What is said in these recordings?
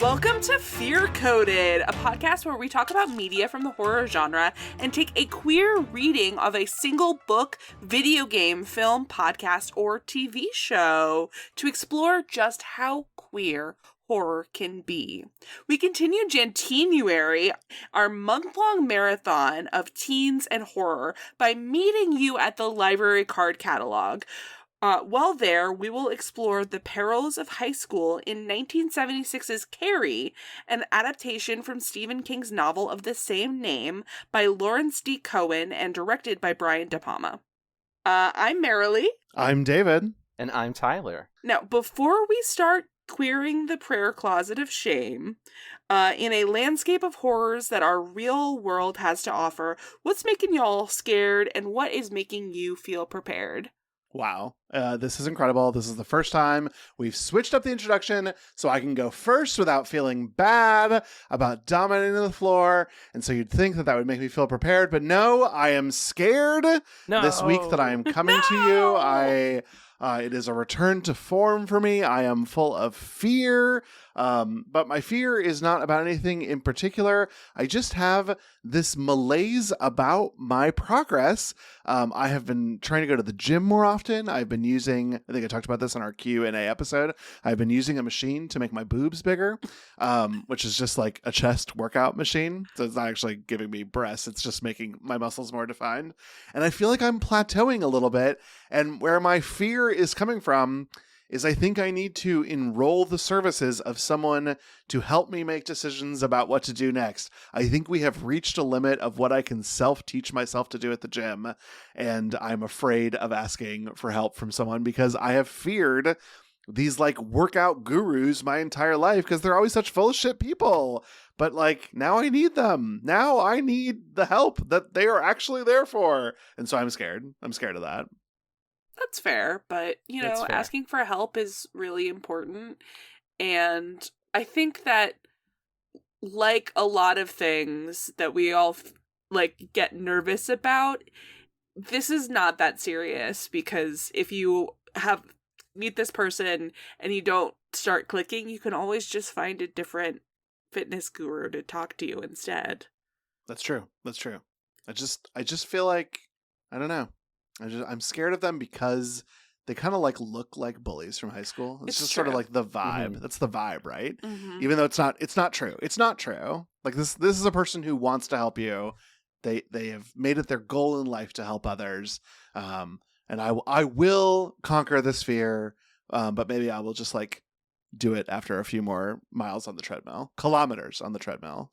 Welcome to Fear Coded, a podcast where we talk about media from the horror genre and take a queer reading of a single book, video game, film, podcast, or TV show to explore just how queer horror can be. We continue Jan-TEEN-uary, our month-long marathon of teens and horror, by meeting you at the library card catalog. While there, we will explore the perils of high school in 1976's Carrie, an adaptation from Stephen King's novel of the same name by Lawrence D. Cohen and directed by Brian De Palma. I'm Marilee. I'm David. And I'm Tyler. Now, before we start queering the prayer closet of shame, in a landscape of horrors that our real world has to offer, what's making y'all scared and what is making you feel prepared? Wow. This is incredible. This is the first time we've switched up the introduction so I can go first without feeling bad about dominating the floor. And so you'd think that that would make me feel prepared, but no, I am scared this week that I am coming to you. It is a return to form for me. I am full of fear, but my fear is not about anything in particular. I just have this malaise about my progress. I have been trying to go to the gym more often. I've been using, I think I talked about this on our Q&A episode. I've been using a machine to make my boobs bigger, which is just like a chest workout machine. So it's not actually giving me breasts. It's just making my muscles more defined. And I feel like I'm plateauing a little bit. And where my fear is coming from is I think I need to enroll the services of someone to help me make decisions about what to do next. I think we have reached a limit of what I can self-teach myself to do at the gym, and I'm afraid of asking for help from someone because I have feared these like workout gurus my entire life because they're always such full of shit people. But like now I need them. Now I need the help that they are actually there for. And so I'm scared. I'm scared of that. That's fair, but, you know, asking for help is really important. And I think that, like a lot of things that we all, get nervous about, this is not that serious, because if you meet this person and you don't start clicking, you can always just find a different fitness guru to talk to you instead. That's true. That's true. I just feel like, I don't know. I'm scared of them because they kind of look like bullies from high school. It's just true. Sort of like the vibe. Mm-hmm. That's the vibe, right? Mm-hmm. Even though it's not true. It's not true. Like this is a person who wants to help you. They have made it their goal in life to help others. And I will conquer this fear. But maybe I will just do it after a few more miles on the treadmill. Kilometers on the treadmill.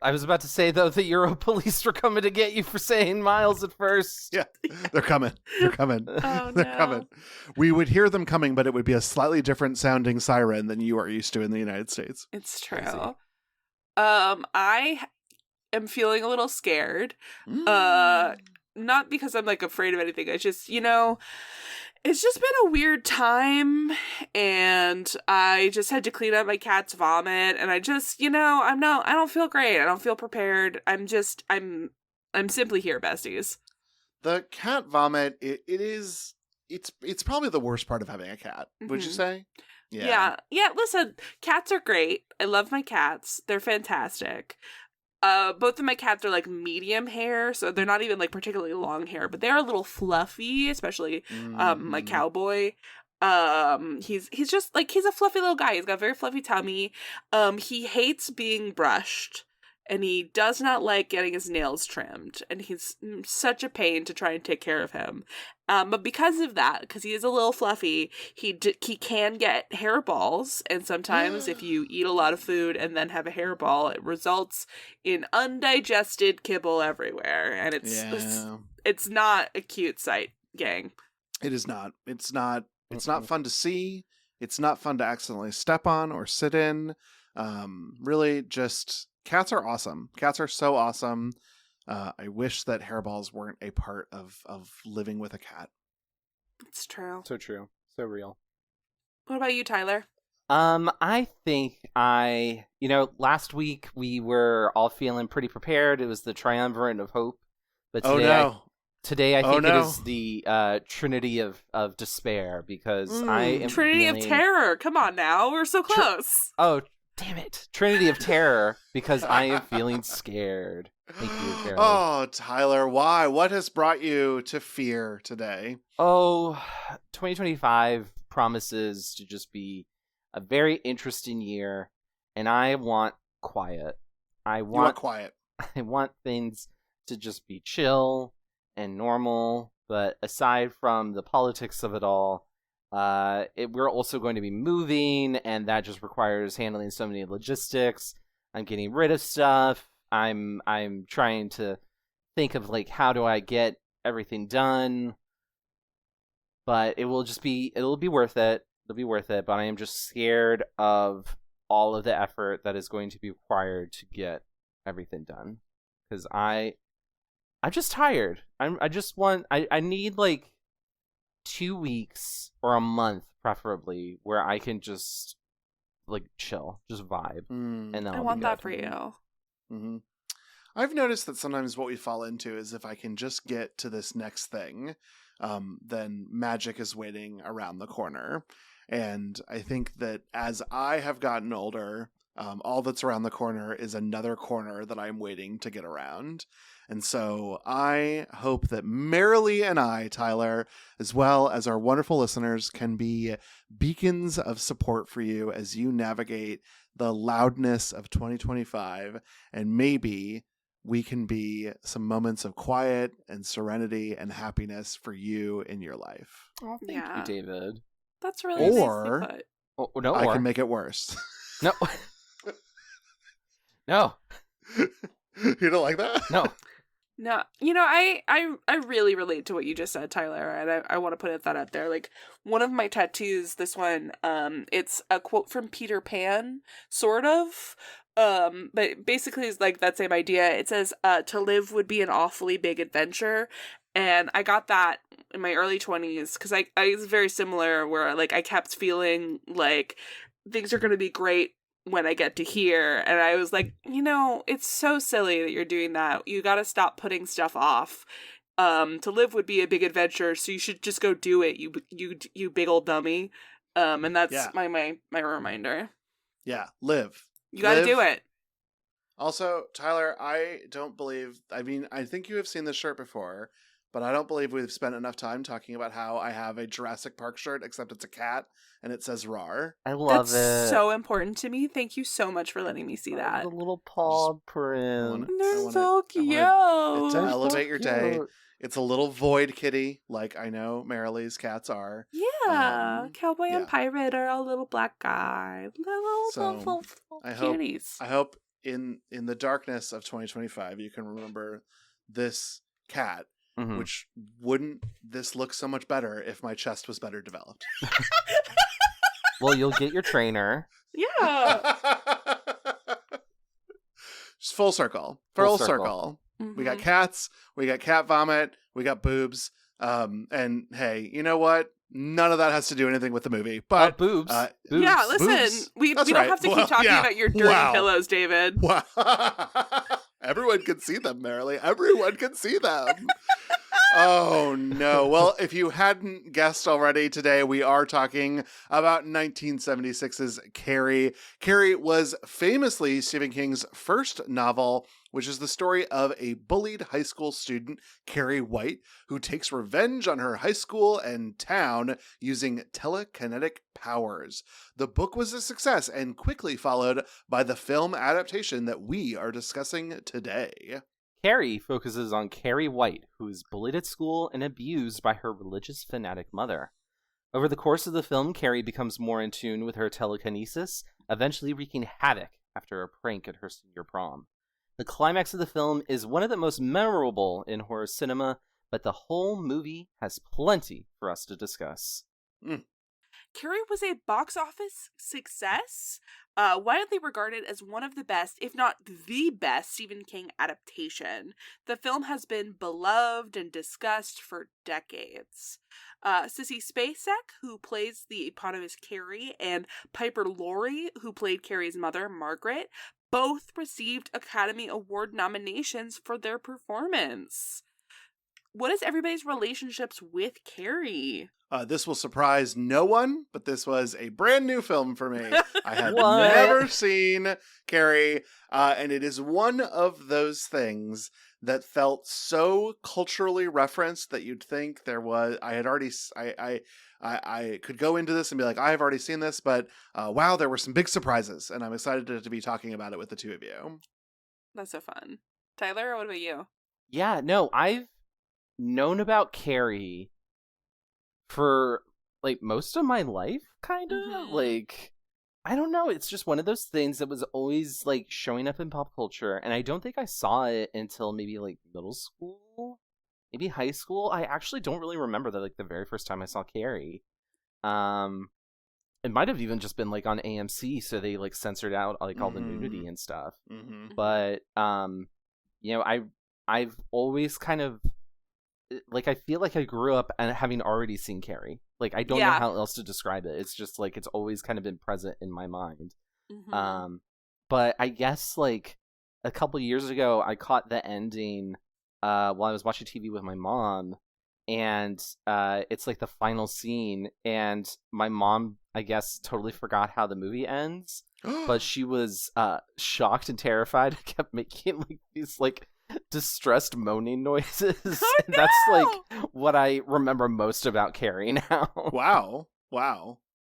I was about to say, though, that Euro police were coming to get you for saying miles at first. Yeah, they're coming. Oh, they're coming. We would hear them coming, but it would be a slightly different sounding siren than you are used to in the United States. It's true. I am feeling a little scared. Not because I'm afraid of anything. I just, it's just been a weird time, and I just had to clean up my cat's vomit, and I just, I don't feel great. I don't feel prepared. I'm simply here, besties. The cat vomit, it's probably the worst part of having a cat, would you say? Yeah. Yeah, listen, cats are great. I love my cats. They're fantastic. Both of my cats are medium hair, so they're not even particularly long hair, but they're a little fluffy, especially my cowboy. He's just he's a fluffy little guy. He's got a very fluffy tummy. He hates being brushed, and he does not like getting his nails trimmed, and he's such a pain to try and take care of him. But because of that, because he is a little fluffy, he can get hairballs, and sometimes if you eat a lot of food and then have a hairball, it results in undigested kibble everywhere, and it's not a cute sight, gang. It is not. It's not fun to see. It's not fun to accidentally step on or sit in. Really, just cats are awesome. Cats are so awesome. I wish that hairballs weren't a part of living with a cat. It's true. So true. So real. What about you, Tyler? I think last week we were all feeling pretty prepared. It was the triumvirate of hope. But today Today, I Oh, think no. it is the Trinity of Despair, because I am Trinity of feeling... Terror. Come on now. We're so close. Oh, damn it. Trinity of Terror, because I am feeling scared. Thank you, Carrie. Oh, Tyler, why? What has brought you to fear today? Oh, 2025 promises to just be a very interesting year, and I want quiet. You want quiet. I want things to just be chill and normal, but aside from the politics of it all, we're also going to be moving, and that just requires handling so many logistics. I'm getting rid of stuff. I'm trying to think of like, how do I get everything done? But it'll be worth it. It'll be worth it. But I am just scared of all of the effort that is going to be required to get everything done, because I'm just tired. I need like 2 weeks or a month, preferably, where I can just like chill, just vibe, and then I want that for you. Mm-hmm. I've noticed that sometimes what we fall into is, if I can just get to this next thing, then magic is waiting around the corner. And I think that as I have gotten older, all that's around the corner is another corner that I'm waiting to get around. And so I hope that Marilee and I, Tyler, as well as our wonderful listeners, can be beacons of support for you as you navigate the loudness of 2025. And maybe we can be some moments of quiet and serenity and happiness for you in your life. Oh, thank you, David. That's really Or nicely put. No, I can make it worse. No. No. You don't like that? No. No, you know, I really relate to what you just said, Tyler, and I want to put that out there. Like, one of my tattoos, this one, it's a quote from Peter Pan, sort of, but basically it's like that same idea. It says, to live would be an awfully big adventure, and I got that in my early 20s, because I was very similar, where, like, I kept feeling like things are going to be great when I get to here, and I was like, you know, it's so silly that you're doing that. You got to stop putting stuff off. To live would be a big adventure, so you should just go do it, you big old dummy. And that's my reminder. Yeah, live. You got to do it. Also, Tyler, I think you have seen this shirt before, but I don't believe we've spent enough time talking about how I have a Jurassic Park shirt, except it's a cat, and it says RAR. I love it. That's so important to me. Thank you so much for letting me see that. The little paw print. They're so cute. To elevate your day. It's a little void kitty, like I know Marilee's cats are. Yeah. Cowboy and pirate are a little black guy. Little cuties. I hope in the darkness of 2025 you can remember this cat. Mm-hmm. Which wouldn't this look so much better if my chest was better developed? Well, you'll get your trainer. Yeah. Just full circle. Full circle. Mm-hmm. We got cats. We got cat vomit. We got boobs. And hey, you know what? None of that has to do anything with the movie. But boobs. Boobs. Yeah, listen. Boobs. We don't have to keep talking about your dirty pillows, David. Wow. Everyone can see them, Marilee. Everyone can see them. Oh, no. Well, if you hadn't guessed already, today we are talking about 1976's Carrie. Carrie was famously Stephen King's first novel, which is the story of a bullied high school student, Carrie White, who takes revenge on her high school and town using telekinetic powers. The book was a success and quickly followed by the film adaptation that we are discussing today. Carrie focuses on Carrie White, who is bullied at school and abused by her religious fanatic mother. Over the course of the film, Carrie becomes more in tune with her telekinesis, eventually wreaking havoc after a prank at her senior prom. The climax of the film is one of the most memorable in horror cinema, but the whole movie has plenty for us to discuss. Carrie was a box office success, widely regarded as one of the best, if not the best, Stephen King adaptation. The film has been beloved and discussed for decades. Sissy Spacek, who plays the eponymous Carrie, and Piper Laurie, who played Carrie's mother, Margaret, both received Academy Award nominations for their performance. what is everybody's relationships with Carrie? This will surprise no one, but this was a brand new film for me. I had What? never seen Carrie, and it is one of those things that felt so culturally referenced that you'd think there was. I could go into this and be like, I've already seen this, but wow, there were some big surprises, and I'm excited to be talking about it with the two of you. That's so fun. Tyler, what about you? Yeah, no, I've known about Carrie for like most of my life, kind of. Mhm. Like, I don't know, it's just one of those things that was always like showing up in pop culture, and I don't think I saw it until maybe like middle school, maybe high school. I actually don't really remember the very first time I saw Carrie. It might have even just been like on AMC, so they like censored out like all the nudity and stuff. Mm-hmm. But you know, I've always kind of like, I feel like I grew up and having already seen Carrie. Like, I don't know Yeah. how else to describe it. It's just like it's always kind of been present in my mind. Mhm. But I guess like a couple years ago, I caught the ending while I was watching TV with my mom, and it's like the final scene, and my mom, I guess, totally forgot how the movie ends, but she was shocked and terrified and kept making like these like distressed moaning noises. Oh, And that's no! like what I remember most about Carrie now. Wow.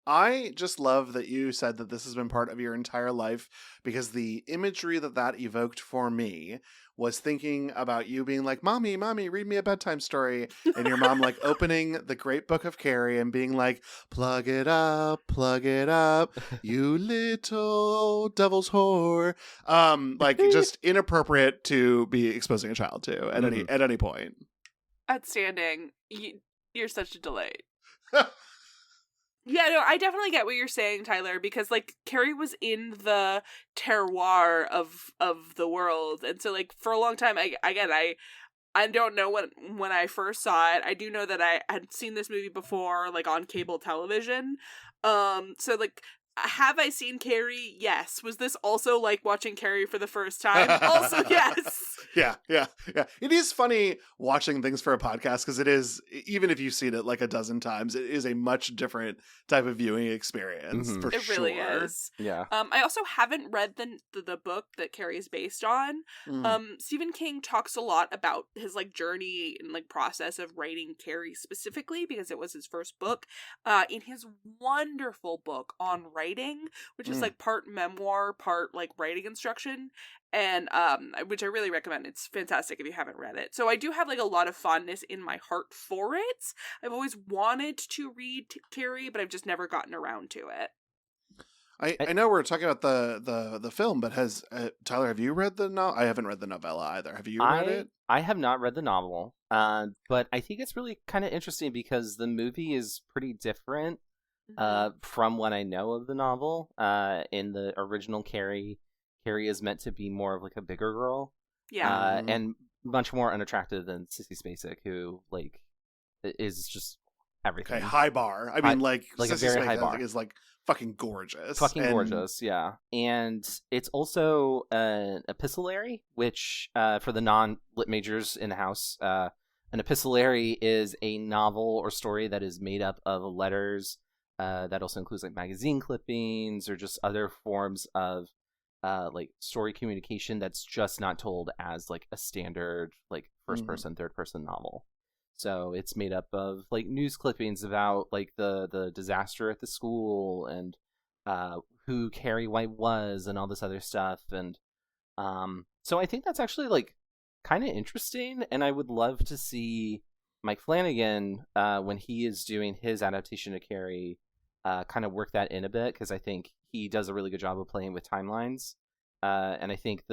I just love that you said that this has been part of your entire life, because the imagery that evoked for me was thinking about you being like, Mommy, read me a bedtime story. And your mom like opening the great book of Carrie and being like, plug it up, you little devil's whore. Like just inappropriate to be exposing a child to at any point. Outstanding. You're such a delight. Yeah, no, I definitely get what you're saying, Tyler, because like Carrie was in the terroir of the world, and so like for a long time, I don't know when I first saw it. I do know that I had seen this movie before, like on cable television. So like, have I seen Carrie? Yes. Was this also like watching Carrie for the first time? Also, yes. Yeah. It is funny watching things for a podcast, because it is, even if you've seen it like a dozen times, it is a much different type of viewing experience, for It sure. really is. Yeah. I also haven't read the book that Carrie is based on. Stephen King talks a lot about his like journey and like process of writing Carrie specifically, because it was his first book. In his wonderful book on writing, which is like part memoir, part like writing instruction, and which I really recommend. It's fantastic if you haven't read it. So I do have like a lot of fondness in my heart for it. I've always wanted to read Carrie, but I've just never gotten around to it. I know we're talking about the film, but has Tyler, have you read the novel? I haven't read the novella either. Have you read it? I have not read the novel, but I think it's really kind of interesting because the movie is pretty different from what I know of the novel. In the original Carrie is meant to be more of like a bigger girl, and much more unattractive than Sissy Spacek, who like is just everything. Okay, high bar. I mean, like a Sissy very high Spacek bar. is like fucking gorgeous. Gorgeous, yeah. And it's also an epistolary, which for the non-lit majors in the house, an epistolary is a novel or story that is made up of letters. That also includes like magazine clippings or just other forms of like story communication that's just not told as like a standard like first person, third person novel. So it's made up of like news clippings about like the disaster at the school and who Carrie White was and all this other stuff. And so I think that's actually like kind of interesting, and I would love to see Mike Flanagan when he is doing his adaptation of Carrie kind of work that in a bit, because I think he does a really good job of playing with timelines, and I think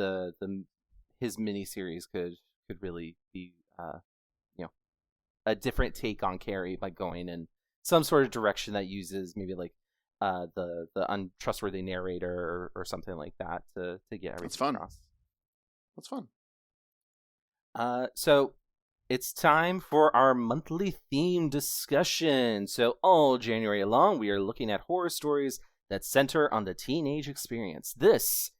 his miniseries could really be a different take on Carrie by going in some sort of direction that uses maybe like the untrustworthy narrator or something like that to get everything across. That's fun. So it's time for our monthly theme discussion. So all January long, we are looking at horror stories that center on the teenage experience. This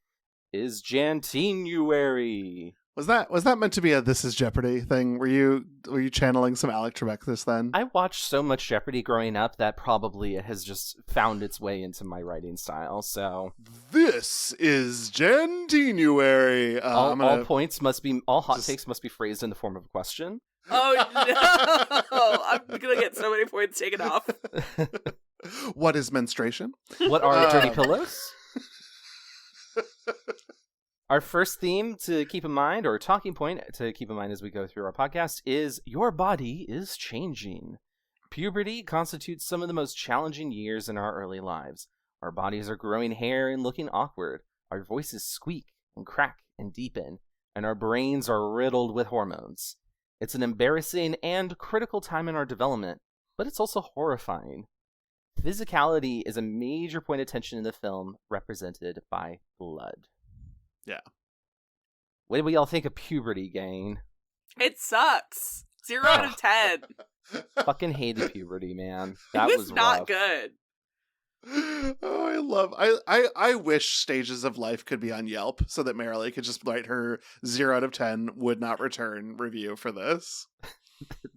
is Jan-TEEN-uary. Was that meant to be a This Is Jeopardy thing? Were you channeling some Alec Trebek this then? I watched so much Jeopardy growing up that probably it has just found its way into my writing style. So this is Jan-TEEN-uary. all hot takes must be phrased in the form of a question. Oh no! I'm gonna get so many points taken off. What is menstruation? What are dirty pillows? Our first theme to keep in mind, or talking point to keep in mind as we go through our podcast, is your body is changing. Puberty constitutes some of the most challenging years in our early lives. Our bodies are growing hair and looking awkward. Our voices squeak and crack and deepen, and our brains are riddled with hormones. It's an embarrassing and critical time in our development, but it's also horrifying. Physicality is a major point of tension in the film, represented by blood. Yeah. What do we all think of puberty, gang? It sucks. 0 out of 10. Fucking hated puberty, man. It That was was not rough. good. Oh, I wish Stages of Life could be on Yelp so that Marilee could just write her 0 out of 10 would not return review for this.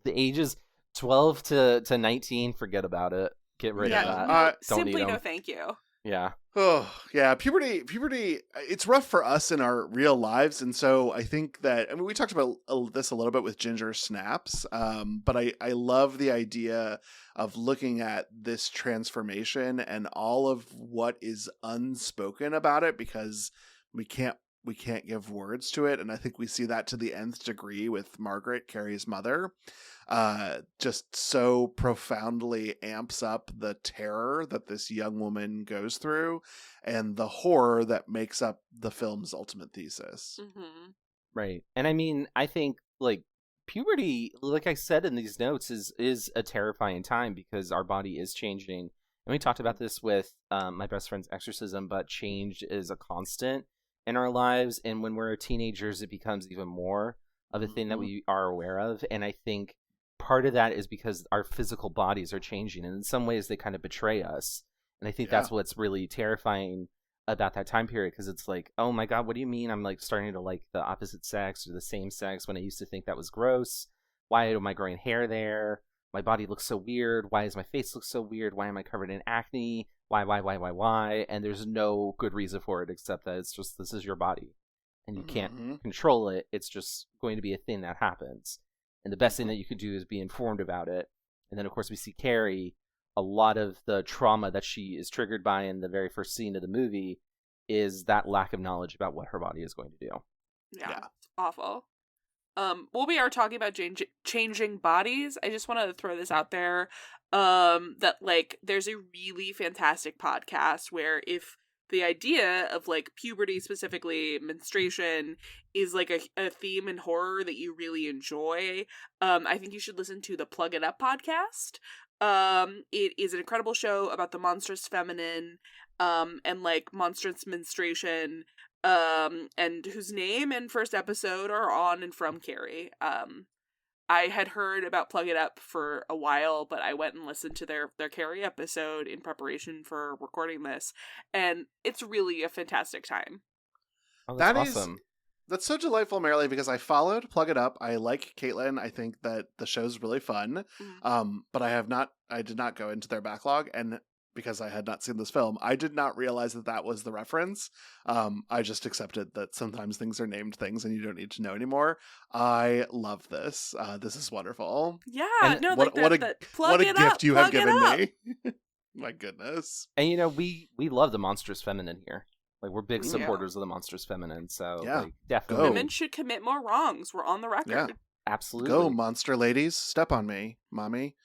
The ages 12 to 19, forget about it. Get rid of that. Don't Simply need no 'em. thank you. Yeah. Oh, yeah. Puberty, it's rough for us in our real lives. And so I think that, I mean, we talked about this a little bit with Ginger Snaps, but I love the idea of looking at this transformation and all of what is unspoken about it because we can't give words to it. And I think we see that to the nth degree with Margaret, Carrie's mother. Just so profoundly amps up the terror that this young woman goes through and the horror that makes up the film's ultimate thesis. Mm-hmm. Right. And I mean, I think, like, puberty, like I said in these notes, is a terrifying time because our body is changing. And we talked about this with my best friend's exorcism, but change is a constant in our lives. And when we're teenagers, it becomes even more of a thing that we are aware of. And I think part of that is because our physical bodies are changing, and in some ways they kind of betray us. And I think that's what's really terrifying about that time period, because it's like, oh my god, what do you mean I'm like starting to like the opposite sex or the same sex when I used to think that was gross? Why am I growing hair there? My body looks so weird. Why does my face look so weird? Why am I covered in acne? Why? And there's no good reason for it except that it's just, this is your body and you can't control it. It's just going to be a thing that happens. And the best thing that you could do is be informed about it. And then, of course, we see Carrie. A lot of the trauma that she is triggered by in the very first scene of the movie is that lack of knowledge about what her body is going to do. Yeah. It's awful. Well, we are talking about changing bodies. I just want to throw this out there. That, like, there's a really fantastic podcast where if the idea of, like, puberty, specifically menstruation, is like a theme in horror that you really enjoy, I think you should listen to the Plug It Up podcast. It is an incredible show about the monstrous feminine, and like monstrous menstruation, and whose name and first episode are on and from Carrie. I had heard about Plug It Up for a while, but I went and listened to their Carrie episode in preparation for recording this, and it's really a fantastic time. Oh, that's awesome. That's so delightful, Marilee, because I followed Plug It Up. I like Caitlin. I think that the show's really fun. But I did not go into their backlog, and because I had not seen this film, I did not realize that was the reference. I just accepted that sometimes things are named things and you don't need to know anymore. I love this. This is wonderful. Yeah, and no, what a gift you have given me. My goodness. And you know, we love the monstrous feminine here. Like, we're big supporters of the monstrous feminine, so like, definitely. Women should commit more wrongs. We're on the record. Yeah. Absolutely. Go, monster ladies. Step on me, mommy.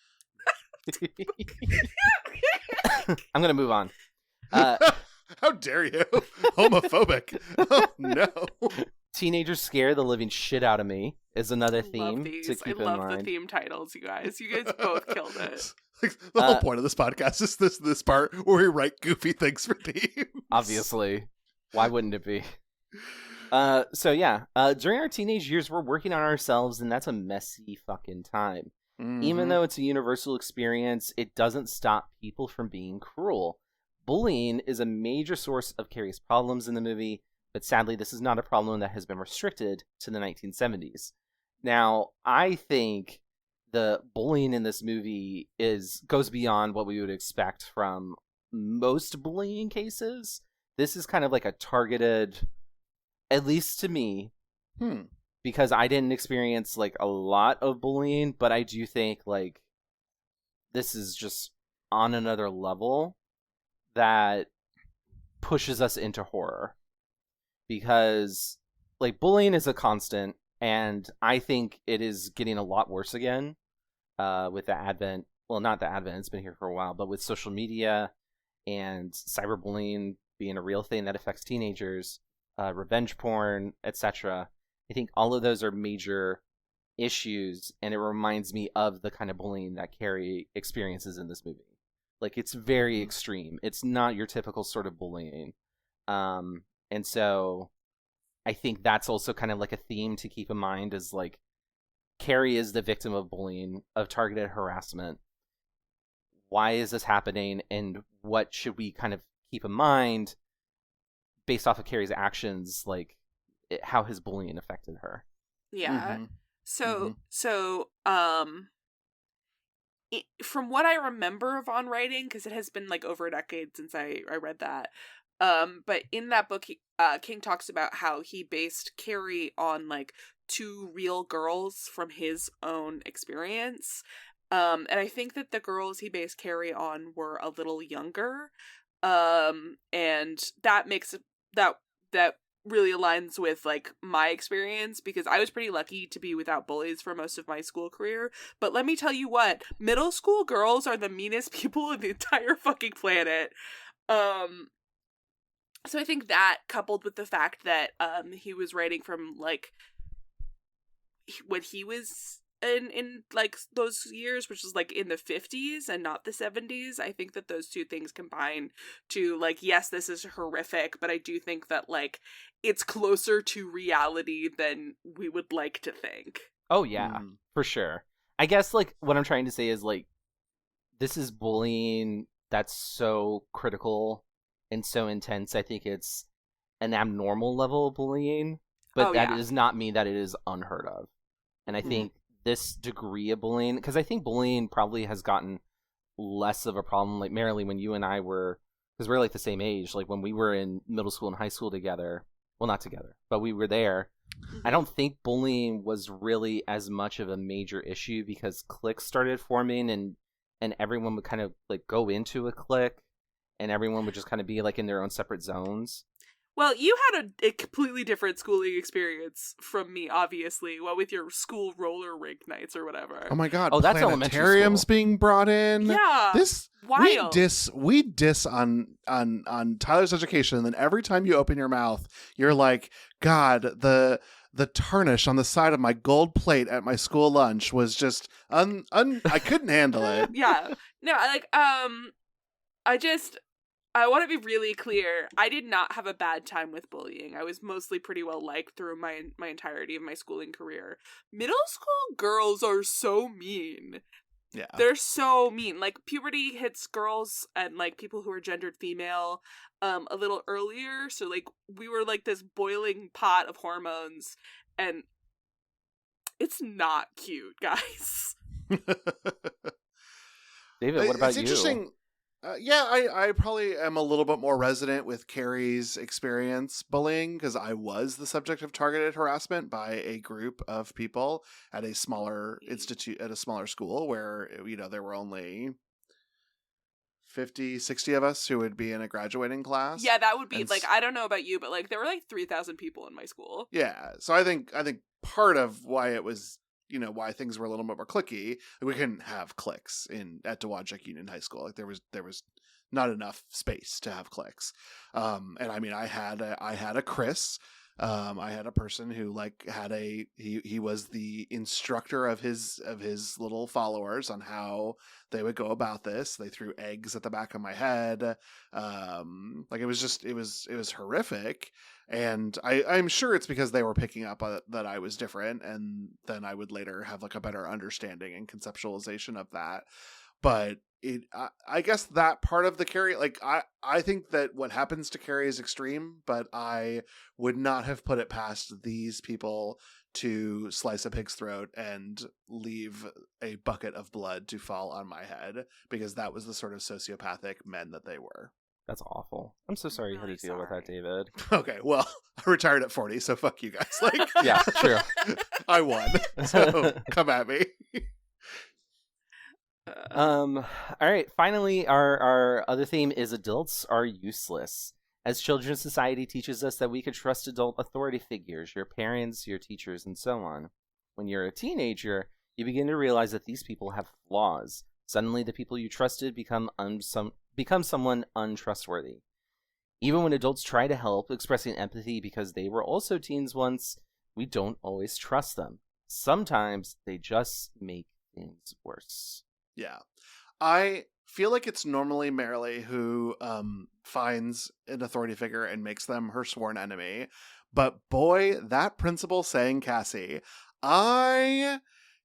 I'm going to move on. How dare you? Homophobic. Oh, no. Teenagers Scare the Living Shit Out of Me is another theme to keep in mind. I love the theme titles, you guys. You guys both killed it. Like, the whole point of this podcast is this part where we write goofy things for themes. Obviously. Why wouldn't it be? During our teenage years, we're working on ourselves, and that's a messy fucking time. Even though it's a universal experience, it doesn't stop people from being cruel. Bullying is a major source of Carrie's problems in the movie. But sadly, this is not a problem that has been restricted to the 1970s. Now, I think the bullying in this movie goes beyond what we would expect from most bullying cases. This is kind of like a targeted, at least to me, because I didn't experience like a lot of bullying, but I do think like this is just on another level that pushes us into horror. Because like bullying is a constant, and I think it is getting a lot worse again with the advent, well, not the advent, it's been here for a while, but with social media and cyberbullying being a real thing that affects teenagers, revenge porn, etc. I think all of those are major issues, and it reminds me of the kind of bullying that Carrie experiences in this movie. Like, it's very extreme. It's not your typical sort of bullying. And so I think that's also kind of like a theme to keep in mind, is like Carrie is the victim of bullying, of targeted harassment. Why is this happening, and what should we kind of keep in mind based off of Carrie's actions, like how his bullying affected her? Yeah. So from what I remember of On Writing, because it has been like over a decade since I read that, but in that book, King talks about how he based Carrie on like 2 real girls from his own experience. And I think that the girls he based Carrie on were a little younger. And that makes that really aligns with like my experience, because I was pretty lucky to be without bullies for most of my school career. But let me tell you what, middle school girls are the meanest people on the entire fucking planet. So I think that, coupled with the fact that he was writing from like when he was in like those years, which is like in the 50s and not the 70s, I think that those two things combine to like, yes, this is horrific, but I do think that like it's closer to reality than we would like to think. Oh yeah, for sure. I guess like what I'm trying to say is like, this is bullying that's so critical and so intense. I think it's an abnormal level of bullying, but that does not mean that it is unheard of. And I think this degree of bullying, because I think bullying probably has gotten less of a problem. Like, Marilee, when you and I were, because we're like the same age, like when we were in middle school and high school together, well, not together, but we were there, I don't think bullying was really as much of a major issue, because cliques started forming, and everyone would kind of like go into a clique, and everyone would just kind of be like in their own separate zones. Well, you had a completely different schooling experience from me, obviously. What with your school roller rink nights or whatever. Oh my god! Oh, that's planetariums being brought in. Yeah, this wild. We diss on Tyler's education, and then every time you open your mouth, you're like, God, the tarnish on the side of my gold plate at my school lunch was just I couldn't handle it. Yeah, no, I want to be really clear. I did not have a bad time with bullying. I was mostly pretty well liked through my entirety of my schooling career. Middle school girls are so mean. Yeah. They're so mean. Like, puberty hits girls and like people who are gendered female a little earlier. So like we were like this boiling pot of hormones, and it's not cute, guys. David, what about it's interesting. I probably am a little bit more resonant with Carrie's experience bullying, because I was the subject of targeted harassment by a group of people at a smaller institute, at a smaller school where, you know, there were only 50, 60 of us who would be in a graduating class. Yeah, that would be like, I don't know about you, but like there were like 3,000 people in my school. Yeah. So I think part of why it was, you know, why things were a little bit more cliquey. We couldn't have cliques at Dowagiac Union High School. Like there was not enough space to have cliques. And I mean, I had a Chris. I had a person who like he was the instructor of his little followers on how they would go about this. They threw eggs at the back of my head. Like it was horrific. And I'm sure it's because they were picking up that I was different, and then I would later have like a better understanding and conceptualization of that. But I guess that part of the Carrie, like I think that what happens to Carrie is extreme, but I would not have put it past these people to slice a pig's throat and leave a bucket of blood to fall on my head, because that was the sort of sociopathic men that they were. That's awful. I'm so sorry you had to deal with that, David. Okay, well, I retired at 40, so fuck you guys. Like, yeah, true. I won, so come at me. All right, finally, our other theme is adults are useless. As children's society teaches us that we can trust adult authority figures, your parents, your teachers, and so on. When you're a teenager, you begin to realize that these people have flaws. Suddenly, the people you trusted become someone untrustworthy. Even when adults try to help, expressing empathy because they were also teens once, we don't always trust them. Sometimes they just make things worse. Yeah. I feel like it's normally Marilee who finds an authority figure and makes them her sworn enemy. But boy, that principal saying Cassie, I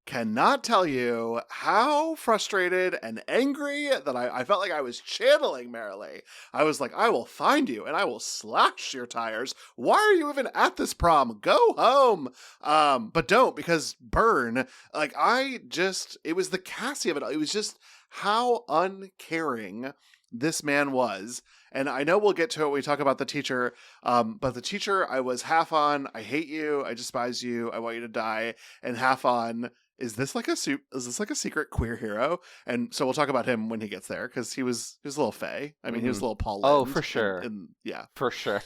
cannot tell you how frustrated and angry that I felt like I was channeling Marilee. I was like, I will find you and I will slash your tires. Why are you even at this prom? Go home. But don't, because burn. Like, it was the Cassie of it all. It was just how uncaring this man was. And I know we'll get to it when we talk about the teacher, but the teacher I was half on, I hate you, I despise you, I want you to die, and half on, is this like a secret queer hero? And so we'll talk about him when he gets there, because he was a little fey. I mean, he was a little Paul Lynde. Oh, for sure. Yeah. For sure.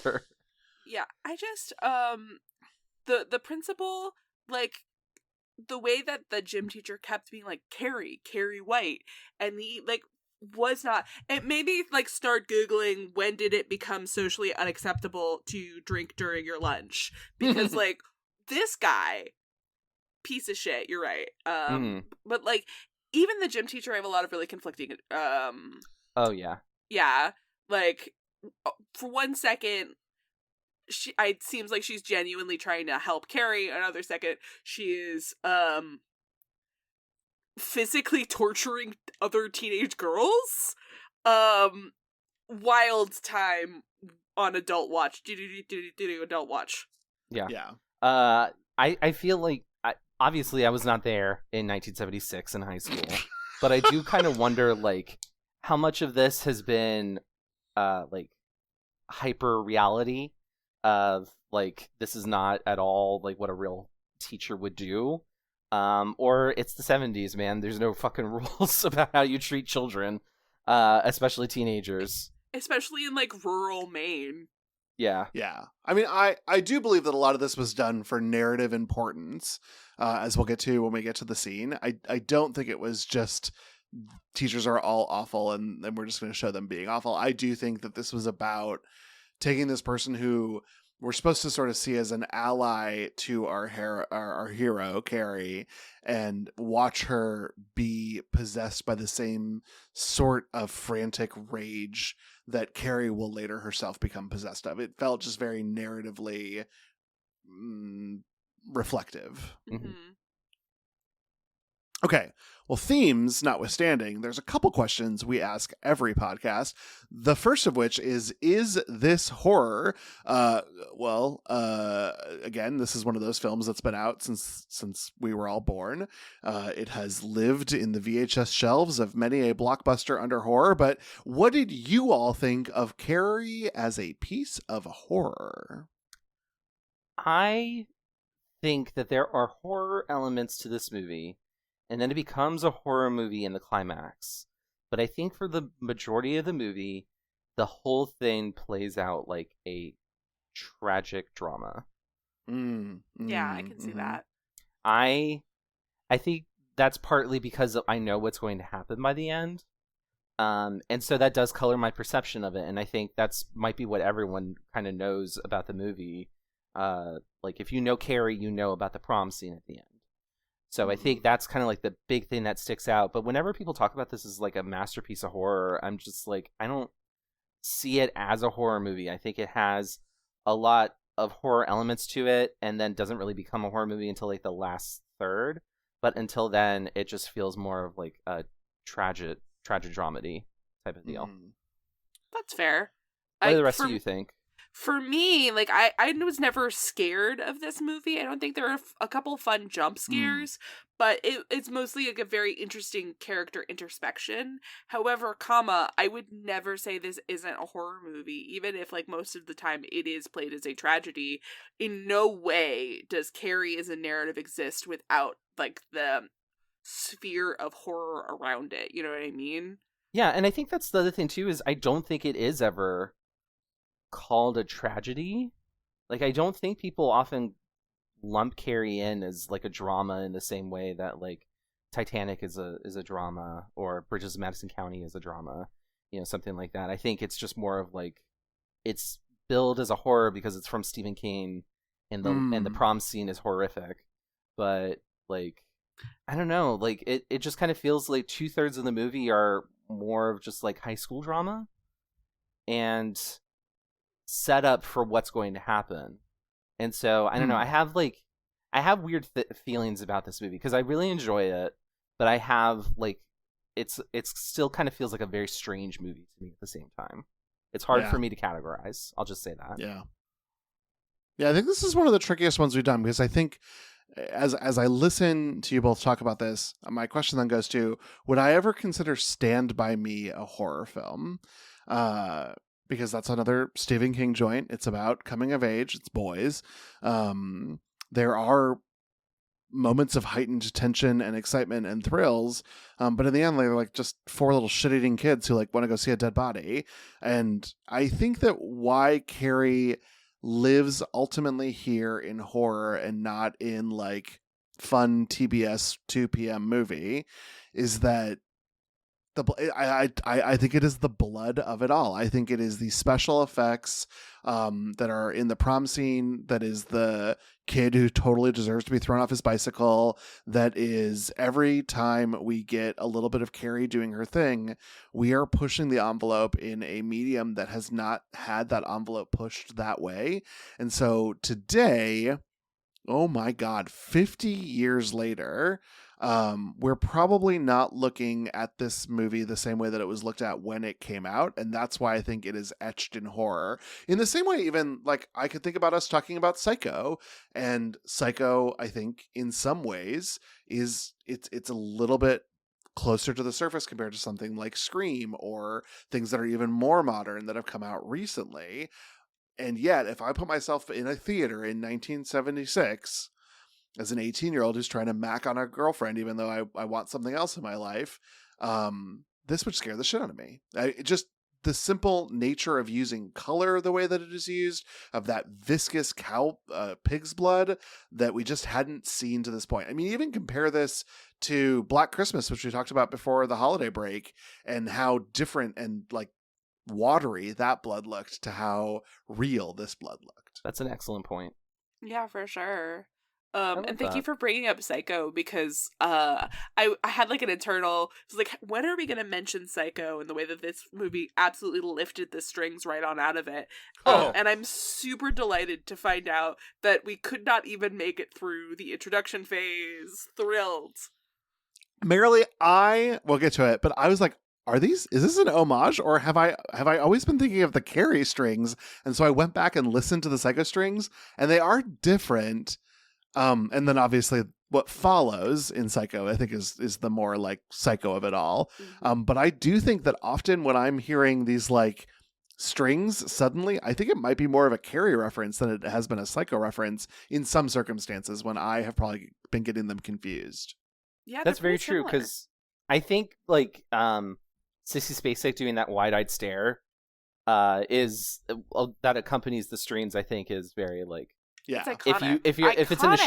Yeah, I just, the principal, like, the way that the gym teacher kept being like, Carrie White, and he, like, was not, it made me, like, start Googling when did it become socially unacceptable to drink during your lunch, because, like, this guy, piece of shit, you're right. But, like, even the gym teacher, I have a lot of really conflicting, oh, yeah. Yeah, like, for 1 second, it seems like she's genuinely trying to help Carrie. Another second, she is, physically torturing other teenage girls. Wild time on Adult Watch. Adult Watch. Yeah. Yeah. I feel like, obviously I was not there in 1976 in high school, but I do kind of wonder, like, how much of this has been, like, hyper reality of, like, this is not at all, like, what a real teacher would do. Or it's the 70s, man. There's no fucking rules about how you treat children, especially teenagers. Especially in, like, rural Maine. Yeah. Yeah. I mean, I do believe that a lot of this was done for narrative importance, as we'll get to when we get to the scene. I don't think it was just teachers are all awful and we're just going to show them being awful. I do think that this was about taking this person who we're supposed to sort of see as an ally to our hero, Carrie, and watch her be possessed by the same sort of frantic rage that Carrie will later herself become possessed of. It felt just very narratively reflective. Mm-hmm. Okay, well, themes notwithstanding, there's a couple questions we ask every podcast. The first of which is this horror? Again, this is one of those films that's been out since we were all born. It has lived in the VHS shelves of many a blockbuster under horror, but what did you all think of Carrie as a piece of horror? I think that there are horror elements to this movie, and then it becomes a horror movie in the climax. But I think for the majority of the movie, the whole thing plays out like a tragic drama. Yeah, I can see that. I think that's partly because I know what's going to happen by the end. And so that does color my perception of it. And I think that's might be what everyone kind of knows about the movie. Like, if you know Carrie, you know about the prom scene at the end. So I think that's kind of like the big thing that sticks out. But whenever people talk about this as like a masterpiece of horror, I'm just like, I don't see it as a horror movie. I think it has a lot of horror elements to it and then doesn't really become a horror movie until like the last third. But until then, it just feels more of like a tragic tragic dramedy type of deal. That's fair. What do the rest of you think? For me, like, I was never scared of this movie. I don't think there are a couple fun jump scares, but it's mostly like a very interesting character introspection. However, I would never say this isn't a horror movie, even if, like, most of the time it is played as a tragedy. In no way does Carrie as a narrative exist without, like, the sphere of horror around it. You know what I mean? Yeah, and I think that's the other thing, too, is I don't think it is ever called a tragedy. Like, I don't think people often lump Carrie in as like a drama in the same way that like Titanic is a drama, or Bridges of Madison County is a drama, something like that. I think it's just more of like, it's billed as a horror because it's from Stephen King, and the prom scene is horrific. But like, I don't know, like it just kind of feels like 2/3 of the movie are more of just like high school drama and set up for what's going to happen. And so I don't know, I have weird feelings about this movie because I really enjoy it, but I have like it's still kind of feels like a very strange movie to me at the same time. It's hard for me to categorize. I'll just say that. Yeah, I think this is one of the trickiest ones we've done, because I think as I listen to you both talk about this, my question then goes to, would I ever consider Stand By Me a horror film? Because that's another Stephen King joint. It's about coming of age. It's boys. There are moments of heightened tension and excitement and thrills, but in the end, they're like just 4 little shit-eating kids who like want to go see a dead body. And I think that why Carrie lives ultimately here in horror and not in like fun TBS 2 p.m. movie is that I think it is the blood of it all. I think it is the special effects that are in the prom scene. That is the kid who totally deserves to be thrown off his bicycle. That is every time we get a little bit of Carrie doing her thing, we are pushing the envelope in a medium that has not had that envelope pushed that way. And so today, oh my God, 50 years later, we're probably not looking at this movie the same way that it was looked at when it came out. And that's why I think it is etched in horror. In the same way, even like I could think about us talking about Psycho, and Psycho, I think in some ways it's a little bit closer to the surface compared to something like Scream or things that are even more modern that have come out recently. And yet, if I put myself in a theater in 1976 as an 18-year-old who's trying to mac on a girlfriend, even though I want something else in my life, this would scare the shit out of me. Just the simple nature of using color the way that it is used, of that viscous pig's blood that we just hadn't seen to this point. I mean, even compare this to Black Christmas, which we talked about before the holiday break, and how different and like watery that blood looked to how real this blood looked. That's an excellent point. Yeah, for sure. And thank you that. for bringing up Psycho, because I had like an internal, it was like, when are we going to mention Psycho, and the way that this movie absolutely lifted the strings right on out of it. And I'm super delighted to find out that we could not even make it through the introduction phase. Thrilled. Merrily, we'll get to it, but I was like, is this an homage, or have I always been thinking of the Carrie strings? And so I went back and listened to the Psycho strings, and they are different. And then obviously what follows in Psycho, I think is the more like Psycho of it all. But I do think that often when I'm hearing these like strings, suddenly I think it might be more of a Carrie reference than it has been a Psycho reference in some circumstances, when I have probably been getting them confused. Yeah, that's very true, because I think like Sissy Spacek doing that wide-eyed stare is that accompanies the strings. I think is very like, yeah. If it's in the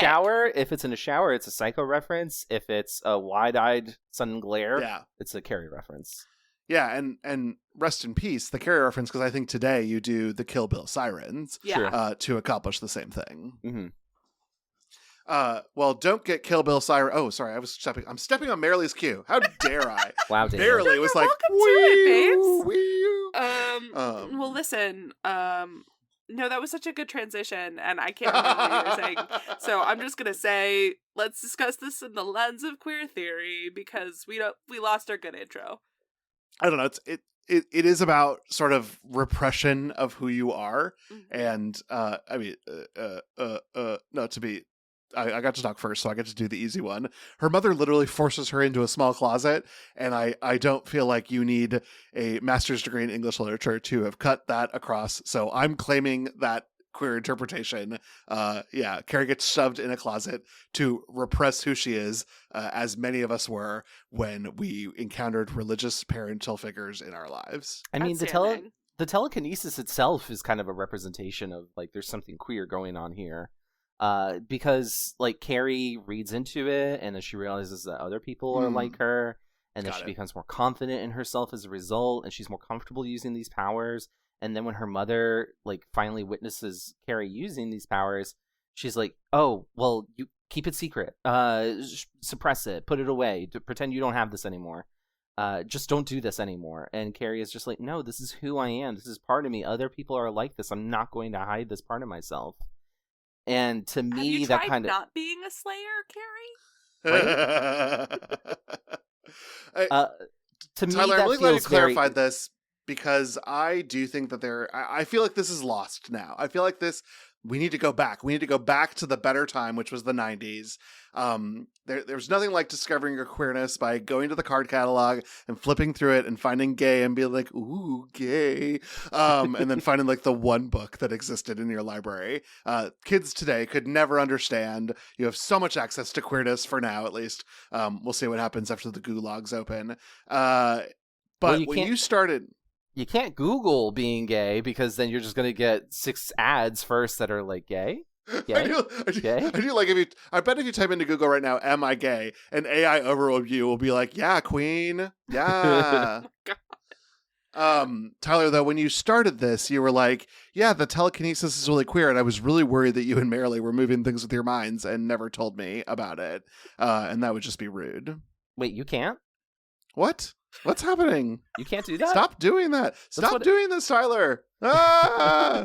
shower, it's a Psycho reference. If it's a wide-eyed sun glare, it's a Carrie reference. Yeah, and rest in peace, the Carrie reference, because I think today you do the Kill Bill sirens to accomplish the same thing. Mm-hmm. Well, don't get Kill Bill siren. Oh, sorry, I'm stepping on Marilee's cue. How dare I? Wow, Marilee was like, welcome to it, babes. Well, listen, no, that was such a good transition, and I can't remember what you were saying. So I'm just gonna say, let's discuss this in the lens of queer theory, because we lost our good intro. I don't know. It is about sort of repression of who you are, and I mean, no, to be. I got to talk first, so I get to do the easy one. Her mother literally forces her into a small closet, and I don't feel like you need a master's degree in English literature to have cut that across. So I'm claiming that queer interpretation. Carrie gets shoved in a closet to repress who she is, as many of us were when we encountered religious parental figures in our lives. I mean, the telekinesis itself is kind of a representation of like there's something queer going on here. Because like Carrie reads into it, and then she realizes that other people are like her, and then she becomes more confident in herself as a result, and she's more comfortable using these powers. And then when her mother like finally witnesses Carrie using these powers, she's like, "Oh, well, you keep it secret, suppress it, put it away, pretend you don't have this anymore, just don't do this anymore." And Carrie is just like, "No, this is who I am. This is part of me. Other people are like this. I'm not going to hide this part of myself." And to me, have you that tried kind of not being a Slayer, Carrie? Right? To me, Tyler, that I'm really glad you feels very... clarified this, because I do think that I feel like this is lost now. I feel like we need to go back. We need to go back to the better time, which was the 90s. There's nothing like discovering your queerness by going to the card catalog and flipping through it and finding gay and being like, ooh, gay. And then finding like the one book that existed in your library. Kids today could never understand. You have so much access to queerness for now, at least. We'll see what happens after the gulags open. But when you started... You can't Google being gay, because then you're just going to get 6 ads first that are like gay. Gay? I do like I bet if you type into Google right now, "Am I gay?" an AI overview will be like, "Yeah, queen, yeah." Tyler, though, when you started this, you were like, "Yeah, the telekinesis is really queer," and I was really worried that you and Marilee were moving things with your minds and never told me about it, and that would just be rude. Wait, you can't? What? What's happening? You can't do that? Stop doing that. Stop doing this, Tyler. Ah!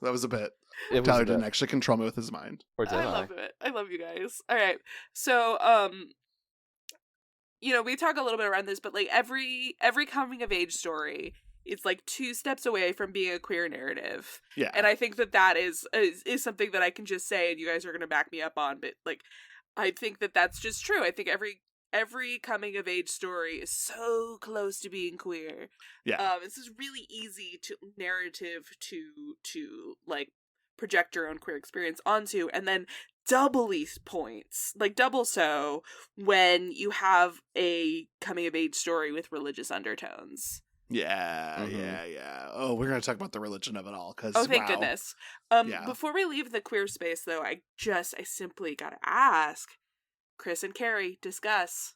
That was a bit. Tyler didn't actually control me with his mind. Or did I? love it. I love you guys. All right. So, we talk a little bit around this, but like every coming of age story, it's like 2 steps away from being a queer narrative. Yeah. And I think that is something that I can just say, and you guys are going to back me up on, but like, I think that that's just true. I think every coming of age story is so close to being queer. Yeah. This is really easy narrative to like project your own queer experience onto, and then double so when you have a coming of age story with religious undertones. Yeah, yeah. Oh, we're going to talk about the religion of it all. Thank goodness. Before we leave the queer space, though, I simply got to ask, Chris and Carrie, discuss.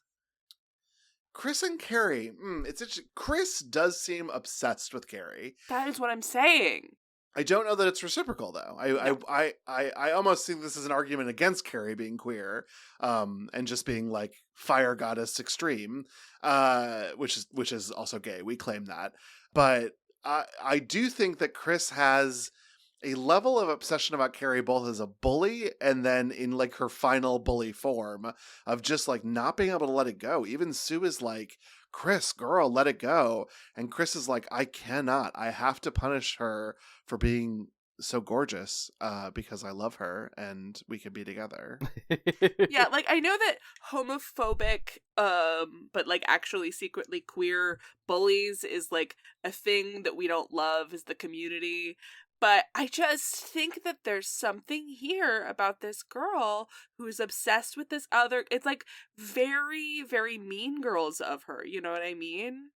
Chris and Carrie. It's interesting. Chris does seem obsessed with Carrie. That is what I'm saying. I don't know that it's reciprocal, though. No. I almost think this is an argument against Carrie being queer, and just being like fire goddess extreme, which is also gay. We claim that, but I do think that Chris has a level of obsession about Carrie, both as a bully and then in like her final bully form of just like not being able to let it go. Even Sue is like, "Chris, girl, let it go." And Chris is like, "I cannot. I have to punish her for being so gorgeous, because I love her and we could be together." Yeah, like I know that homophobic, but like actually secretly queer bullies is like a thing that we don't love as the community. But I just think that there's something here about this girl who's obsessed with this other. It's like very, very Mean Girls of her. You know what I mean?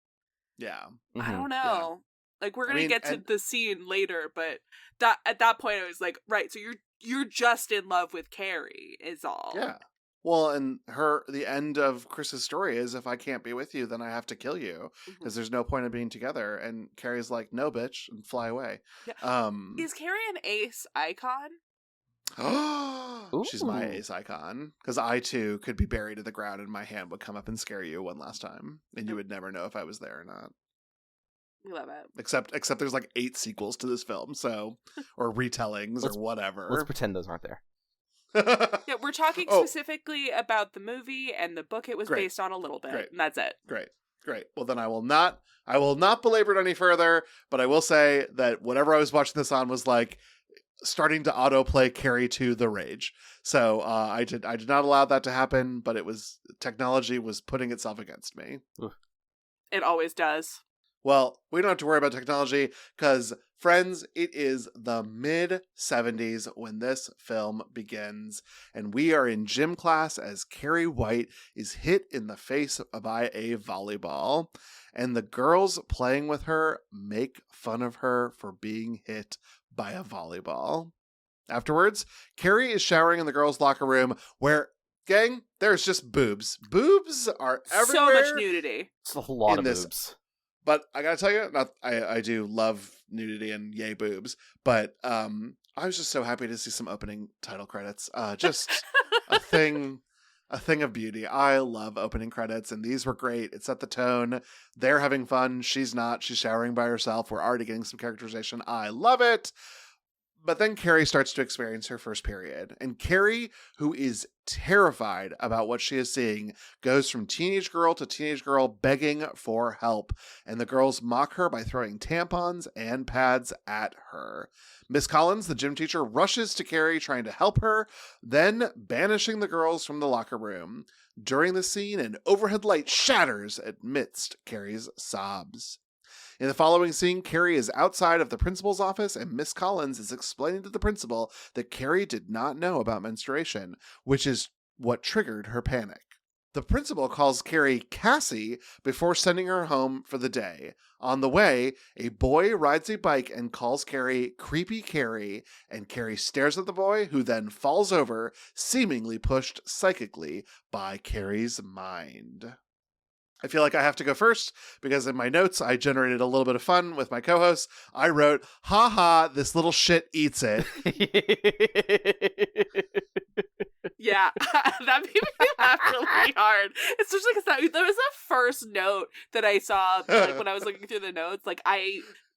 Yeah. I don't know. Yeah. Like we're gonna get to the scene later, but at that point I was like, right. So you're just in love with Carrie, is all. Yeah. Well, and the end of Chris's story is, if I can't be with you, then I have to kill you, because there's no point in being together. And Carrie's like, "No, bitch," and fly away. Yeah. Is Carrie an ace icon? She's my ace icon, because I too could be buried in the ground and my hand would come up and scare you one last time, and you would never know if I was there or not. We love it. Except there's like 8 sequels to this film, so or retellings or whatever. Let's pretend those aren't there. Yeah, we're talking specifically about the movie and the book it was based on a little bit, and that's it. Great. Well, then I will not belabor it any further, but I will say that whatever I was watching this on was like starting to autoplay Carrie to the rage. So I did not allow that to happen, but technology was putting itself against me. It always does. Well, we don't have to worry about technology because, friends, it is the mid-70s when this film begins, and we are in gym class as Carrie White is hit in the face by a volleyball, and the girls playing with her make fun of her for being hit by a volleyball. Afterwards, Carrie is showering in the girls' locker room where, gang, there's just boobs. Boobs are everywhere. So much nudity. It's a lot of boobs. But I gotta tell you, I do love nudity and yay boobs, but I was just so happy to see some opening title credits. Just a thing of beauty. I love opening credits, and these were great. It set the tone. They're having fun. She's not. She's showering by herself. We're already getting some characterization. I love it. But then Carrie starts to experience her first period. And Carrie, who is terrified about what she is seeing, goes from teenage girl to teenage girl begging for help. And the girls mock her by throwing tampons and pads at her. Miss Collins, the gym teacher, rushes to Carrie trying to help her, then banishing the girls from the locker room. During the scene, an overhead light shatters amidst Carrie's sobs. In the following scene, Carrie is outside of the principal's office, and Miss Collins is explaining to the principal that Carrie did not know about menstruation, which is what triggered her panic. The principal calls Carrie Cassie before sending her home for the day. On the way, a boy rides a bike and calls Carrie Creepy Carrie, and Carrie stares at the boy, who then falls over, seemingly pushed psychically by Carrie's mind. I feel like I have to go first because in my notes, I generated a little bit of fun with my co-hosts. I wrote, "Ha, this little shit eats it." Yeah, that made me laugh really hard. Especially because that was the first note that I saw like, when I was looking through the notes. Like,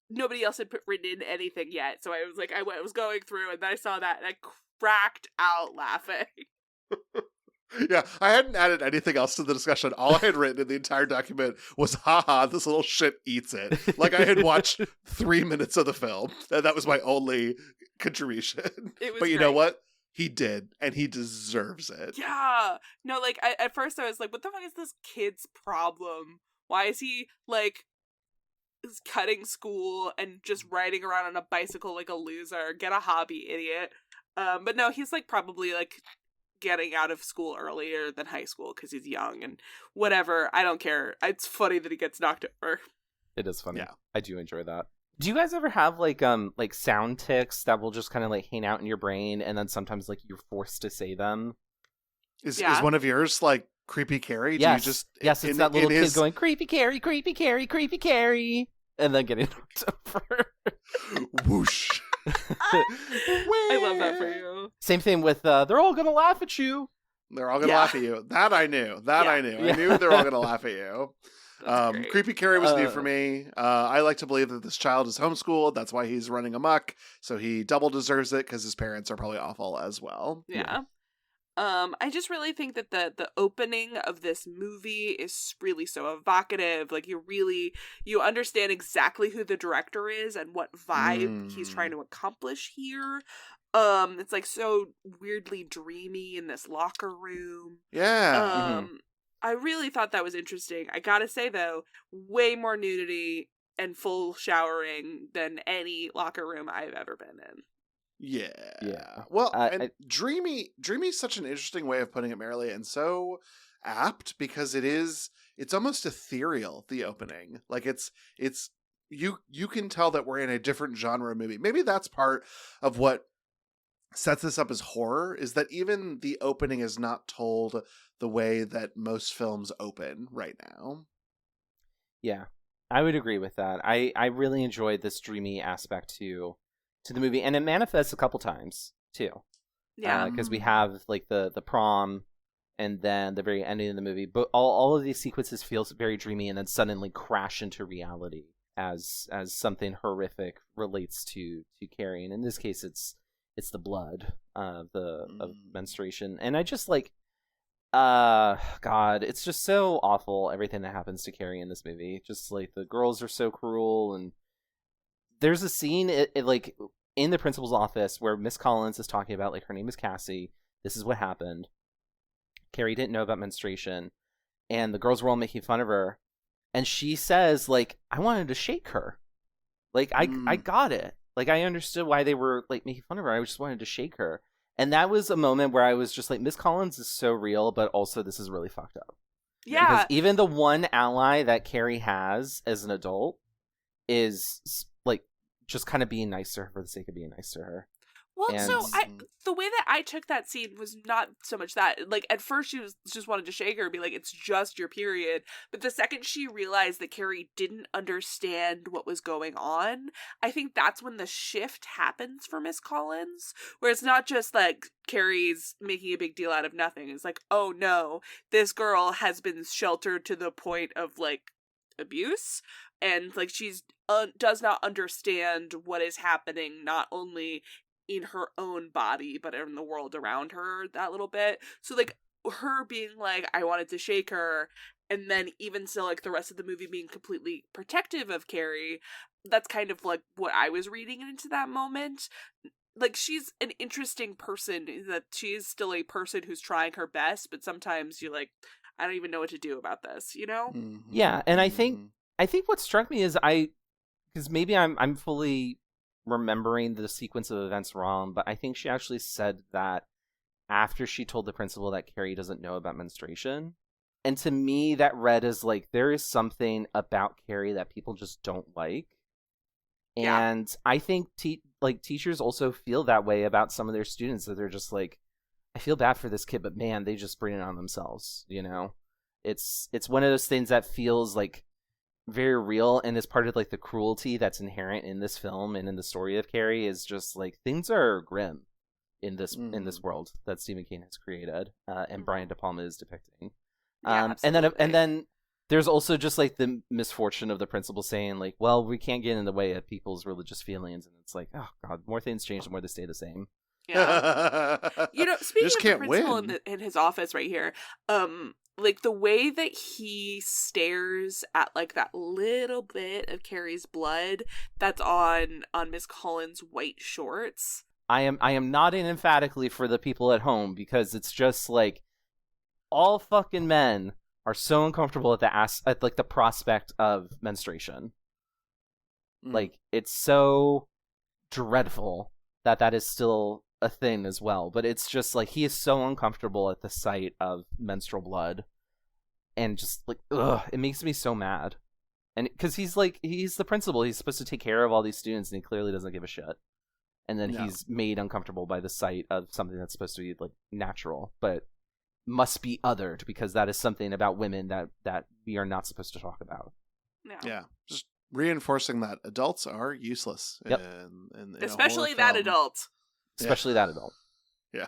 nobody else had written in anything yet. So I was like, I was going through and then I saw that and I cracked out laughing. Yeah, I hadn't added anything else to the discussion. All I had written in the entire document was, "Ha, this little shit eats it." Like I had watched 3 minutes of the film. And that was my only contribution. But you know what? He did, and he deserves it. Yeah. No, like, at first I was like, what the fuck is this kid's problem? Why is he, like, cutting school and just riding around on a bicycle like a loser? Get a hobby, idiot. But no, he's, like, probably, like, getting out of school earlier than high school because he's young and whatever. I don't care. It's funny that he gets knocked over. It is funny. Yeah. I do enjoy that. Do you guys ever have like sound tics that will just kind of like hang out in your brain and then sometimes like you're forced to say them? Is one of yours like Creepy Carrie? Yes. Do you just yes, it's that little kid going Creepy Carrie, Creepy Carrie, Creepy Carrie, and then getting knocked over. Whoosh. I love that for you. Same thing with they're all gonna laugh at you. They're all gonna laugh at you. That I knew. I knew they're all gonna laugh at you. Creepy Carrie was new for me. I like to believe that this child is homeschooled. That's why he's running amok. So he double deserves it because his parents are probably awful as well. Yeah. I just really think that the opening of this movie is really so evocative. Like, you understand exactly who the director is and what vibe he's trying to accomplish here. It's like so weirdly dreamy in this locker room. Yeah. I really thought that was interesting. I gotta say though, way more nudity and full showering than any locker room I've ever been in. Yeah. Well, and dreamy is such an interesting way of putting it, merrily, and so apt because it's almost ethereal, the opening. Like it's you can tell that we're in a different genre movie. Maybe that's part of what sets this up as horror, is that even the opening is not told the way that most films open right now. Yeah. I would agree with that. I really enjoyed this dreamy aspect to the movie, and it manifests a couple times too. Yeah, because we have like the prom, and then the very ending of the movie. But all of these sequences feels very dreamy, and then suddenly crash into reality as something horrific relates to Carrie. And in this case, it's it's the blood of menstruation. And I just like, God, it's just so awful, everything that happens to Carrie in this movie. Just like the girls are so cruel, and there's a scene like in the principal's office where Miss Collins is talking about, like, her name is Cassie, this is what happened, Carrie didn't know about menstruation, and the girls were all making fun of her, and she says, like, I wanted to shake her, like, I got it, like, I understood why they were, like, making fun of her, I just wanted to shake her. And that was a moment where I was just like, Miss Collins is so real, but also this is really fucked up. Yeah. Because even the one ally that Carrie has as an adult is, like, just kind of being nice to her for the sake of being nice to her. Well, And so the way that I took that scene was not so much that, like, at first she was just wanted to shake her and be like, it's just your period. But the second she realized that Carrie didn't understand what was going on, I think that's when the shift happens for Miss Collins, where it's not just like Carrie's making a big deal out of nothing. It's like, oh no, this girl has been sheltered to the point of, like, abuse, and, like, she's does not understand what is happening, not only in her own body but in the world around her that little bit. So, like, her being like, I wanted to shake her, and then even still, like, the rest of the movie being completely protective of Carrie, that's kind of like what I was reading into that moment. Like, she's an interesting person, that she is still a person who's trying her best, but sometimes you're like, I don't even know what to do about this, you know? Mm-hmm. Yeah, and I think what struck me is because maybe I'm fully remembering the sequence of events wrong, but I think she actually said that after she told the principal that Carrie doesn't know about menstruation. And to me, that read as, like, there is something about Carrie that people just don't like. Yeah. And I think teachers also feel that way about some of their students, that they're just like, I feel bad for this kid, but man, they just bring it on themselves, you know? It's one of those things that feels like very real, and is part of, like, the cruelty that's inherent in this film and in the story of Carrie, is just like, things are grim in this world that Stephen King has created, and Brian De Palma is depicting. Yeah, and then there's also just, like, the misfortune of the principal saying, like, well, we can't get in the way of people's religious feelings, and it's like, oh god, more things change, the more they stay the same. Yeah. You know, speaking Just of the can't principal win. in his office right here, like, the way that he stares at, like, that little bit of Carrie's blood that's on Miss Collins' white shorts. I am nodding emphatically for the people at home, because it's just like, all fucking men are so uncomfortable at like the prospect of menstruation. Like, it's so dreadful that is still a thing as well, but it's just like, he is so uncomfortable at the sight of menstrual blood, and just like, ugh, it makes me so mad. And because he's the principal, he's supposed to take care of all these students, and he clearly doesn't give a shit, and then he's made uncomfortable by the sight of something that's supposed to be, like, natural but must be othered, because that is something about women that we are not supposed to talk about. Yeah, just reinforcing that adults are useless. Yep. in Especially that adult. Especially that adult. Yeah.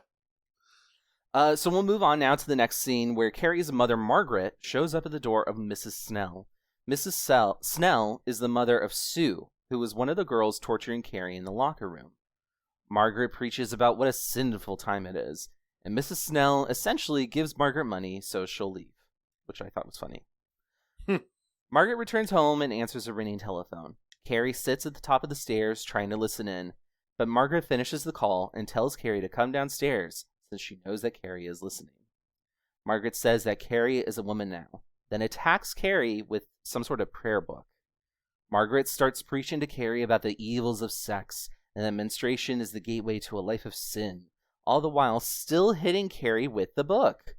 So we'll move on now to the next scene, where Carrie's mother, Margaret, shows up at the door of Mrs. Snell. Mrs. Snell is the mother of Sue, who was one of the girls torturing Carrie in the locker room. Margaret preaches about what a sinful time it is, and Mrs. Snell essentially gives Margaret money so she'll leave, which I thought was funny. Margaret returns home and answers a ringing telephone. Carrie sits at the top of the stairs trying to listen in, but Margaret finishes the call and tells Carrie to come downstairs, since she knows that Carrie is listening. Margaret says that Carrie is a woman now, then attacks Carrie with some sort of prayer book. Margaret starts preaching to Carrie about the evils of sex, and that menstruation is the gateway to a life of sin, all the while still hitting Carrie with the book.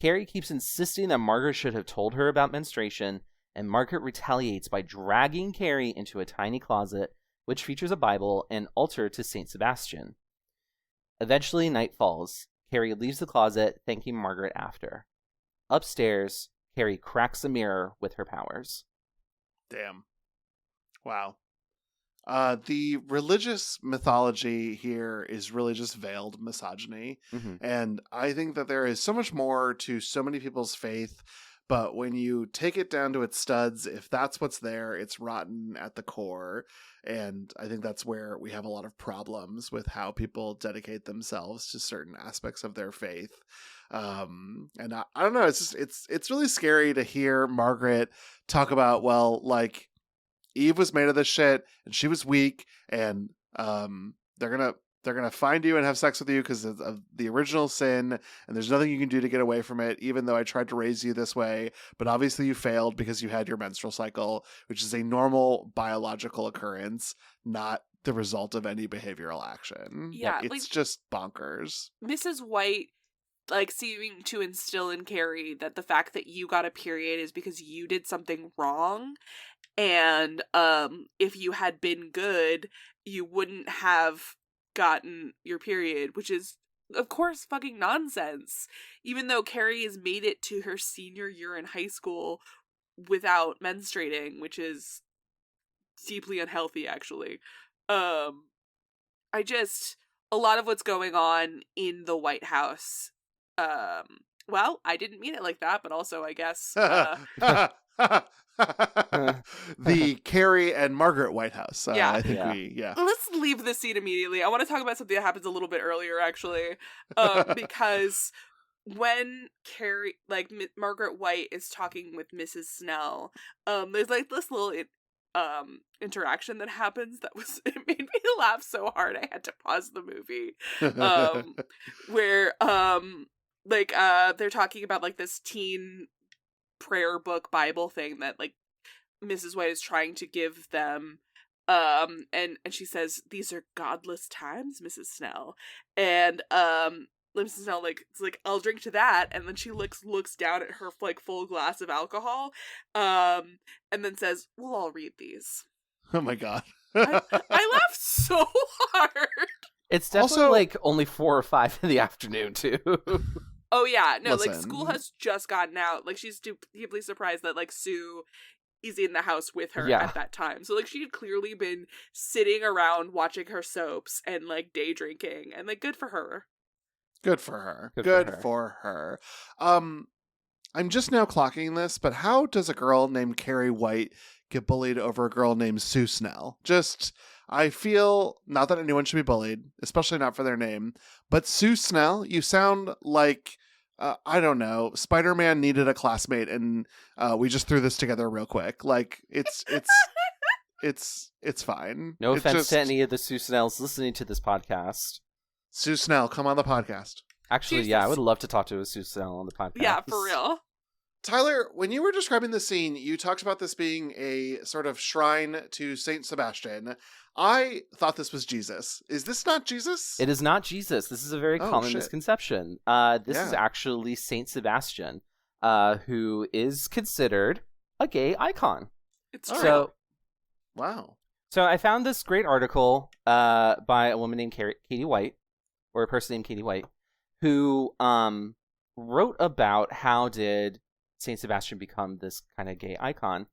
Carrie keeps insisting that Margaret should have told her about menstruation, and Margaret retaliates by dragging Carrie into a tiny closet, which features a Bible and altar to Saint Sebastian. Eventually, night falls. Carrie leaves the closet, thanking Margaret after. Upstairs, Carrie cracks a mirror with her powers. Damn. Wow. The religious mythology here is really just veiled misogyny. Mm-hmm. And I think that there is so much more to so many people's faith but when you take it down to its studs, if that's what's there, it's rotten at the core. And I think that's where we have a lot of problems with how people dedicate themselves to certain aspects of their faith. And I don't know, it's really scary to hear Margaret talk about, well, like, Eve was made of this shit and she was weak, and they're gonna find you and have sex with you because of the original sin, and there's nothing you can do to get away from it, even though I tried to raise you this way, but obviously you failed because you had your menstrual cycle, which is a normal biological occurrence, not the result of any behavioral action. Yeah, it's like, just bonkers. Mrs. White, like, seeming to instill in Carrie that the fact that you got a period is because you did something wrong, and if you had been good, you wouldn't have gotten your period, which is, of course, fucking nonsense. Even though Carrie has made it to her senior year in high school without menstruating, which is deeply unhealthy, actually. A lot of what's going on in the White House, well, I didn't mean it like that, but also, I guess, the Carrie and Margaret White House. Yeah. I think Let's leave this scene immediately. I want to talk about something that happens a little bit earlier, actually, because when Carrie, like, Margaret White is talking with Mrs. Snell, there's like this little interaction that happens that it made me laugh so hard I had to pause the movie, where they're talking about, like, this teen prayer book Bible thing that, like, Mrs. White is trying to give them, and she says, "These are godless times, Mrs. Snell," and Mrs. Snell, like, it's like, "I'll drink to that," and then she looks down at her, like, full glass of alcohol, and then says, "We'll all read these." Oh my god. I laughed so hard. It's definitely, like, only 4 or 5 in the afternoon, too. Oh yeah, no, Listen. like, school has just gotten out. Like, she's deeply surprised that, like, Sue is in the house with her at that time. So, like, she had clearly been sitting around watching her soaps and, like, day drinking, and, like, good for her. Good for her. Good for her. I'm just now clocking this, but how does a girl named Carrie White get bullied over a girl named Sue Snell? I feel, not that anyone should be bullied, especially not for their name, but Sue Snell, you sound like, I don't know, Spider-Man needed a classmate, and we just threw this together real quick. Like, it's fine. No offense to any of the Sue Snells listening to this podcast. Sue Snell, come on the podcast. Actually, yeah, I would love to talk to a Sue Snell on the podcast. Yeah, for real. Tyler, when you were describing the scene, you talked about this being a sort of shrine to Saint Sebastian. I thought this was Jesus. Is this not Jesus? It is not Jesus. This is a very common misconception. This is actually Saint Sebastian, who is considered a gay icon. It's true. So, wow. So I found this great article by a woman named Katie White, or a person named Katie White, who wrote about how did Saint Sebastian become this kind of gay icon.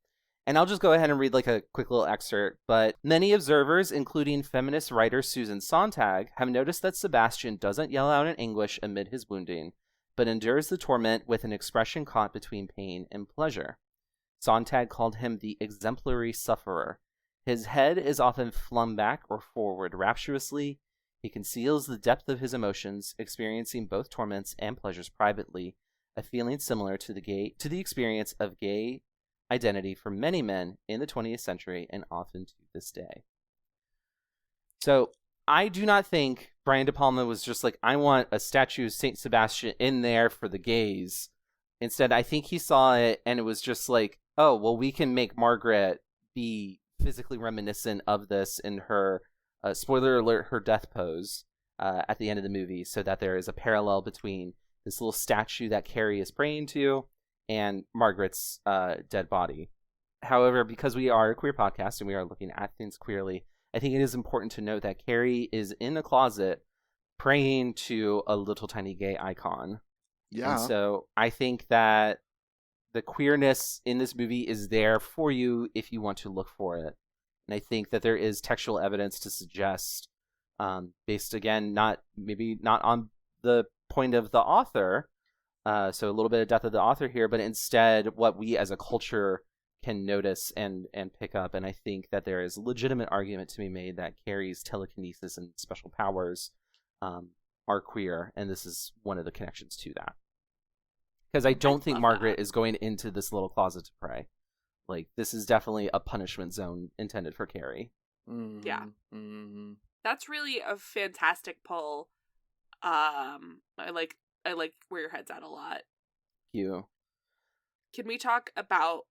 And I'll just go ahead and read, like, a quick little excerpt. But many observers, including feminist writer Susan Sontag, have noticed that Sebastian doesn't yell out in anguish amid his wounding, but endures the torment with an expression caught between pain and pleasure. Sontag called him the exemplary sufferer. His head is often flung back or forward rapturously. He conceals the depth of his emotions, experiencing both torments and pleasures privately, a feeling similar to the experience of gay identity for many men in the 20th century and often to this day. So I do not think Brian De Palma was just like, I want a statue of Saint Sebastian in there for the gays. Instead, I think he saw it and it was just like, oh, well, we can make Margaret be physically reminiscent of this in her, spoiler alert, her death pose at the end of the movie, so that there is a parallel between this little statue that Carrie is praying to and Margaret's dead body. However, because we are a queer podcast and we are looking at things queerly, I think it is important to note that Carrie is in the closet praying to a little tiny gay icon. Yeah. And so I think that the queerness in this movie is there for you if you want to look for it. And I think that there is textual evidence to suggest, based, again, not on the point of the author, So a little bit of death of the author here, but instead what we as a culture can notice and pick up. And I think that there is a legitimate argument to be made that Carrie's telekinesis and special powers are queer, and this is one of the connections to that. Because I don't think Margaret is going into this little closet to pray. Like, this is definitely a punishment zone intended for Carrie. Mm-hmm. Yeah. Mm-hmm. That's really a fantastic pull. I like where your head's at a lot. Thank you. Can we talk about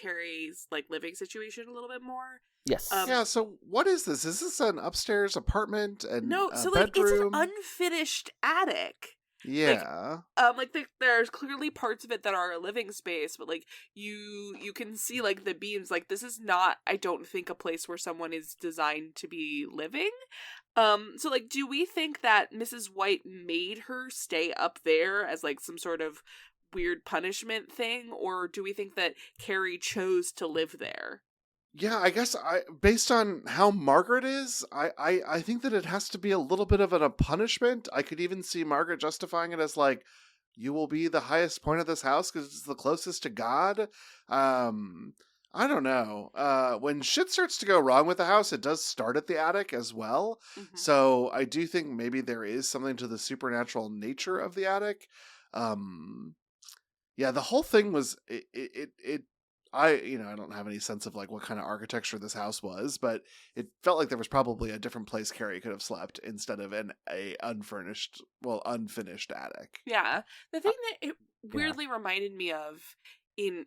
Carrie's like living situation a little bit more? Yes. Yeah, so what is this? Is this an upstairs apartment and No, a so like bedroom? it's an unfinished attic. Yeah. There's clearly parts of it that are a living space, but like you can see like the beams. Like, this is not, I don't think, a place where someone is designed to be living. So like, do we think that Mrs. White made her stay up there as like some sort of weird punishment thing, or do we think that Carrie chose to live there? Yeah, I guess based on how Margaret is, I think that it has to be a little bit of a punishment. I could even see Margaret justifying it as like, you will be the highest point of this house because it's the closest to God. I don't know. When shit starts to go wrong with the house, it does start at the attic as well. Mm-hmm. So I do think maybe there is something to the supernatural nature of the attic. Yeah, the whole thing was I don't have any sense of like what kind of architecture this house was, but it felt like there was probably a different place Carrie could have slept instead of an unfinished attic. Yeah. The thing that it weirdly reminded me of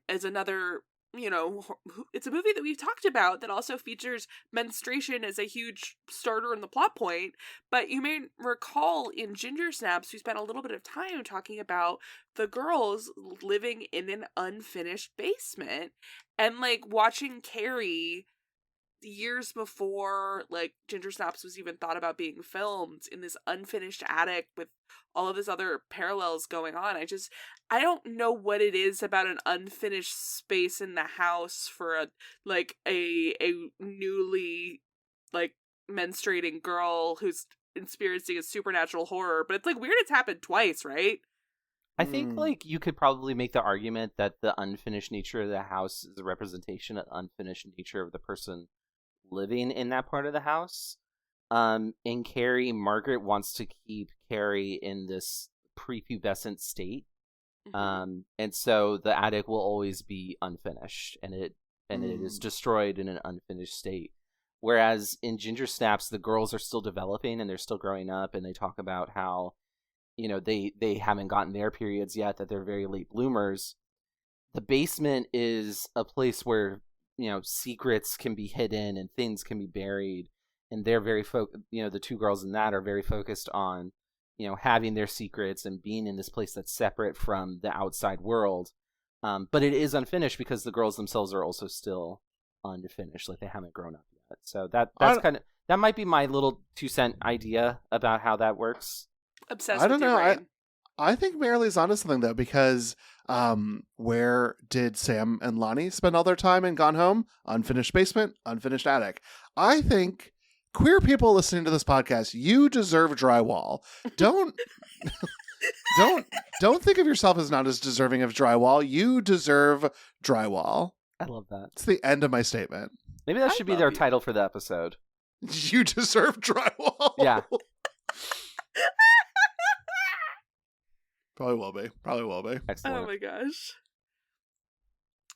as another, it's a movie that we've talked about that also features menstruation as a huge starter in the plot point. But you may recall in Ginger Snaps, we spent a little bit of time talking about the girls living in an unfinished basement and like watching Carrie years before like Ginger Snaps was even thought about being filmed in this unfinished attic with all of this other parallels going on. I don't know what it is about an unfinished space in the house for a newly like menstruating girl who's experiencing a supernatural horror, but it's like weird it's happened twice, right? I think like you could probably make the argument that the unfinished nature of the house is a representation of the unfinished nature of the person living in that part of the house. In Carrie, Margaret wants to keep Carrie in this prepubescent state. Mm-hmm. And so the attic will always be unfinished, and it is destroyed in an unfinished state. Whereas in Ginger Snaps, the girls are still developing and they're still growing up, and they talk about how, they haven't gotten their periods yet, that they're very late bloomers. The basement is a place where secrets can be hidden and things can be buried, and they're very the two girls in that are very focused on having their secrets and being in this place that's separate from the outside world. But it is unfinished because the girls themselves are also still unfinished, like they haven't grown up yet. So that might be my little 2-cent idea about how that works. Obsessed I don't with your know. brain. I think Marilee's onto something though, because where did Sam and Lonnie spend all their time in Gone Home? Unfinished basement, unfinished attic. I think queer people listening to this podcast, you deserve drywall. Don't think of yourself as not as deserving of drywall. You deserve drywall. I love that. It's the end of my statement. Maybe that should be their title for the episode. You deserve drywall. Yeah. Probably will be. Excellent. Oh my gosh.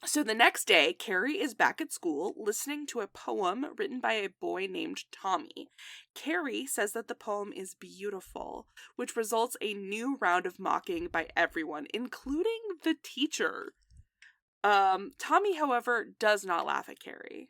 So the next day, Carrie is back at school listening to a poem written by a boy named Tommy. Carrie says that the poem is beautiful, which results a new round of mocking by everyone, including the teacher. Tommy, however, does not laugh at Carrie.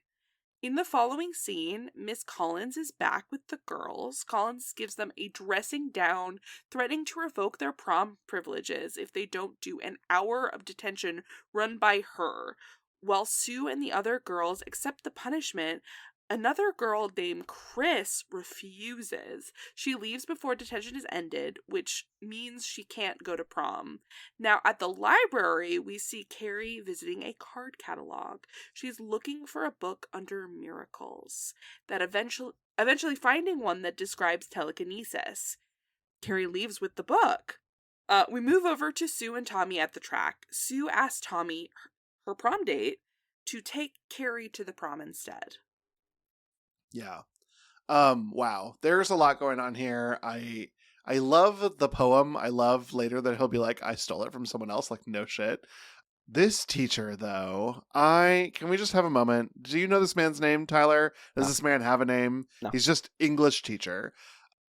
In the following scene, Miss Collins is back with the girls. Collins gives them a dressing down, threatening to revoke their prom privileges if they don't do an hour of detention run by her. While Sue and the other girls accept the punishment, another girl named Chris refuses. She leaves before detention is ended, which means she can't go to prom. Now, at the library, we see Carrie visiting a card catalog. She's looking for a book under miracles, that eventually finding one that describes telekinesis. Carrie leaves with the book. We move over to Sue and Tommy at the track. Sue asks Tommy, her prom date, to take Carrie to the prom instead. Yeah. Wow. There's a lot going on here. I love the poem. I love later that he'll be like, I stole it from someone else. Like, no shit. This teacher, though, can we just have a moment? Do you know this man's name, Tyler? Does this man have a name? No. He's just English teacher.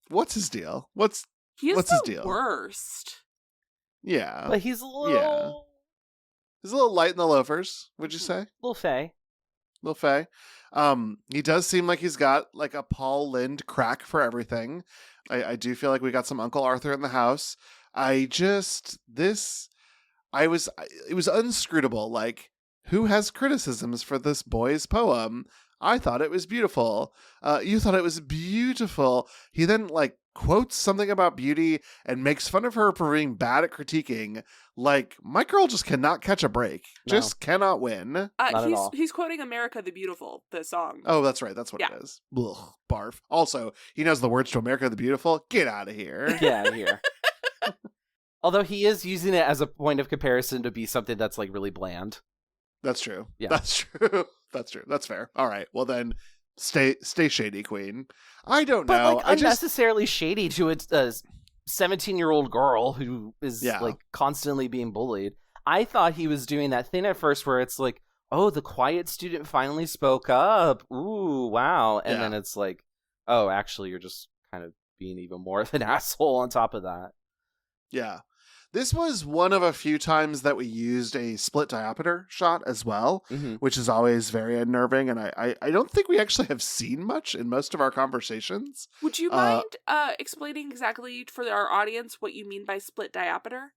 What's his deal? What's his deal? Worst. Yeah. But he's a little... Yeah. He's a little light in the loafers, would you say? Little fey. Little fey. He does seem like he's got like a Paul Lynde crack for everything. I do feel like we got some Uncle Arthur in the house. It was unscrutable. Like, who has criticisms for this boy's poem? I thought it was beautiful. You thought it was beautiful. He then like quotes something about beauty and makes fun of her for being bad at critiquing. Like, my girl just cannot catch a break. No. Just cannot win. Not at all. He's quoting America the Beautiful, the song. Oh, that's right. That's what it is. Ugh, barf. Also, he knows the words to America the Beautiful. Get out of here. Get out of here. Although he is using it as a point of comparison to be something that's like really bland. That's true. Yeah. That's true. That's true. That's fair. All right. Well then, stay shady, Queen. I don't But know. like unnecessarily shady to a 17-year-old girl who is like constantly being bullied. I thought he was doing that thing at first where it's like, oh, the quiet student finally spoke up. Ooh, wow. And then it's like, oh, actually, you're just kind of being even more of an asshole on top of that. Yeah. This was one of a few times that we used a split diopter shot as well, which is always very unnerving. And I don't think we actually have seen much in most of our conversations. Would you mind explaining exactly for our audience what you mean by split diopter?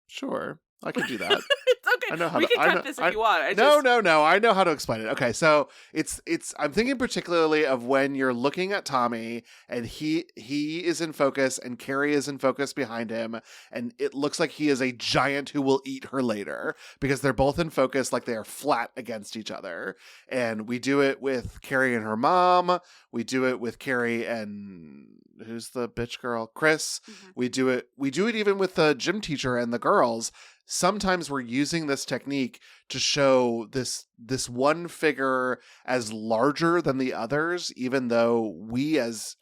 Sure. I can do that. It's okay. We can cut this if you want. No. I know how to explain it. Okay, so it's. I'm thinking particularly of when you're looking at Tommy and he is in focus and Carrie is in focus behind him, and it looks like he is a giant who will eat her later because they're both in focus, like they are flat against each other. And we do it with Carrie and her mom. We do it with Carrie and who's the bitch girl? Chris. Mm-hmm. We do it even with the gym teacher and the girls. Sometimes we're using this technique to show this one figure as larger than the others, even though we as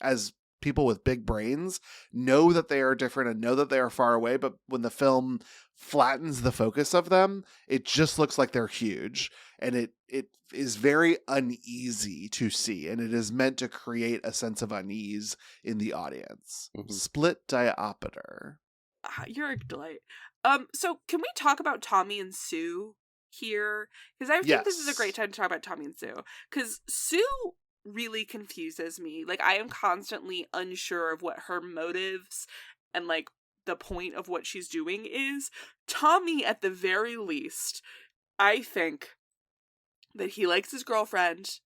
people with big brains know that they are different and know that they are far away. But when the film flattens the focus of them, it just looks like they're huge. And it is very uneasy to see. And it is meant to create a sense of unease in the audience. Mm-hmm. Split diopter. You're a delight. So can we talk about Tommy and Sue here? Because I think this is a great time to talk about Tommy and Sue. Because Sue really confuses me. Like, I am constantly unsure of what her motives and, like, the point of what she's doing is. Tommy, at the very least, I think that he likes his girlfriend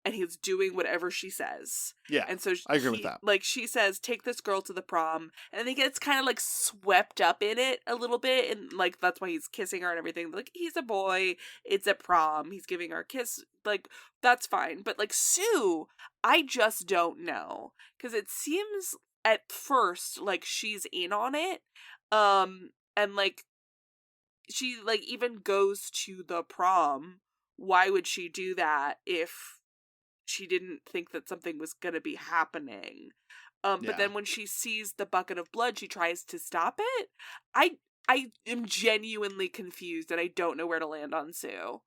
and he's doing whatever she says. Yeah, and so I agree with that. Like, she says, take this girl to the prom, and he gets kind of, like, swept up in it a little bit, and, like, that's why he's kissing her and everything. Like, he's a boy, it's a prom, he's giving her a kiss, like, that's fine. But, like, Sue, I just don't know, because it seems at first like she's in on it, and, like, she, like, even goes to the prom. Why would she do that if she didn't think that something was going to be happening? But then when she sees the bucket of blood, she tries to stop it. I am genuinely confused, and I don't know where to land on Sue.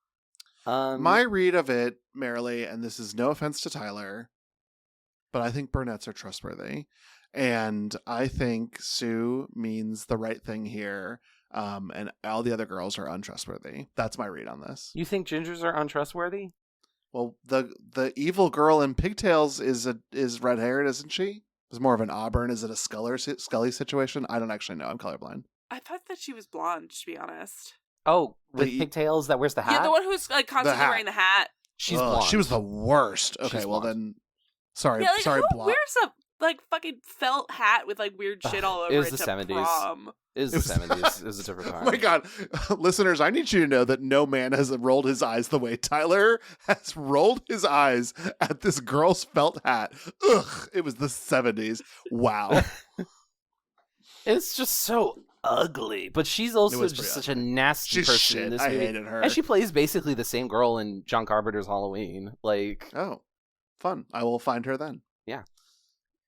My read of it, Marilee, and this is no offense to Tyler, but I think brunettes are trustworthy. And I think Sue means the right thing here, and all the other girls are untrustworthy. That's my read on this. You think gingers are untrustworthy? Well, the evil girl in pigtails is red haired, isn't she? It's more of an auburn. Is it a Scully situation? I don't actually know. I'm colorblind. I thought that she was blonde, to be honest. Oh, with pigtails that wears the hat? Yeah, the one who's, like, constantly wearing the hat. She's blonde. She was the worst. Okay, well then, sorry, yeah, like, sorry, who wears a, like, fucking felt hat with, like, weird shit all over it? It was the 70s. Prom. It was the 70s. It was a different time. Oh my God. Listeners, I need you to know that no man has rolled his eyes the way Tyler has rolled his eyes at this girl's felt hat. Ugh, it was the 70s. Wow. It's just so ugly. But she's also was just pretty such a nasty She's person shit. in this I movie. hated her. And she plays basically the same girl in John Carpenter's Halloween. Like, Oh, fun. I will find her then.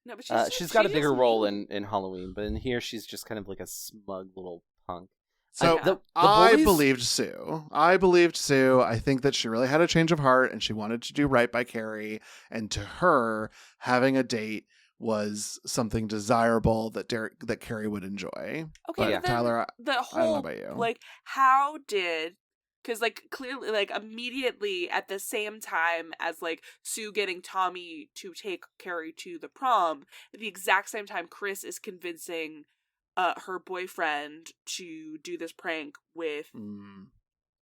No, but she's got a bigger role in Halloween, but in here she's just kind of like a smug little punk. So the I bullies- believed Sue. I think that she really had a change of heart and she wanted to do right by Carrie. And to her, having a date was something desirable that Carrie would enjoy. Okay, But yeah. Tyler, the I don't know whole about you. like how did because like clearly like immediately at the same time as like Sue getting Tommy to take Carrie to the prom, at the exact same time Chris is convincing her boyfriend to do this prank with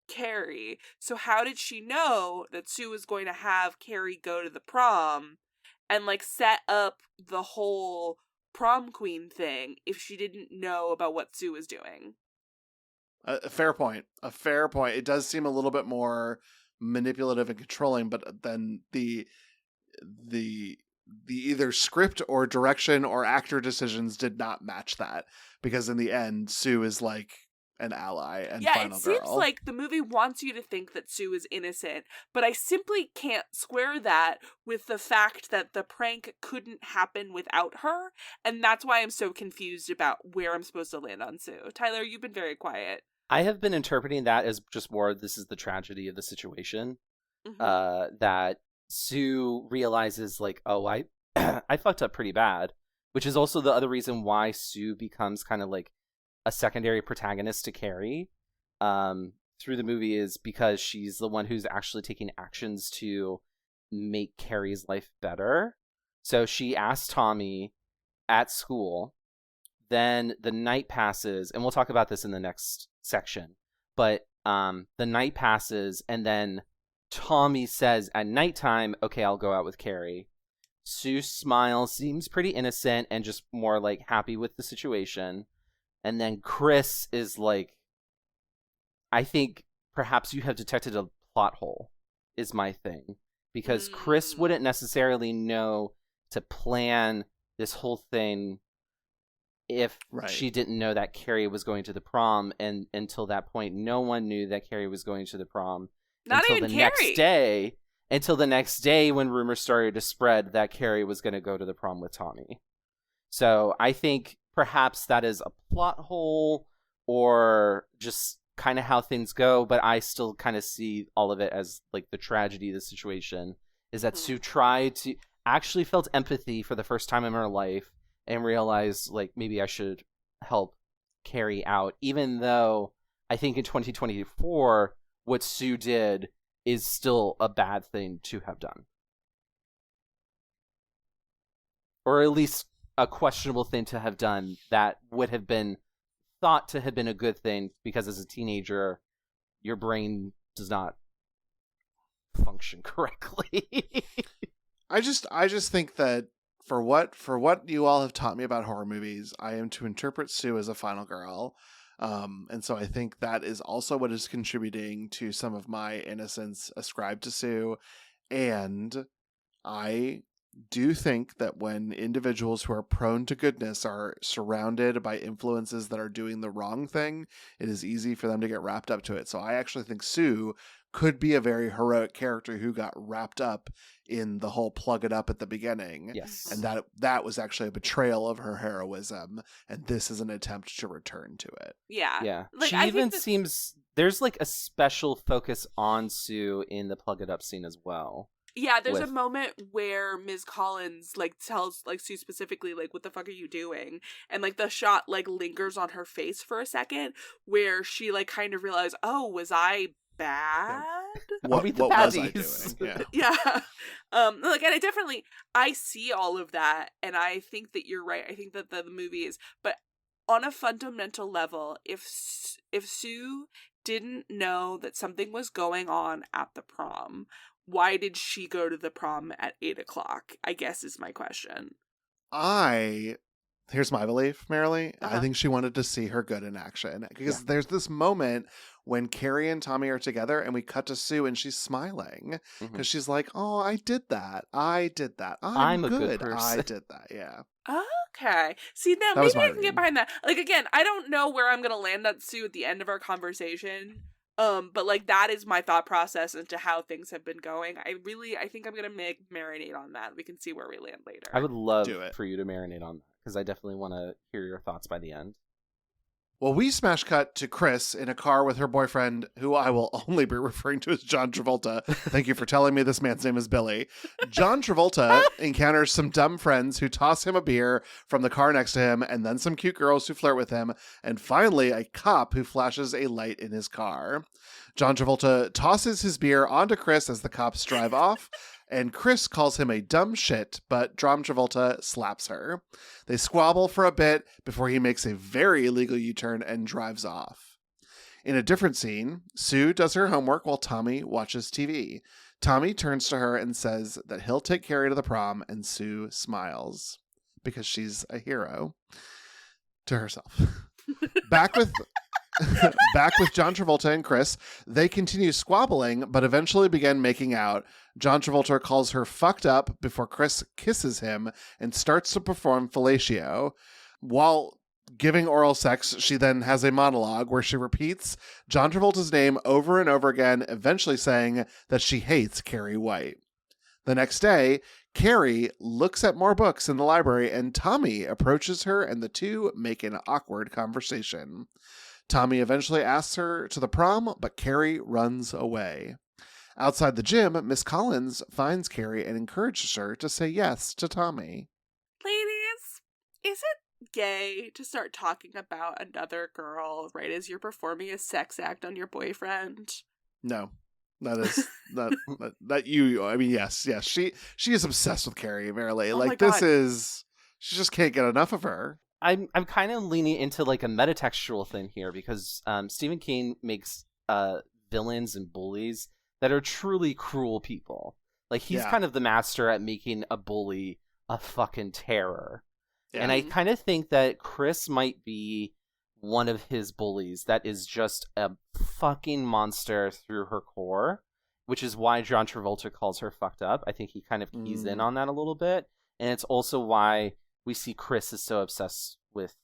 Carrie. So how did she know that Sue was going to have Carrie go to the prom and like set up the whole prom queen thing if she didn't know about what Sue was doing? A fair point. It does seem a little bit more manipulative and controlling, but then the either script or direction or actor decisions did not match that, because in the end Sue is like an ally and final it girl. seems like the movie wants you to think that Sue is innocent, but I simply can't square that with the fact that the prank couldn't happen without her, and that's why I'm so confused about where I'm supposed to land on Sue. Tyler, you've been very quiet. I have been interpreting that as just more, this is the tragedy of the situation. Mm-hmm. That Sue realizes, like, oh, I I fucked up pretty bad, which is also the other reason why Sue becomes kind of like a secondary protagonist to Carrie through the movie, is because she's the one who's actually taking actions to make Carrie's life better. So she asks Tommy at school, then the night passes, and we'll talk about this in the next section, but the night passes, and then Tommy says at nighttime, okay, I'll go out with Carrie. Sue smiles, seems pretty innocent and just more like happy with the situation. And then Chris is like, I think perhaps you have detected a plot hole, is my thing. Because Chris wouldn't necessarily know to plan this whole thing if she didn't know that Carrie was going to the prom. And until that point, no one knew that Carrie was going to the prom. Not until even the Carrie. next day. Until the next day when rumors started to spread that Carrie was going to go to the prom with Tommy. So I think perhaps that is a plot hole or just kind of how things go, but I still kind of see all of it as like the tragedy of the situation is that Sue actually felt empathy for the first time in her life and realized like maybe I should help Carrie out, even though I think in 2024 what Sue did is still a bad thing to have done. Or at least a questionable thing to have done that would have been thought to have been a good thing, because as a teenager, your brain does not function correctly. I just think that for what you all have taught me about horror movies, I am to interpret Sue as a final girl. And so I think that is also what is contributing to some of my innocence ascribed to Sue. And I do think that when individuals who are prone to goodness are surrounded by influences that are doing the wrong thing, it is easy for them to get wrapped up to it. So I actually think Sue could be a very heroic character who got wrapped up in the whole plug it up at the beginning. Yes. And that was actually a betrayal of her heroism, and this is an attempt to return to it. Yeah. Like, she even seems, there's like a special focus on Sue in the plug it up scene as well. Yeah, there's a moment where Ms. Collins like tells like Sue specifically like, what the fuck are you doing? And like the shot like lingers on her face for a second where she like kind of realized, oh, was I bad? What was I doing? Yeah. Like, and I see all of that, and I think that you're right. I think that the movie is, but on a fundamental level, if Sue didn't know that something was going on at the prom, why did she go to the prom at 8:00? I guess is my question. I Here's my belief, Marilee. I Uh-huh. think she wanted to see her good in action. Because Yeah. there's this moment when Carrie and Tommy are together and we cut to Sue and she's smiling. Because she's like, oh, I did that. I'm I'm a good good. I person. did that. Yeah. Okay. See, now That was maybe my I can read. get behind that. Like, again, I don't know where I'm gonna land on Sue at the end of our conversation. But like that is my thought process into how things have been going. I think I'm gonna marinate on that. We can see where we land later. I would love Do it. for you to marinate on that because I definitely want to hear your thoughts by the end. Well, we smash cut to Chris in a car with her boyfriend, who I will only be referring to as John Travolta. Thank you for telling me this man's name is Billy. John Travolta encounters some dumb friends who toss him a beer from the car next to him, and then some cute girls who flirt with him, and finally a cop who flashes a light in his car. John Travolta tosses his beer onto Chris as the cops drive off, and Chris calls him a dumb shit, but John Travolta slaps her. They squabble for a bit before he makes a very illegal U-turn and drives off. In a different scene, Sue does her homework while Tommy watches TV. Tommy turns to her and says that he'll take Carrie to the prom, and Sue smiles because she's a hero to herself. Back with John Travolta and Chris, they continue squabbling, but eventually begin making out. John Travolta calls her fucked up before Chris kisses him and starts to perform fellatio. While giving oral sex, she then has a monologue where she repeats John Travolta's name over and over again, eventually saying that she hates Carrie White. The next day, Carrie looks at more books in the library and Tommy approaches her and the two make an awkward conversation. Tommy eventually asks her to the prom, but Carrie runs away. Outside the gym, Miss Collins finds Carrie and encourages her to say yes to Tommy. Ladies, is it gay to start talking about another girl right as you're performing a sex act on your boyfriend? No. That is that you. I mean, yes. She is obsessed with Carrie, Marilee. Oh my like this God. is. She just can't get enough of her. I'm kind of leaning into like a metatextual thing here because Stephen King makes villains and bullies that are truly cruel people. Like he's kind of the master at making a bully a fucking terror. Yeah. And I kind of think that Chris might be one of his bullies that is just a fucking monster through her core, which is why John Travolta calls her fucked up. I think he kind of keys in on that a little bit. And it's also why we see Chris is so obsessed with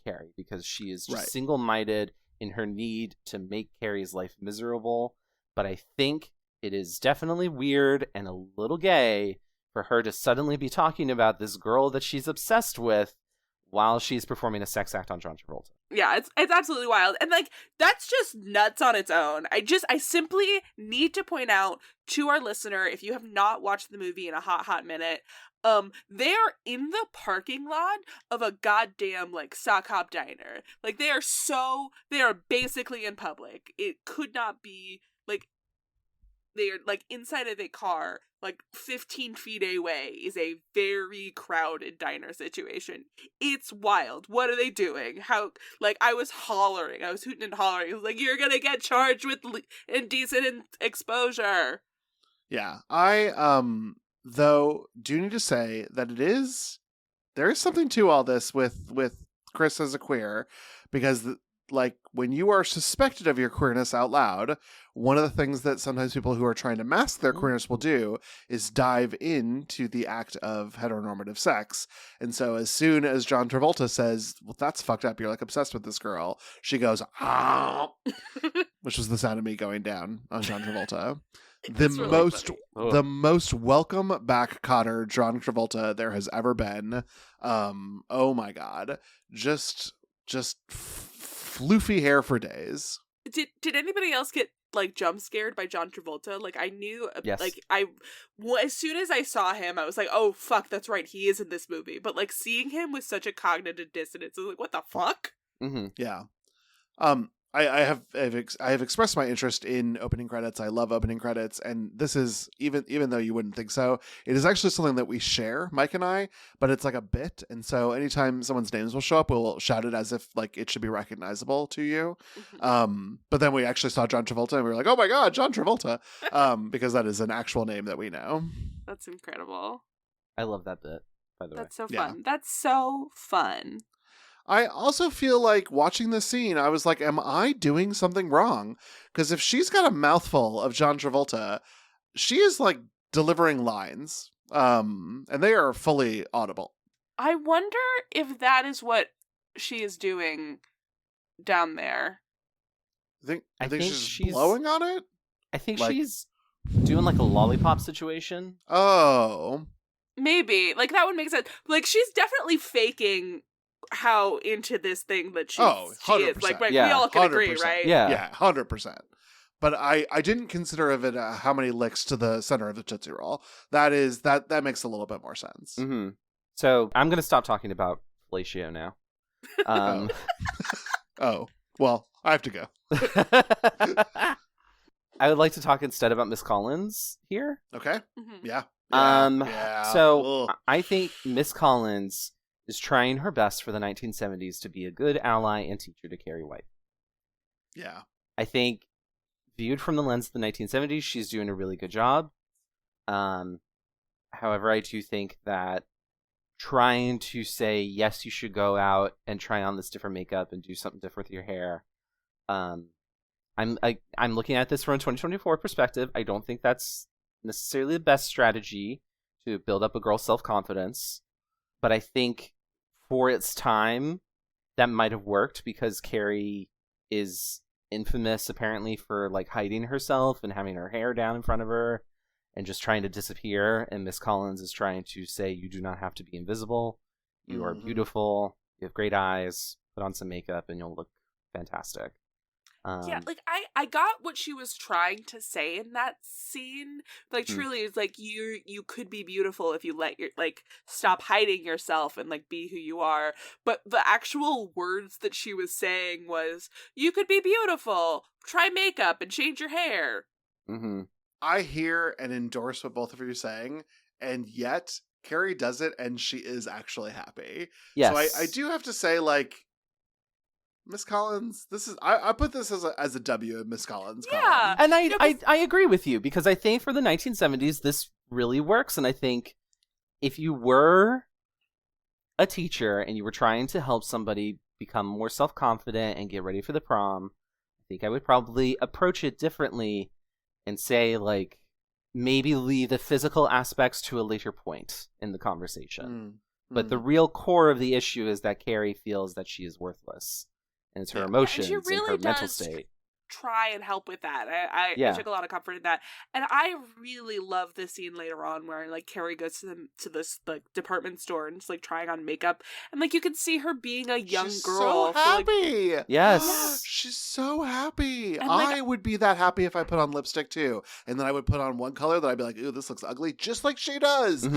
Carrie, because she is just single-minded in her need to make Carrie's life miserable. But I think it is definitely weird and a little gay for her to suddenly be talking about this girl that she's obsessed with while she's performing a sex act on John Travolta. Yeah, it's absolutely wild. And like that's just nuts on its own. I simply need to point out to our listener, if you have not watched the movie in a hot minute, they are in the parking lot of a goddamn like sock hop diner. Like they are basically in public. It could not be like they are like inside of a car, like 15 feet away is a very crowded diner situation. It's wild. What are they doing? How, like, I was hooting and hollering. I was like, you're gonna get charged with indecent exposure. Yeah. I, though, do need to say that there is something to all this with Chris as a queer, because like when you are suspected of your queerness out loud, one of the things that sometimes people who are trying to mask their queerness will do is dive into the act of heteronormative sex. And so as soon as John Travolta says, well, that's fucked up, you're like obsessed with this girl, she goes, ah, which was the sound of me going down on John Travolta. The most welcome back Cotter John Travolta there has ever been. Oh my God. Just floofy hair for days. Did anybody else get like jump scared by John Travolta? Like I knew, yes. Like as soon as I saw him, I was like, oh fuck, that's right, he is in this movie. But like seeing him with such a cognitive dissonance, I was like, what the fuck? Mm-hmm. Yeah. I have expressed my interest in opening credits. I love opening credits, and this is even though you wouldn't think so, it is actually something that we share, Mike and I. But it's like a bit, and so anytime someone's names will show up, we'll shout it as if like it should be recognizable to you. Mm-hmm. But then we actually saw John Travolta, and we were like, oh my God, John Travolta, because that is an actual name that we know. That's incredible. I love that bit. by the way. That's so Yeah. fun. That's so fun. I also feel like watching this scene, I was like, am I doing something wrong? Because if she's got a mouthful of John Travolta, she is like delivering lines. And they are fully audible. I wonder if that is what she is doing down there. I think she's blowing on it? I think Like- she's doing like a lollipop situation. Oh. Maybe. Like, that would make sense. Like, she's definitely faking how into this thing that she is. 100%. Like, right, Yeah, we all can agree, 100%. right? Yeah, 100%. But I didn't consider of it how many licks to the center of the Tootsie Roll. That makes a little bit more sense. Mm-hmm. So I'm going to stop talking about fellatio now. Oh, well, I have to go. I would like to talk instead about Miss Collins here. Okay. Mhm. Yeah. So Ugh. I think Miss Collins is trying her best for the 1970s to be a good ally and teacher to Carrie White. Yeah. I think viewed from the lens of the 1970s, she's doing a really good job. However, I do think that trying to say, yes, you should go out and try on this different makeup and do something different with your hair. I'm looking at this from a 2024 perspective. I don't think that's necessarily the best strategy to build up a girl's self-confidence. But I think for its time, that might have worked because Carrie is infamous apparently for like hiding herself and having her hair down in front of her and just trying to disappear. And Miss Collins is trying to say, you do not have to be invisible. You are beautiful. You have great eyes. Put on some makeup and you'll look fantastic. Yeah, like I got what she was trying to say in that scene. Like truly, it's like you could be beautiful if you let your stop hiding yourself and like be who you are. But the actual words that she was saying was, "You could be beautiful. Try makeup and change your hair." Mm-hmm. I hear and endorse what both of you are saying, and yet Carrie does it and she is actually happy. Yes. So I do have to say, like, Miss Collins, this is I put this as a W in Miss Collins. Yeah. And I agree with you because I think for the 1970s this really works, and I think if you were a teacher and you were trying to help somebody become more self-confident and get ready for the prom, I think I would probably approach it differently and say, like, maybe leave the physical aspects to a later point in the conversation. But the real core of the issue is that Carrie feels that she is worthless. And it's her emotions and she really her mental does state. Try and help with that. I took a lot of comfort in that, and I really love this scene later on where like Carrie goes to this like department store and just like trying on makeup, and like you can see her being a young She's girl. so happy. Yes. She's so happy. And, like, I would be that happy if I put on lipstick too, and then I would put on one color that I'd be like, "Ooh, this looks ugly," just like she does.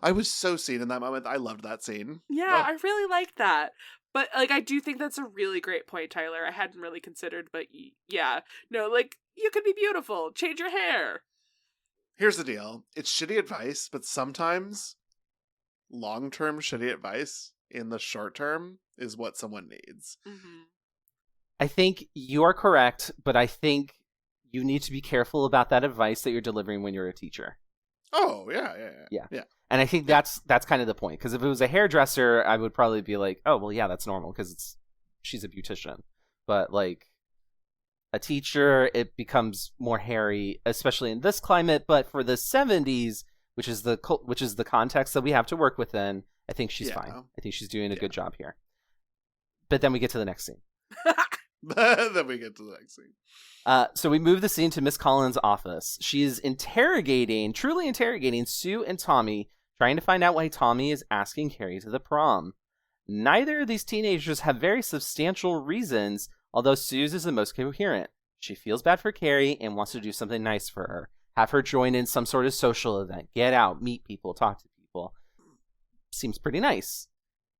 I was so seen in that moment. I loved that scene. Yeah, I really liked that. But, like, I do think that's a really great point, Tyler. I hadn't really considered, but yeah. No, like, you could be beautiful. Change your hair. Here's the deal. It's shitty advice, but sometimes long-term shitty advice in the short term is what someone needs. Mm-hmm. I think you are correct, but I think you need to be careful about that advice that you're delivering when you're a teacher. Oh, yeah. And I think that's kind of the point. Because if it was a hairdresser, I would probably be like, oh, well, yeah, that's normal because she's a beautician. But like a teacher, it becomes more hairy, especially in this climate. But for the 70s, which is the context that we have to work within, I think she's fine. I think she's doing a good job here. But then we get to the next scene. So we move the scene to Miss Collins' office. She is truly interrogating Sue and Tommy, trying to find out why Tommy is asking Carrie to the prom. Neither of these teenagers have very substantial reasons, although Sue's is the most coherent. She feels bad for Carrie and wants to do something nice for her. Have her join in some sort of social event. Get out, meet people, talk to people. Seems pretty nice.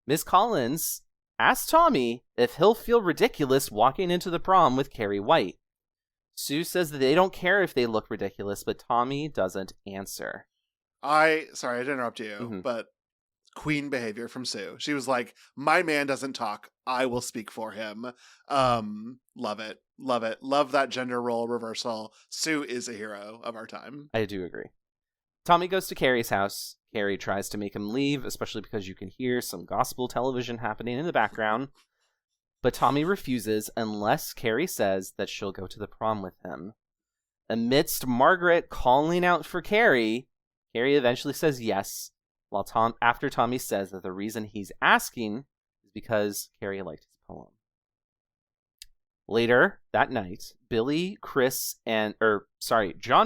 Miss Collins asks Tommy if he'll feel ridiculous walking into the prom with Carrie White. Sue says that they don't care if they look ridiculous, but Tommy doesn't answer. Sorry to interrupt you, but queen behavior from Sue. She was like, my man doesn't talk. I will speak for him. Love it. Love that gender role reversal. Sue is a hero of our time. I do agree. Tommy goes to Carrie's house. Carrie tries to make him leave, especially because you can hear some gospel television happening in the background. But Tommy refuses unless Carrie says that she'll go to the prom with him. Amidst Margaret calling out for Carrie, Carrie eventually says yes, while after Tommy says that the reason he's asking is because Carrie liked his poem. Later that night, John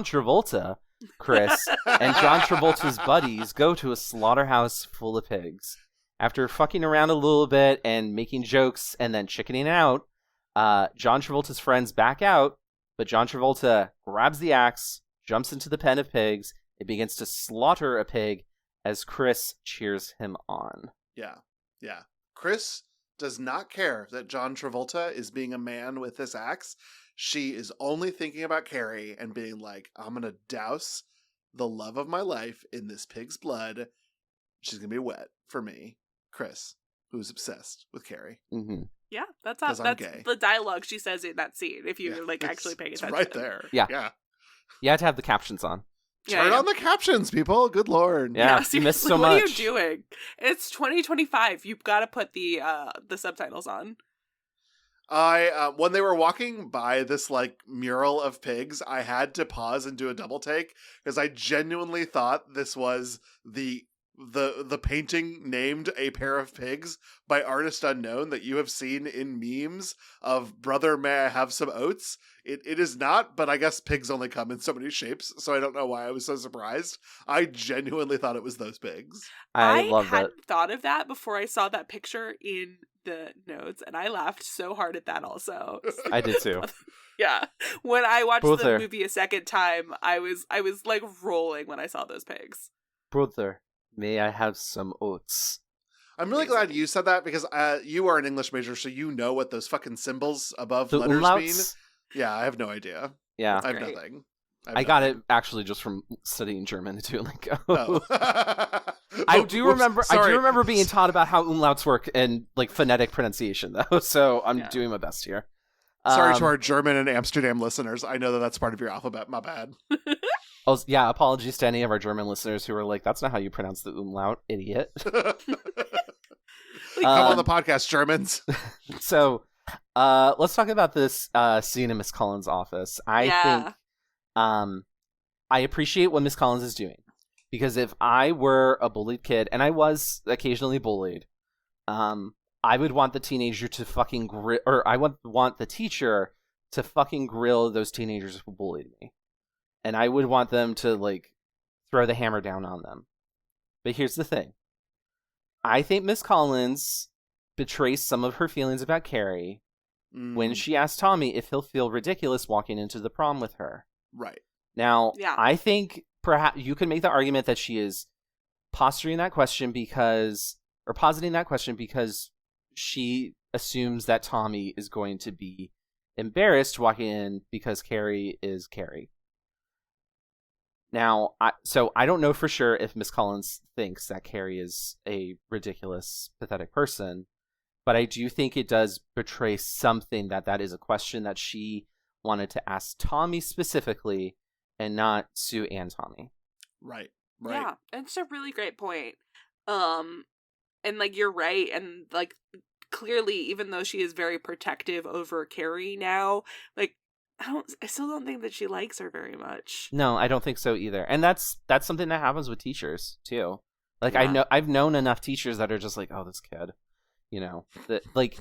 Travolta, Chris, and John Travolta's buddies go to a slaughterhouse full of pigs. After fucking around a little bit and making jokes and then chickening out, John Travolta's friends back out, but John Travolta grabs the axe, jumps into the pen of pigs, and begins to slaughter a pig as Chris cheers him on. Yeah. Chris does not care that John Travolta is being a man with this axe. She is only thinking about Carrie and being like, I'm going to douse the love of my life in this pig's blood. She's going to be wet for me. Chris, who's obsessed with Carrie. Mm-hmm. Yeah, that's gay. the dialogue she says in that scene, if you're actually paying attention. It's right there. Yeah. You had to have the captions on. Turn on the captions, people. Good Lord. Yeah, you missed so much. What are you doing? It's 2025. You've got to put the subtitles on. When they were walking by this like mural of pigs, I had to pause and do a double take because I genuinely thought this was the painting named A Pair of Pigs by Artist Unknown that you have seen in memes of Brother, May I Have Some Oats? It is not, but I guess pigs only come in so many shapes, so I don't know why I was so surprised. I genuinely thought it was those pigs. I love that. I hadn't thought of that before I saw that picture in the notes, and I laughed so hard at that also. I did too. Yeah. When I watched the movie a second time, I was like rolling when I saw those pigs. Brother, may I have some oats? I'm really glad you said that because you are an English major, so you know what those fucking symbols above The letters umlauts? mean. Yeah, I have no idea. Yeah. I have Great. nothing. I got it actually just from studying German to Duolingo. Oh. I do Sorry. remember being taught about how umlauts work and like phonetic pronunciation though. So I'm doing my best here. Sorry to our German and Amsterdam listeners. I know that that's part of your alphabet. My bad. Yeah, apologies to any of our German listeners who are like, that's not how you pronounce the umlaut, idiot. Come on the podcast, Germans. So let's talk about this scene in Miss Collins' office. I think I appreciate what Miss Collins is doing. Because if I were a bullied kid, and I was occasionally bullied, I would want the teenager to fucking I would want the teacher to fucking grill those teenagers who bullied me. And I would want them to, like, throw the hammer down on them. But here's the thing. I think Miss Collins betrays some of her feelings about Carrie when she asks Tommy if he'll feel ridiculous walking into the prom with her. Right. Now, I think perhaps you can make the argument that she is positing that question because she assumes that Tommy is going to be embarrassed walking in because Carrie is Carrie. Now, I don't know for sure if Miss Collins thinks that Carrie is a ridiculous, pathetic person, but I do think it does betray something that is a question that she wanted to ask Tommy specifically and not Sue and Tommy. Right. Yeah, it's a really great point. And like you're right, and like clearly, even though she is very protective over Carrie now, like I still don't think that she likes her very much. No, I don't think so either. And that's something that happens with teachers too. Like I've known enough teachers that are just like, oh, this kid, that like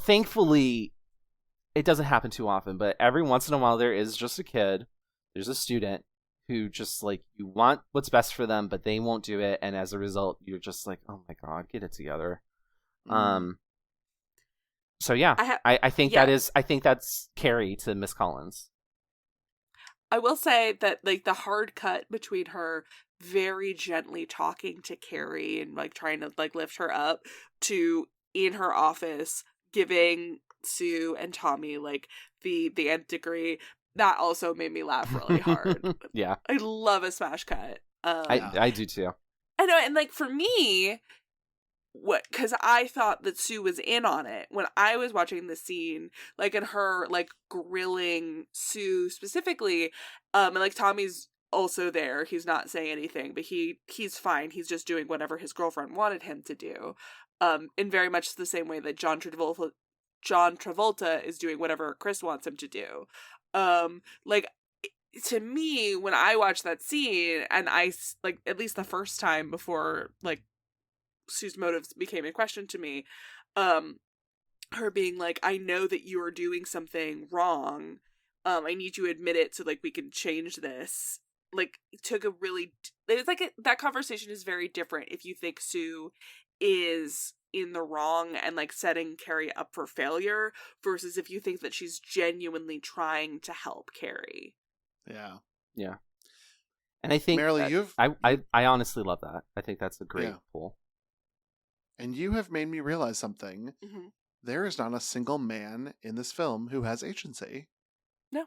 thankfully it doesn't happen too often, but every once in a while there is just a kid, there's a student who just like you want what's best for them, but they won't do it, and as a result you're just like, oh my god, get it together. So yeah, I think that's Carrie to Miss Collins. I will say that like the hard cut between her very gently talking to Carrie and like trying to like lift her up to in her office giving Sue and Tommy like the nth degree, that also made me laugh really hard. Yeah, I love a smash cut. I do too. I know, and like for me, because I thought that Sue was in on it when I was watching the scene, like in her like grilling Sue specifically, and like Tommy's also there. He's not saying anything, but he's fine. He's just doing whatever his girlfriend wanted him to do. In very much the same way that John Travolta is doing whatever Chris wants him to do. Like, to me, when I watched that scene, and like, at least the first time before, like, Sue's motives became in question to me, her being like, I know that you are doing something wrong. I need you to admit it so, like, we can change this. Like, took a really... It's like that conversation is very different if you think Sue is in the wrong and, like, setting Carrie up for failure versus if you think that she's genuinely trying to help Carrie. Yeah. Yeah. And I think Marilee, I honestly love that. I think that's a great pull. And you have made me realize something. Mm-hmm. There is not a single man in this film who has agency. No.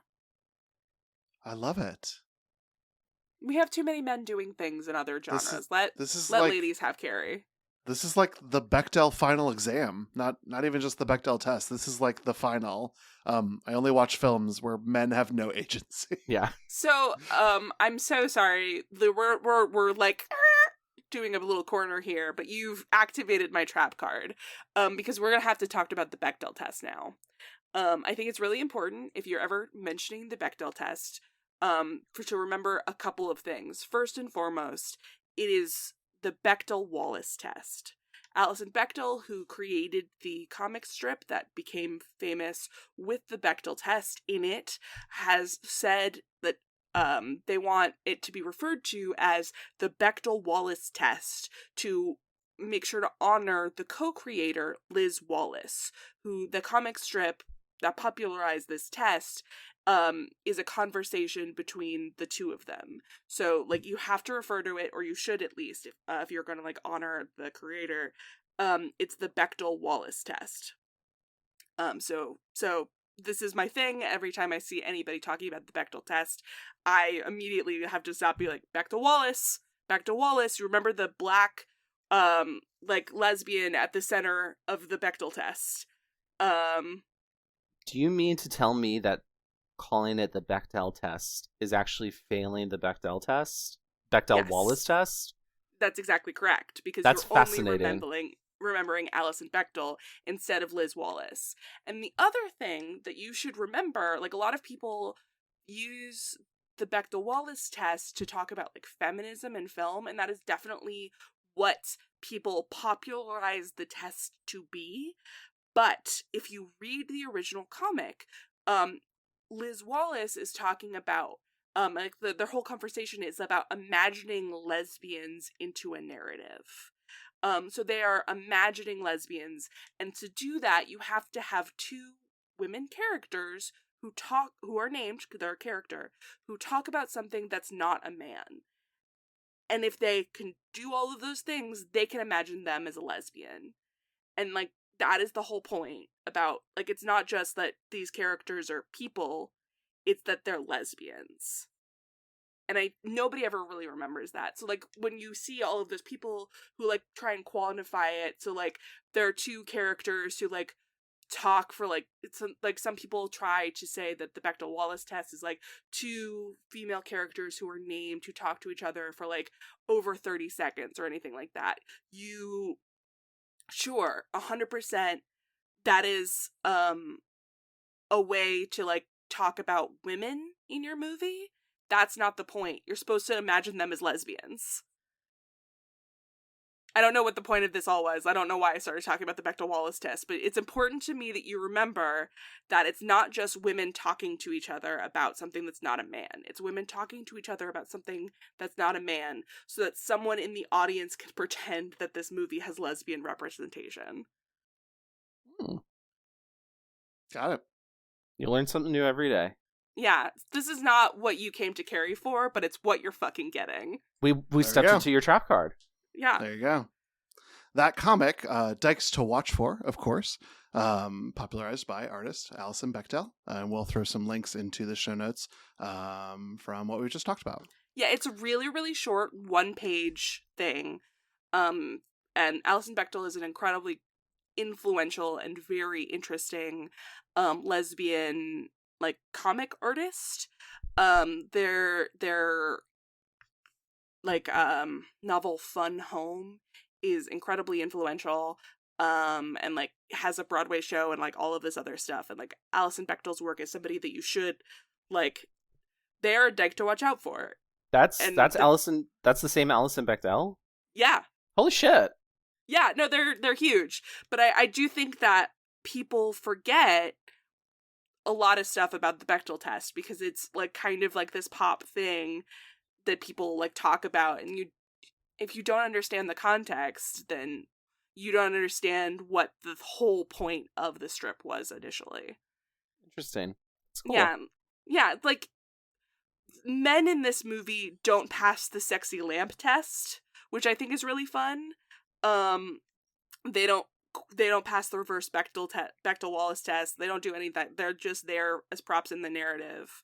I love it. We have too many men doing things in other genres. Let like, ladies have Carrie. This is like the Bechdel final exam. Not even just the Bechdel test. This is like the final. I only watch films where men have no agency. Yeah. So, I'm so sorry. We're like doing a little corner here, but you've activated my trap card. Because we're gonna have to talk about the Bechdel test now. I think it's really important if you're ever mentioning the Bechdel test, to remember a couple of things. First and foremost, it is the Bechdel-Wallace test. Alison Bechdel, who created the comic strip that became famous with the Bechdel test in it, has said that they want it to be referred to as the Bechdel-Wallace test to make sure to honor the co-creator, Liz Wallace, who the comic strip that popularized this test is a conversation between the two of them. So, like, you have to refer to it, or you should at least, if you're going to, like, honor the creator. It's the Bechdel-Wallace test. So this is my thing. Every time I see anybody talking about the Bechdel test, I immediately have to stop, be like, Bechdel-Wallace. You remember the black, like, lesbian at the center of the Bechdel test. Do you mean to tell me that calling it the Bechdel test is actually failing the Bechdel test? Bechdel-Wallace test? That's exactly correct, because that's you're fascinating. Only remembering Alison Bechdel instead of Liz Wallace. And the other thing that you should remember, like, a lot of people use the Bechdel-Wallace test to talk about, like, feminism in film, and that is definitely what people popularized the test to be. But if you read the original comic, Liz Wallace is talking about, like, their whole conversation is about imagining lesbians into a narrative. So they are imagining lesbians, and to do that, you have to have two women characters who are named, they're a character, who talk about something that's not a man. And if they can do all of those things, they can imagine them as a lesbian. And, like, that is the whole point about, like, it's not just that these characters are people, it's that they're lesbians. And nobody ever really remembers that. So, like, when you see all of those people who, like, try and quantify it, so, like, there are two characters who, like, talk for, like, it's like, some people try to say that the Bechdel-Wallace test is, like, two female characters who are named who talk to each other for, like, over 30 seconds or anything like that. Sure, 100%, that is, a way to, like, talk about women in your movie. That's not the point. You're supposed to imagine them as lesbians. I don't know what the point of this all was. I don't know why I started talking about the Bechdel-Wallace test, but it's important to me that you remember that it's not just women talking to each other about something that's not a man. It's women talking to each other about something that's not a man, so that someone in the audience can pretend that this movie has lesbian representation. Got it. You learn something new every day. Yeah, this is not what you came to Carrie for, but it's what you're fucking getting. We stepped into your trap card. Yeah. There you go. That comic, Dykes to Watch For, of course, popularized by artist Alison Bechdel. And we'll throw some links into the show notes from what we just talked about. Yeah, it's a really, really short one-page thing. And Alison Bechdel is an incredibly influential and very interesting lesbian, like, comic artist. Their novel Fun Home is incredibly influential, and like has a Broadway show and like all of this other stuff. And like Alison Bechdel's work is somebody that you should like. They're a dyke to watch out for. That's Alison. That's the same Alison Bechdel. Yeah. Holy shit. Yeah. No, they're huge. But I do think that people forget a lot of stuff about the Bechdel test because it's like kind of like this pop thing that people like talk about, and if you don't understand the context, then you don't understand what the whole point of the strip was initially. Interesting. That's cool. Yeah, like men in this movie don't pass the sexy lamp test, which I think is really fun. They don't pass the reverse Bechdel-Wallace test. They don't do any of that. They're just there as props in the narrative.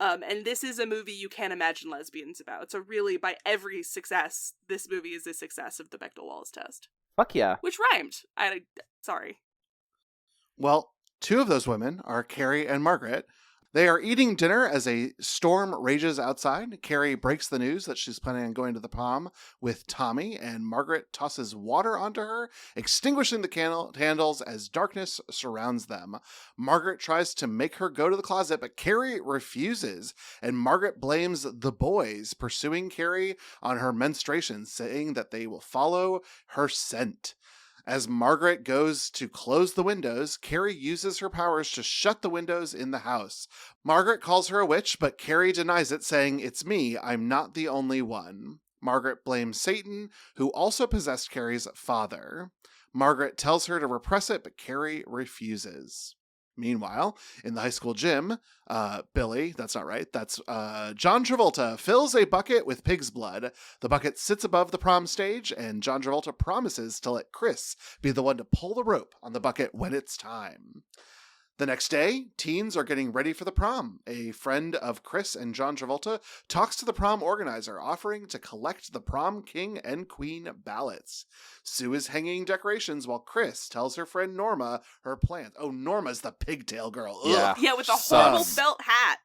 And this is a movie you can't imagine lesbians about. So really, by every success, this movie is a success of the Bechdel-Wallace test. Fuck yeah. Which rhymed. Sorry. Well, two of those women are Carrie and Margaret. They are eating dinner as a storm rages outside. Carrie breaks the news that she's planning on going to the prom with Tommy, and Margaret tosses water onto her, extinguishing the candles as darkness surrounds them. Margaret tries to make her go to the closet, but Carrie refuses, and Margaret blames the boys pursuing Carrie on her menstruation, saying that they will follow her scent. As Margaret goes to close the windows, Carrie uses her powers to shut the windows in the house. Margaret calls her a witch, but Carrie denies it, saying, "It's me, I'm not the only one." Margaret blames Satan, who also possessed Carrie's father. Margaret tells her to repress it, but Carrie refuses. Meanwhile, in the high school gym, Billy, that's not right, that's John Travolta, fills a bucket with pig's blood. The bucket sits above the prom stage, and John Travolta promises to let Chris be the one to pull the rope on the bucket when it's time. The next day, teens are getting ready for the prom. A friend of Chris and John Travolta talks to the prom organizer, offering to collect the prom king and queen ballots. Sue is hanging decorations while Chris tells her friend Norma her plans. Oh, Norma's the pigtail girl. Ugh. Yeah, with a horrible felt hat.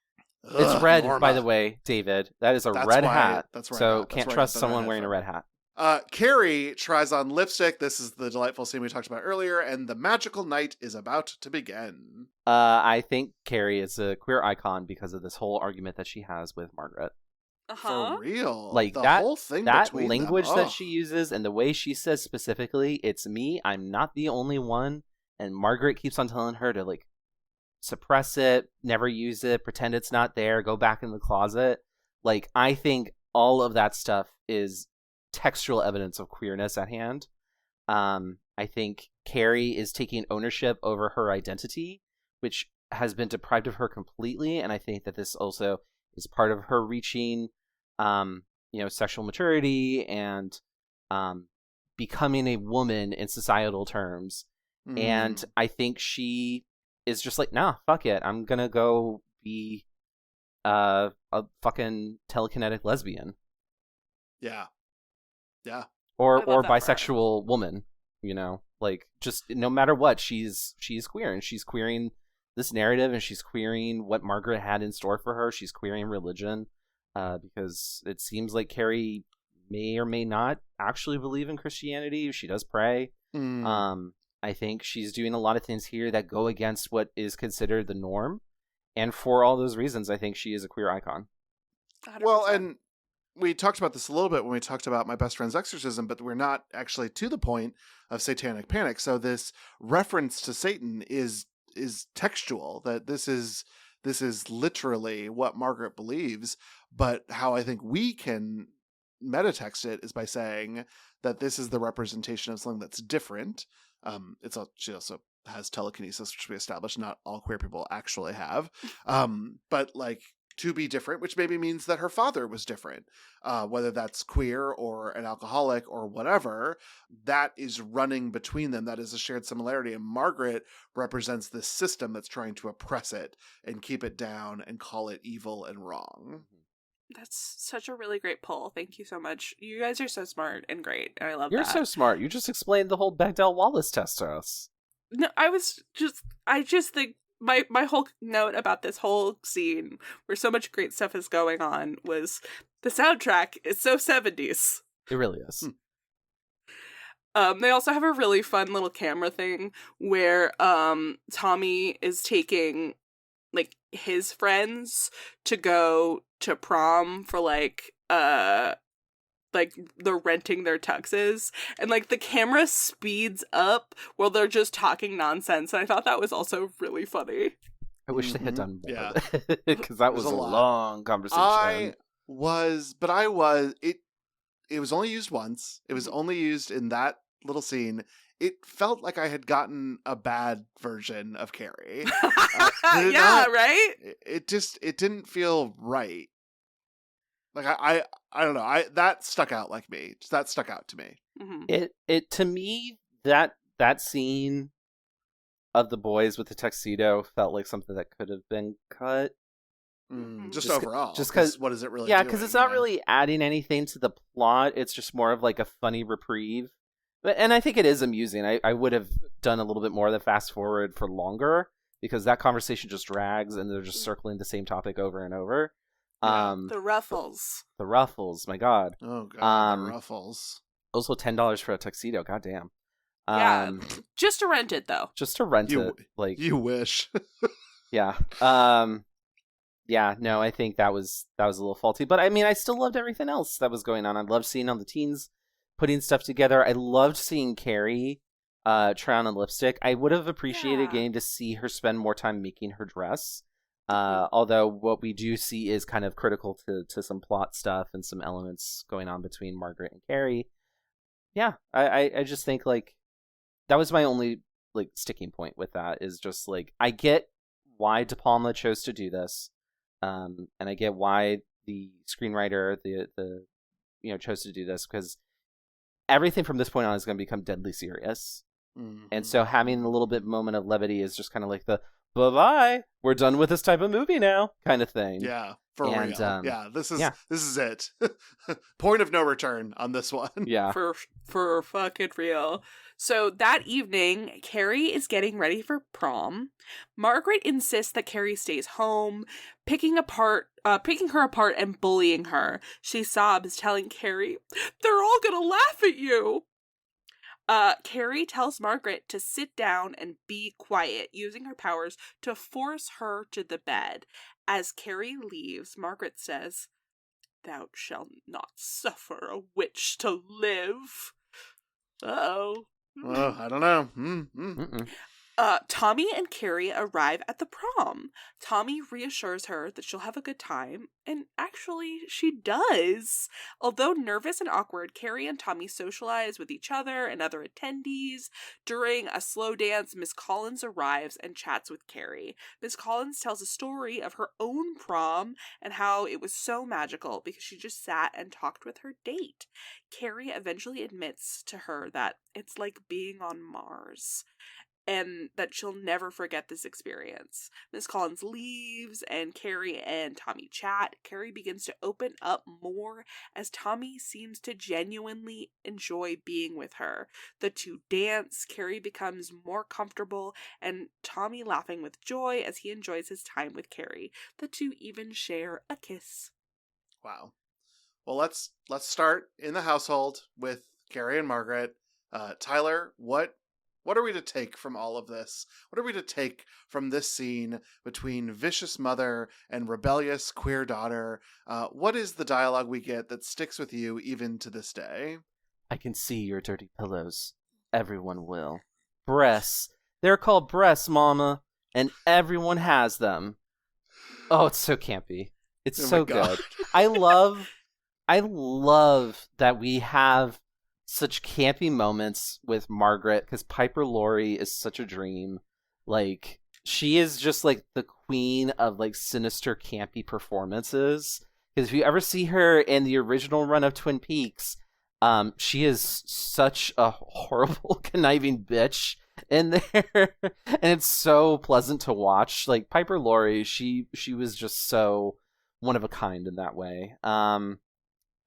It's red, Norma. by the way, David. That is a That's red why- hat. that's where I so got- that's can't where I trust got the someone red wearing hat a red hat. Carrie tries on lipstick. This is the delightful scene we talked about earlier, and the magical night is about to begin. I think Carrie is a queer icon because of this whole argument that she has with Margaret. Uh-huh. For real. Like the that, whole thing that between language them. that Ugh. she uses and the way she says specifically, "It's me, I'm not the only one," and Margaret keeps on telling her to like suppress it, never use it, pretend it's not there, go back in the closet. Like, I think all of that stuff is textual evidence of queerness at hand. I think Carrie is taking ownership over her identity, which has been deprived of her completely, and I think that this also is part of her reaching sexual maturity and becoming a woman in societal terms. And I think she is just like, nah, fuck it, I'm gonna go be a fucking telekinetic lesbian. Yeah. Or I love that bisexual woman, like, just no matter what, she's queer, and she's queering this narrative, and she's queering what Margaret had in store for her. She's queering religion, because it seems like Carrie may or may not actually believe in Christianity. She does pray. I think she's doing a lot of things here that go against what is considered the norm, and for all those reasons, I think she is a queer icon. 100%. Well, and we talked about this a little bit when we talked about My Best Friend's Exorcism, but we're not actually to the point of satanic panic. So this reference to Satan is textual, that this is literally what Margaret believes. But how I think we can metatext it is by saying that this is the representation of something that's different. She also has telekinesis, which we established not all queer people actually have. But like, to be different, which maybe means that her father was different, whether that's queer or an alcoholic or whatever, that is running between them. That is a shared similarity. And Margaret represents this system that's trying to oppress it and keep it down and call it evil and wrong. That's such a really great poll. Thank you so much. You guys are so smart and great, and I love You're that. so smart. You just explained the whole Bechdel-Wallace test to us. No, I just think my whole note about this whole scene where so much great stuff is going on was the soundtrack is so 70s. It really is. They also have a really fun little camera thing where Tommy is taking like his friends to go to prom for like they're renting their tuxes, and like the camera speeds up while they're just talking nonsense, and I thought that was also really funny. I wish they had done more. Yeah. Because that was a long conversation. It was only used once. It was only used in that little scene. It felt like I had gotten a bad version of Carrie. Right? It didn't feel right. Like I don't know. That stuck out like me. That stuck out to me. Mm-hmm. It to me, that scene of the boys with the tuxedo felt like something that could have been cut. Just overall. Just because, what is it really? Yeah, because it's not really adding anything to the plot. It's just more of like a funny reprieve. And I think it is amusing. I would have done a little bit more of the fast forward for longer, because that conversation just drags and they're just circling the same topic over and over. The ruffles. The ruffles, my God. Oh God, the ruffles. Also $10 for a tuxedo, goddamn. Yeah, just to rent it though. Just to rent it, like you wish. Yeah. Yeah. No, I think that was a little faulty, but I mean, I still loved everything else that was going on. I loved seeing all the teens putting stuff together. I loved seeing Carrie try on a lipstick. I would have appreciated getting to see her spend more time making her dress. Although what we do see is kind of critical to some plot stuff and some elements going on between Margaret and Carrie. Yeah, I just think like that was my only like sticking point with that, is just like, I get why De Palma chose to do this, and I get why the screenwriter the chose to do this, because everything from this point on is going to become deadly serious. And so having a little bit moment of levity is just kind of like the bye-bye, we're done with this type of movie now kind of thing. Yeah, for real. This is it. Point of no return on this one. Yeah. For fucking real. So that evening, Carrie is getting ready for prom. Margaret insists that Carrie stays home, picking her apart and bullying her. She sobs, telling Carrie, "They're all gonna laugh at you." Carrie tells Margaret to sit down and be quiet, using her powers to force her to the bed. As Carrie leaves, Margaret says, "Thou shalt not suffer a witch to live." Uh-oh. Well, I don't know. Tommy and Carrie arrive at the prom. Tommy reassures her that she'll have a good time, and actually she does. Although nervous and awkward, Carrie and Tommy socialize with each other and other attendees. During a slow dance, Miss Collins arrives and chats with Carrie. Miss Collins tells a story of her own prom and how it was so magical because she just sat and talked with her date. Carrie eventually admits to her that it's like being on Mars, and that she'll never forget this experience. Miss Collins leaves, and Carrie and Tommy chat. Carrie begins to open up more as Tommy seems to genuinely enjoy being with her. The two dance, Carrie becomes more comfortable, and Tommy laughing with joy as he enjoys his time with Carrie. The two even share a kiss. Wow. Well, let's start in the household with Carrie and Margaret. Tyler, what are we to take from all of this? What are we to take from this scene between vicious mother and rebellious queer daughter? What is the dialogue we get that sticks with you even to this day? I can see your dirty pillows. Everyone will. Breasts. They're called breasts, Mama, and everyone has them. Oh, it's so campy. It's so good. I love that we have such campy moments with Margaret, because Piper Laurie is such a dream. Like, she is just like the queen of like sinister campy performances. Because if you ever see her in the original run of Twin Peaks, she is such a horrible conniving bitch in there, and it's so pleasant to watch. Like, Piper Laurie, she was just so one of a kind in that way.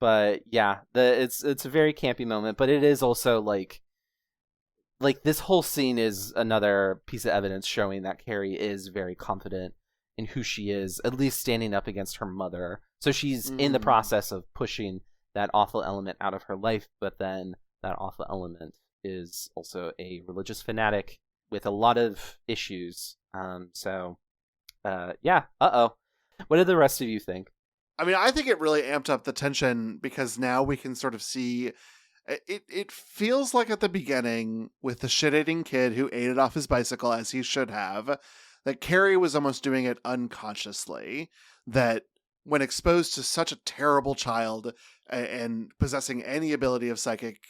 But yeah, it's a very campy moment, but it is also like like, this whole scene is another piece of evidence showing that Carrie is very confident in who she is, at least standing up against her mother. So she's in the process of pushing that awful element out of her life, but then that awful element is also a religious fanatic with a lot of issues. Yeah. What do the rest of you think? I mean, I think it really amped up the tension because now we can sort of see it feels like at the beginning with the shit-eating kid who ate it off his bicycle as he should have, that Carrie was almost doing it unconsciously, that when exposed to such a terrible child and possessing any ability of psychic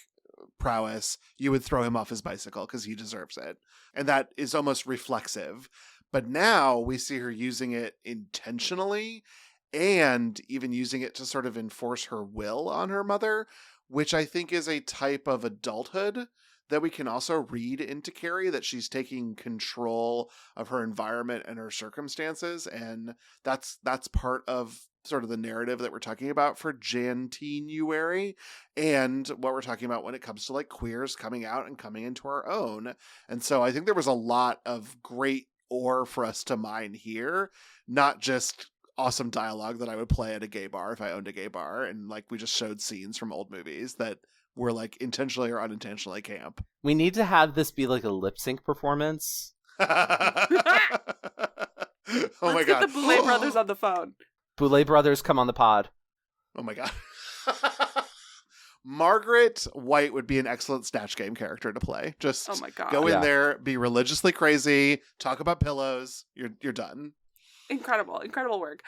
prowess, you would throw him off his bicycle because he deserves it. And that is almost reflexive. But now we see her using it intentionally and even using it to sort of enforce her will on her mother, which I think is a type of adulthood that we can also read into Carrie, that she's taking control of her environment and her circumstances. And that's part of sort of the narrative that we're talking about for Jan-TEEN-uary and what we're talking about when it comes to like queers coming out and coming into our own. And so I think there was a lot of great ore for us to mine here, not just awesome dialogue that I would play at a gay bar if I owned a gay bar. And like, we just showed scenes from old movies that were like intentionally or unintentionally camp. We need to have this be like a lip sync performance. Oh my God. Let's get the Boulay brothers on the phone. Boulay brothers, come on the pod. Oh my God. Margaret White would be an excellent Snatch Game character to play. Just oh my God. go in there, be religiously crazy, talk about pillows. You're done. Incredible work.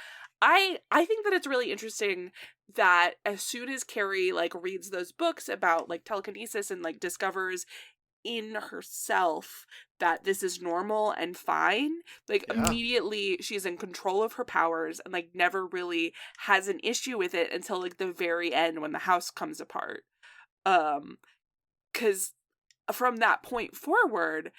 I think that it's really interesting that as soon as Carrie like reads those books about like telekinesis and like discovers in herself that this is normal and fine, like immediately she's in control of her powers and like never really has an issue with it until like the very end when the house comes apart. 'Cause from that point forward,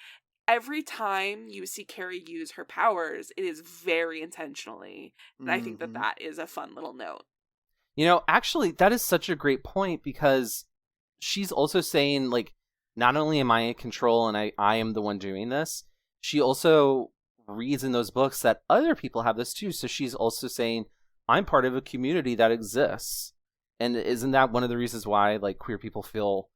every time you see Carrie use her powers, it is very intentionally. And I think that that is a fun little note. You know, actually, that is such a great point because she's also saying, like, not only am I in control and I am the one doing this, she also reads in those books that other people have this too. So she's also saying, I'm part of a community that exists. And isn't that one of the reasons why, like, queer people feel,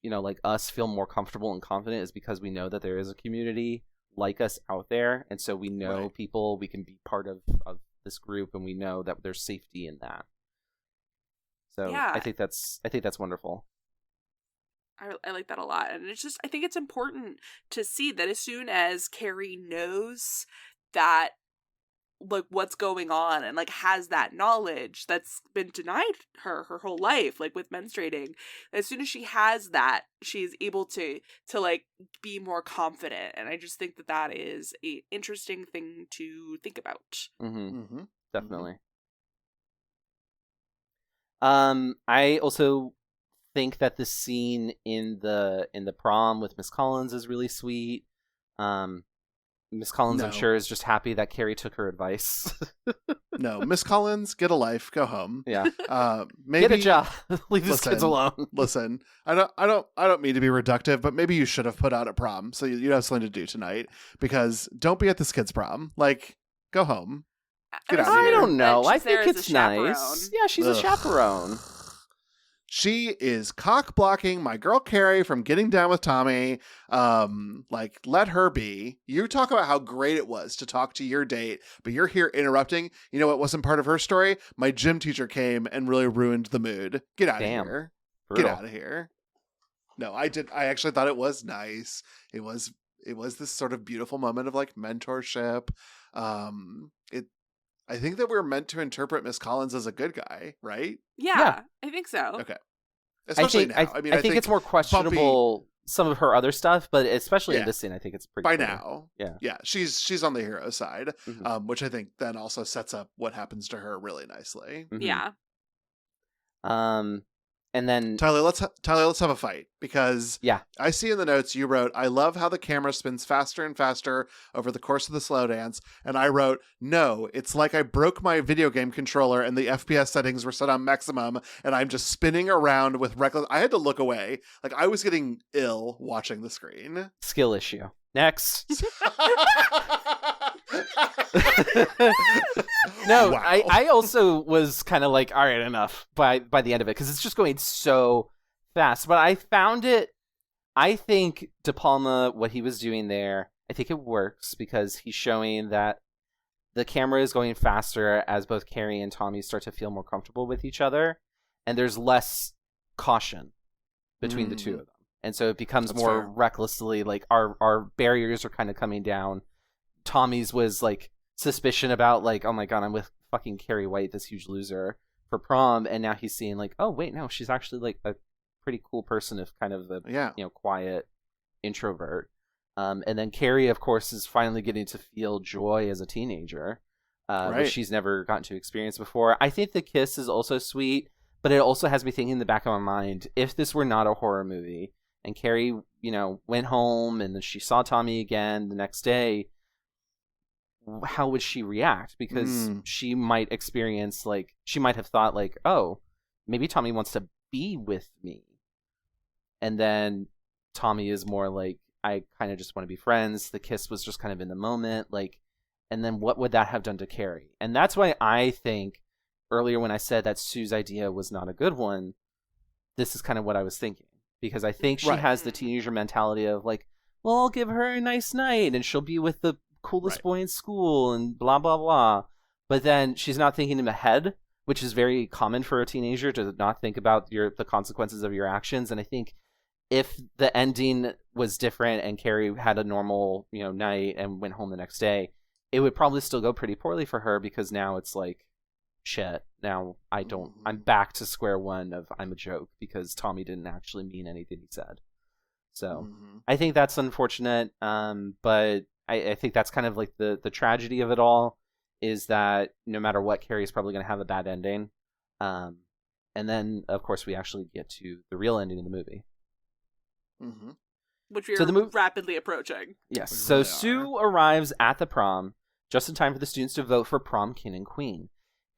you know, like us feel more comfortable and confident is because we know that there is a community like us out there. And so we know people, we can be part of this group, and we know that there's safety in that. So yeah. I think that's wonderful. I like that a lot. And it's just, I think it's important to see that as soon as Carrie knows that, like, what's going on and like has that knowledge that's been denied her whole life, like with menstruating, as soon as she has that, she's able to like be more confident. And I just think that is a interesting thing to think about. Definitely. I also think that the scene in the prom with Miss Collins is really sweet. Miss Collins, I'm sure, is just happy that Carrie took her advice. No, Miss Collins, get a life, go home. Yeah, maybe get a job. Leave these kids alone. Listen, I don't mean to be reductive, but maybe you should have put out a prom so you have something to do tonight. Because don't be at this kid's prom. Like, go home. Get out of here. I don't know. I think it's nice. Yeah, she's a chaperone. She is cock blocking my girl Carrie from getting down with Tommy. Like, let her be. You talk about how great it was to talk to your date, but you're here interrupting. You know what wasn't part of her story? My gym teacher came and really ruined the mood. Get out of here. Brutal. Get out of here. No, I actually thought it was nice. It was this sort of beautiful moment of like mentorship. I think that we're meant to interpret Miss Collins as a good guy, right? Yeah. I think so. Okay. Especially now. I think it's more questionable some of her other stuff, but especially in this scene, I think it's pretty by cool. now. Yeah. Yeah. She's on the hero side, which I think then also sets up what happens to her really nicely. Yeah. And then Tyler, let's have a fight, because yeah, I see in the notes you wrote, I love how the camera spins faster and faster over the course of the slow dance. And I wrote, no, it's like I broke my video game controller and the FPS settings were set on maximum and I'm just spinning around with reckless. I had to look away. Like, I was getting ill watching the screen. skill issue. Next. No, wow. I also was kind of like, all right, enough by the end of it, because it's just going so fast. But I found it, I think De Palma, what he was doing there, I think it works because he's showing that the camera is going faster as both Carrie and Tommy start to feel more comfortable with each other, and there's less caution between the two of them. And so it becomes That's more fair. recklessly, like our barriers are kind of coming down. Tommy's was like suspicion about like, oh my god, I'm with fucking Carrie White, this huge loser, for prom, and now he's seeing like, oh wait, no, she's actually like a pretty cool person, if kind of a quiet introvert. And then Carrie, of course, is finally getting to feel joy as a teenager, which she's never gotten to experience before. I think the kiss is also sweet, but it also has me thinking in the back of my mind, if this were not a horror movie and Carrie, went home and then she saw Tommy again the next day, how would she react? Because she might experience, like, she might have thought like, oh, maybe Tommy wants to be with me. And then Tommy is more like, I kind of just want to be friends. The kiss was just kind of in the moment. Like, and then what would that have done to Carrie? And that's why I think earlier when I said that Sue's idea was not a good one, this is kind of what I was thinking. Because I think she has the teenager mentality of like, well, I'll give her a nice night and she'll be with the coolest boy in school and blah, blah, blah. But then she's not thinking ahead, which is very common for a teenager to not think about the consequences of your actions. And I think if the ending was different and Carrie had a normal, night and went home the next day, it would probably still go pretty poorly for her, because now it's like, shit, now I'm back to square one of I'm a joke because Tommy didn't actually mean anything he said. So I think that's unfortunate. But I think that's kind of like the tragedy of it all, is that no matter what, Carrie's probably going to have a bad ending. And then, of course, we actually get to the real ending of the movie. Which we are rapidly approaching. Yes. So Sue arrives at the prom just in time for the students to vote for prom king and queen.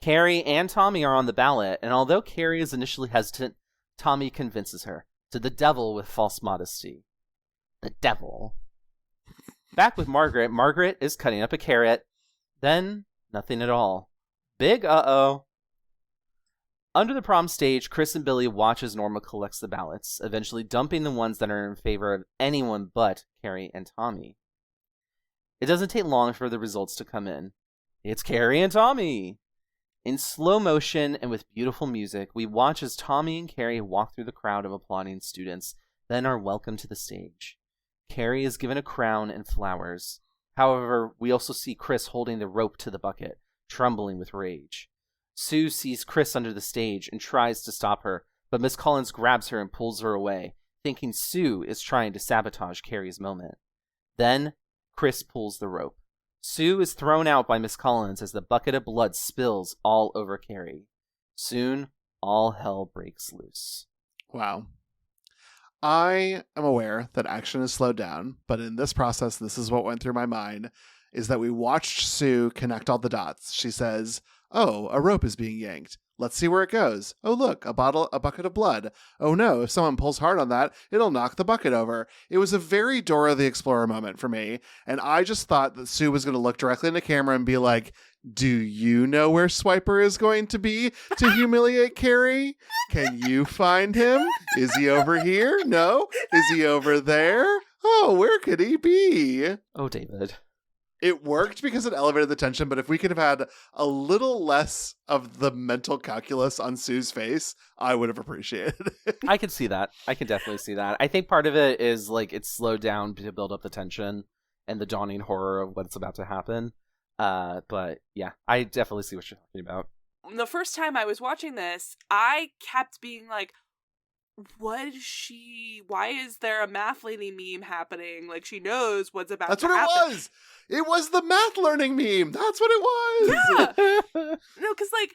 Carrie and Tommy are on the ballot, and although Carrie is initially hesitant, Tommy convinces her. To the devil with false modesty. The devil. Back with Margaret. Margaret is cutting up a carrot. Then, nothing at all. Big uh-oh. Under the prom stage, Chris and Billy watch as Norma collects the ballots, eventually dumping the ones that are in favor of anyone but Carrie and Tommy. It doesn't take long for the results to come in. It's Carrie and Tommy! In slow motion and with beautiful music, we watch as Tommy and Carrie walk through the crowd of applauding students, then are welcomed to the stage. Carrie is given a crown and flowers. However, we also see Chris holding the rope to the bucket, trembling with rage. Sue sees Chris under the stage and tries to stop her, but Miss Collins grabs her and pulls her away, thinking Sue is trying to sabotage Carrie's moment. Then, Chris pulls the rope. Sue is thrown out by Miss Collins as the bucket of blood spills all over Carrie. Soon, all hell breaks loose. Wow. I am aware that action is slowed down, but in this process, this is what went through my mind, is that we watched Sue connect all the dots. She says, oh, a rope is being yanked. Let's see where it goes. Oh, look, a bucket of blood. Oh no, if someone pulls hard on that, it'll knock the bucket over. It was a very Dora the Explorer moment for me, and I just thought that Sue was going to look directly in the camera and be like, do you know where Swiper is going to be to humiliate Carrie? Can you find him? Is he over here? No? Is he over there? Oh, where could he be? Oh, David. It worked because it elevated the tension, but if we could have had a little less of the mental calculus on Sue's face, I would have appreciated it. I can see that. I can definitely see that. I think part of it is like it's slowed down to build up the tension and the dawning horror of what's about to happen. But yeah, I definitely see what you're talking about. The first time I was watching this, I kept being like, why is there a math lady meme happening? Like, she knows what's about to happen. That's what it was! It was the math learning meme! That's what it was! Yeah! No, because, like,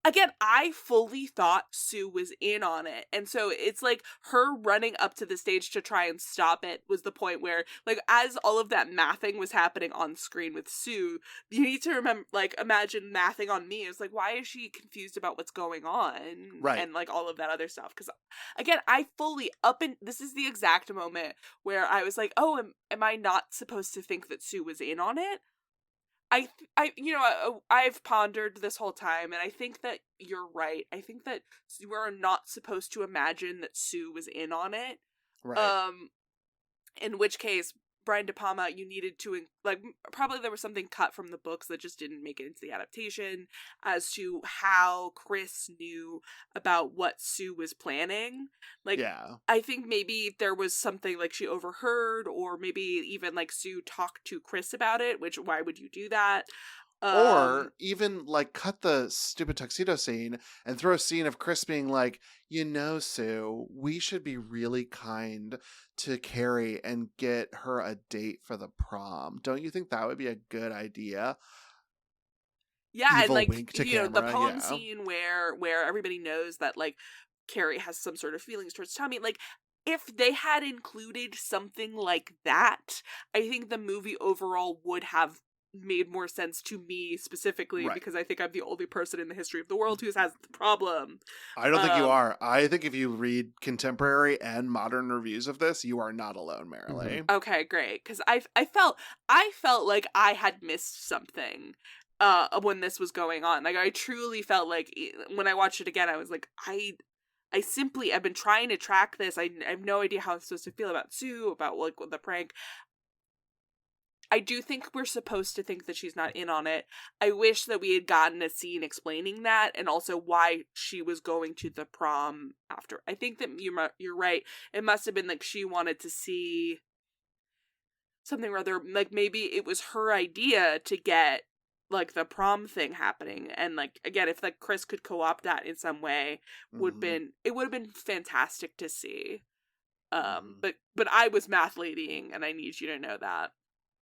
again, I fully thought Sue was in on it. And so it's like her running up to the stage to try and stop it was the point where, like, as all of that mathing was happening on screen with Sue, you need to remember, like, imagine mathing on me. It's like, why is she confused about what's going on? Right. And, like, all of that other stuff. Because, again, I fully this is the exact moment where I was like, oh, am I not supposed to think that Sue was in on it? I've pondered this whole time, and I think that you're right. I think that we're not supposed to imagine that Sue was in on it. Right. In which case, Brian De Palma, you needed to, like, probably there was something cut from the books that just didn't make it into the adaptation as to how Chris knew about what Sue was planning. Like, yeah. I think maybe there was something, like, she overheard, or maybe even, like, Sue talked to Chris about it, which, why would you do that? Or even, like, cut the stupid tuxedo scene and throw a scene of Chris being like, Sue, we should be really kind to Carrie and get her a date for the prom. Don't you think that would be a good idea? Yeah, Evil and, like, wink to the camera, poem yeah. scene where everybody knows that, like, Carrie has some sort of feelings towards Tommy, like, if they had included something like that, I think the movie overall would have made more sense to me specifically, Right. because I think I'm the only person in the history of the world who has the problem. I don't think you are. I think if you read contemporary and modern reviews of this, you are not alone, Marilee. Mm-hmm. Okay, great, because I felt like I had missed something when this was going on. Like, I truly felt like when I watched it again, I was like, I've been trying to track this. I have no idea how I'm supposed to feel about Sue, about, like, the prank. I do think we're supposed to think that she's not in on it. I wish that we had gotten a scene explaining that, and also why she was going to the prom after. I think that you're right. It must have been, like, she wanted to see something rather, like, maybe it was her idea to get, like, the prom thing happening. And, like, again, if, like, Chris could co-opt that in some way, it would have been fantastic to see. But I was math ladying, and I need you to know that.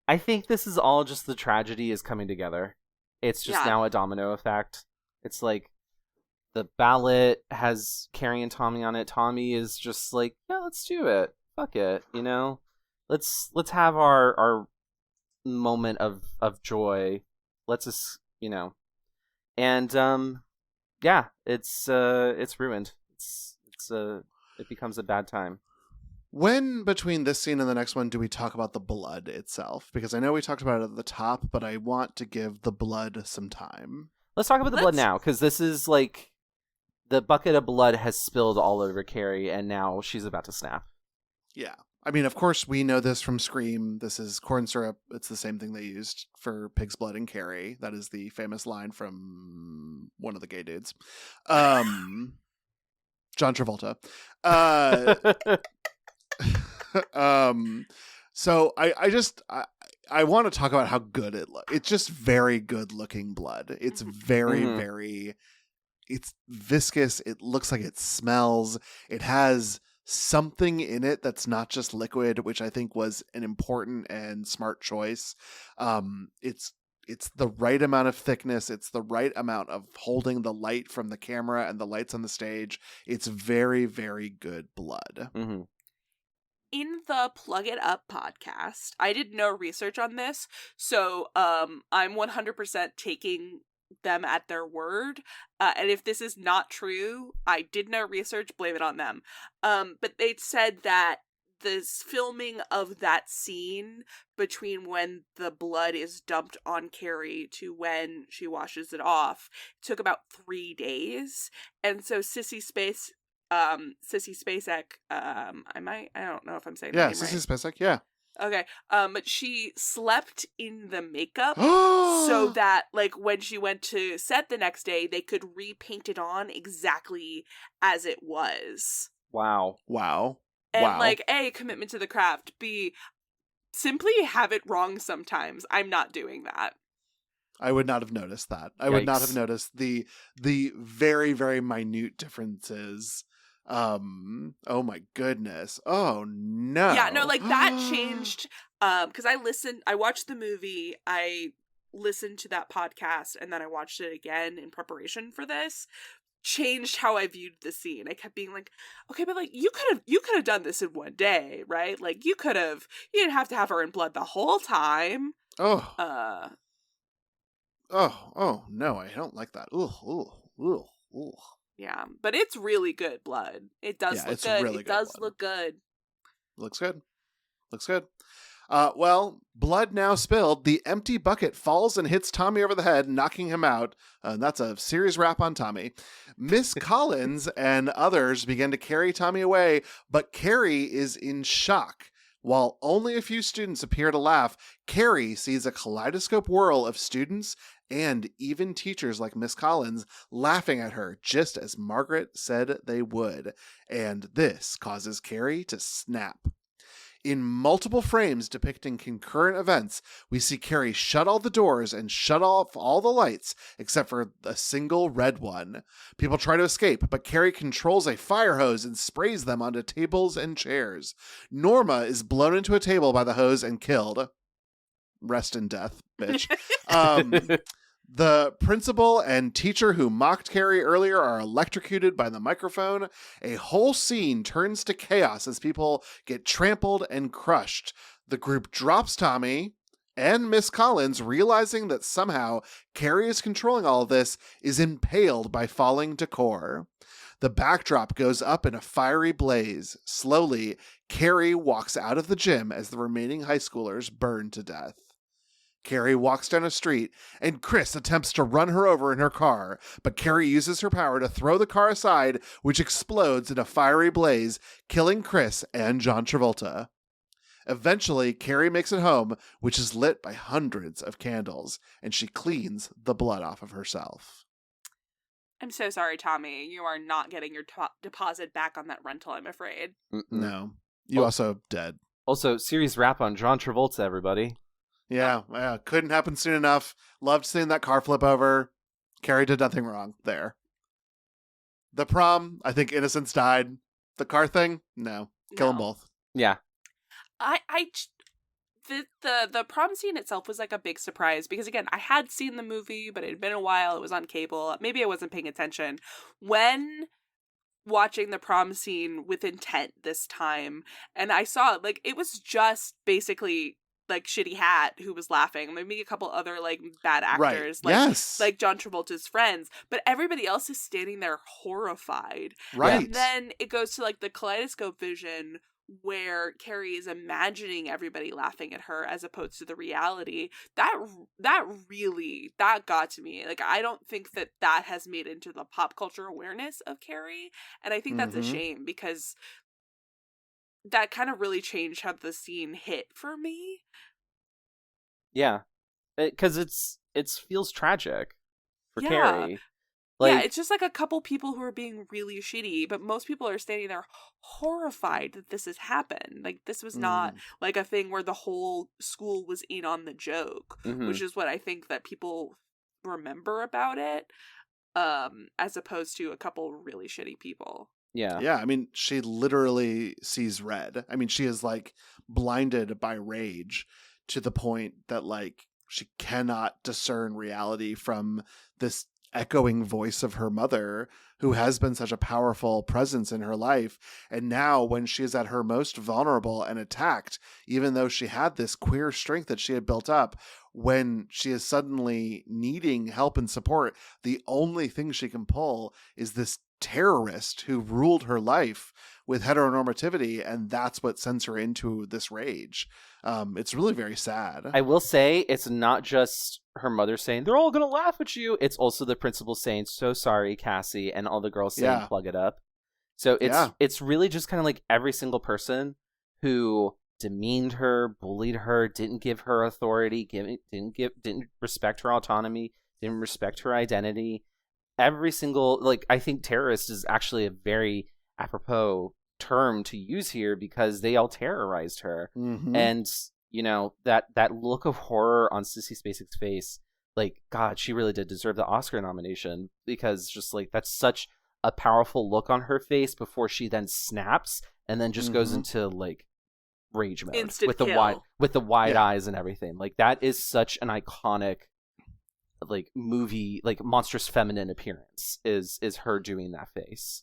I think this is all just the tragedy is coming together. It's just now a domino effect. It's like the ballot has Carrie and Tommy on it. Tommy is just like, yeah, let's do it. Fuck it, Let's have our moment of joy. Let's just, and it's ruined. It becomes a bad time. When between this scene and the next one do we talk about the blood itself? Because I know we talked about it at the top, but I want to give the blood some time. Let's talk about the blood now, because this is like the bucket of blood has spilled all over Carrie, and now she's about to snap. Yeah. I mean, of course, we know this from Scream. This is corn syrup. It's the same thing they used for pig's blood and Carrie. That is the famous line from one of the gay dudes. John Travolta. So I want to talk about how good it looks. It's just very good looking blood. It's very, very, it's viscous. It looks like it smells. It has something in it that's not just liquid, which I think was an important and smart choice. It's the right amount of thickness. It's the right amount of holding the light from the camera and the lights on the stage. It's very, very good blood. Mm-hmm. In the Plug It Up podcast, I did no research on this, so I'm 100% taking them at their word. And if this is not true, I did no research, blame it on them. But they said that this filming of that scene between when the blood is dumped on Carrie to when she washes it off took about 3 days. And so Sissy Spacek, I don't know if I'm saying that name right. Sissy Spacek, yeah. Okay, but she slept in the makeup so that, like, when she went to set the next day, they could repaint it on exactly as it was. Wow. And, like, A, commitment to the craft, B, simply have it wrong sometimes. I'm not doing that. I would not have noticed that. I Yikes. would not have noticed the very, very minute differences. Oh my goodness. Oh no. Yeah, no, like, that changed, because I watched the movie, I listened to that podcast and then I watched it again in preparation for this, changed how I viewed the scene. I kept being like, okay, but like you could have done this in one day, right? Like you didn't have to have her in blood the whole time. Oh. Oh no, I don't like that. Ooh. Yeah, but it's really good blood. It does look good. Really it does blood. look good. Looks good. Well, blood now spilled. The empty bucket falls and hits Tommy over the head, knocking him out. That's a serious wrap on Tommy. Miss Collins and others begin to carry Tommy away, but Carrie is in shock. While only a few students appear to laugh, Carrie sees a kaleidoscope whirl of students and even teachers like Miss Collins laughing at her, just as Margaret said they would. And this causes Carrie to snap. In multiple frames depicting concurrent events, we see Carrie shut all the doors and shut off all the lights except for a single red one. People try to escape, but Carrie controls a fire hose and sprays them onto tables and chairs. Norma is blown into a table by the hose and killed. Rest in death, bitch. The principal and teacher who mocked Carrie earlier are electrocuted by the microphone. A whole scene turns to chaos as people get trampled and crushed. The group drops Tommy, and Miss Collins, realizing that somehow Carrie is controlling all of this, is impaled by falling decor. The backdrop goes up in a fiery blaze. Slowly, Carrie walks out of the gym as the remaining high schoolers burn to death. Carrie walks down a street, and Chris attempts to run her over in her car, but Carrie uses her power to throw the car aside, which explodes in a fiery blaze, killing Chris and John Travolta. Eventually, Carrie makes it home, which is lit by hundreds of candles, and she cleans the blood off of herself. I'm so sorry, Tommy. You are not getting your deposit back on that rental, I'm afraid. No. You also dead. Also, series wrap on John Travolta, everybody. Yeah, couldn't happen soon enough. Loved seeing that car flip over. Carrie did nothing wrong there. The prom, I think innocence died. The car thing, no. Kill them both. Yeah. The prom scene itself was like a big surprise because, again, I had seen the movie, but it had been a while. It was on cable. Maybe I wasn't paying attention. When watching the prom scene with intent this time, and I saw, like, it was just basically like Shitty Hat who was laughing, maybe a couple other like bad actors, right. like John Travolta's friends, but everybody else is standing there horrified. Right. And then it goes to like the kaleidoscope vision where Carrie is imagining everybody laughing at her as opposed to the reality. That got to me. Like, I don't think that has made into the pop culture awareness of Carrie, and I think that's a shame because that kind of really changed how the scene hit for me. Yeah, because it feels tragic for Carrie. Like, it's just like a couple people who are being really shitty, but most people are standing there horrified that this has happened. Like, this was not like a thing where the whole school was in on the joke, which is what I think that people remember about it, as opposed to a couple really shitty people. Yeah, I mean, she literally sees red. I mean, she is like blinded by rage to the point that like she cannot discern reality from this echoing voice of her mother, who has been such a powerful presence in her life. And now when she is at her most vulnerable and attacked, even though she had this queer strength that she had built up, when she is suddenly needing help and support, the only thing she can pull is this terrorist who ruled her life with heteronormativity, and that's what sends her into this rage. It's really very sad. I will say it's not just her mother saying they're all gonna laugh at you, it's also the principal saying so sorry, Cassie, and all the girls saying plug it up. So it's really just kind of like every single person who demeaned her, bullied her, didn't give her authority, didn't respect her autonomy, didn't respect her identity. Every single, like, I think terrorist is actually a very apropos term to use here because they all terrorized her. And, you know, that look of horror on Sissy Spacek's face, like, God, she really did deserve the Oscar nomination because just like that's such a powerful look on her face before she then snaps and then just goes into like rage mode instant with kill. the wide eyes and everything. Like, that is such an iconic like movie, like monstrous feminine appearance is her doing that face.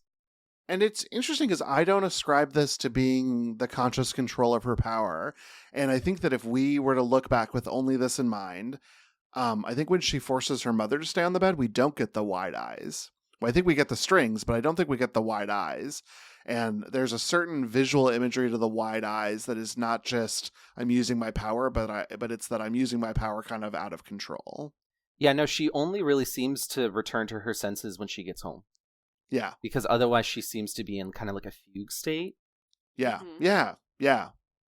And it's interesting because I don't ascribe this to being the conscious control of her power. And I think that if we were to look back with only this in mind, I think when she forces her mother to stay on the bed, we don't get the wide eyes. Well, I think we get the strings, but I don't think we get the wide eyes. And there's a certain visual imagery to the wide eyes that is not just I'm using my power, but it's that I'm using my power kind of out of control. Yeah, no, she only really seems to return to her senses when she gets home. Yeah. Because otherwise she seems to be in kind of like a fugue state. Yeah. Mm-hmm. Yeah.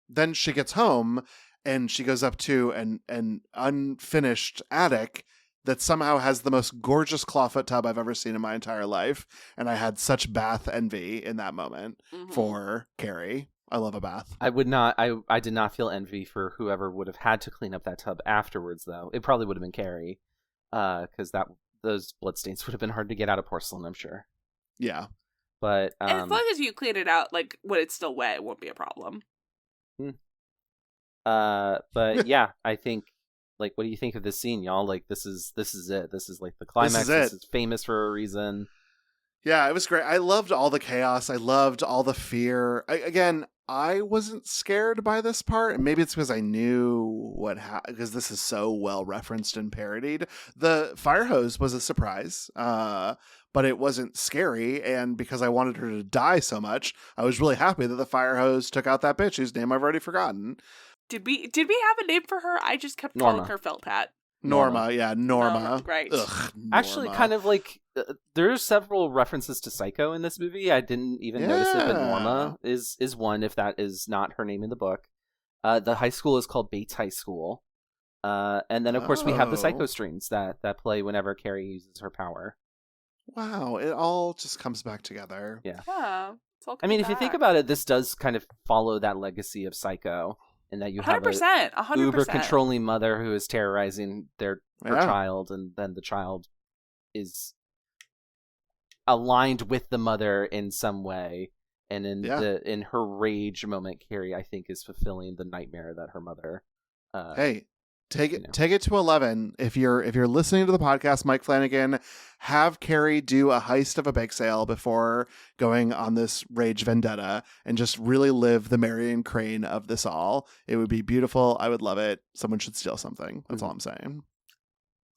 Then she gets home and she goes up to an unfinished attic that somehow has the most gorgeous clawfoot tub I've ever seen in my entire life. And I had such bath envy in that moment for Carrie. I love a bath. I did not feel envy for whoever would have had to clean up that tub afterwards, though. It probably would have been Carrie. Because those bloodstains would have been hard to get out of porcelain, I'm sure. Yeah. But and as long as you clean it out, like when it's still wet, it won't be a problem. But yeah, I think, like, what do you think of this scene, y'all? Like, this is it. This is like the climax. This is famous for a reason. Yeah, it was great. I loved all the chaos. I loved all the fear. I wasn't scared by this part, and maybe it's because I knew because this is so well referenced and parodied. The fire hose was a surprise, but it wasn't scary, and because I wanted her to die so much, I was really happy that the fire hose took out that bitch whose name I've already forgotten. Did we have a name for her? I just kept calling her Felt Hat. Norma. Oh, right. Ugh, actually, kind of like there's several references to Psycho in this movie. I didn't even notice it, but Norma is one, if that is not her name in the book. The high school is called Bates High School, and then of course we have the Psycho strings that play whenever Carrie uses her power. Wow, it all just comes back together. Yeah. I mean, if you think about it, this does kind of follow that legacy of Psycho. And that you have 100%, a uber controlling mother who is terrorizing her child, and then the child is aligned with the mother in some way. And in her rage moment, Carrie, I think, is fulfilling the nightmare that her mother. Hey, take it to 11. If you're listening to the podcast, Mike Flanagan, have Carrie do a heist of a bake sale before going on this rage vendetta, and just really live the Marion Crane of this all. It would be beautiful. I would love it. Someone should steal something. That's all I'm saying.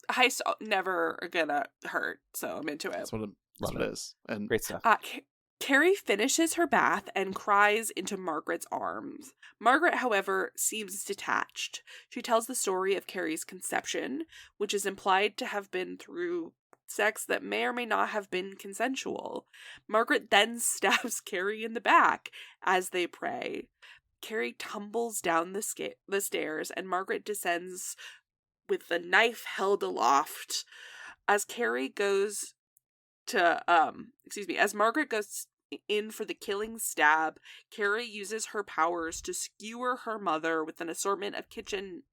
Heist never gonna hurt, so I'm into it. That's what it is. And great stuff. Carrie finishes her bath and cries into Margaret's arms. Margaret, however, seems detached. She tells the story of Carrie's conception, which is implied to have been through sex that may or may not have been consensual. Margaret then stabs Carrie in the back as they pray. Carrie tumbles down the stairs, and Margaret descends with the knife held aloft. As Margaret goes in for the killing stab, Carrie uses her powers to skewer her mother with an assortment of kitchen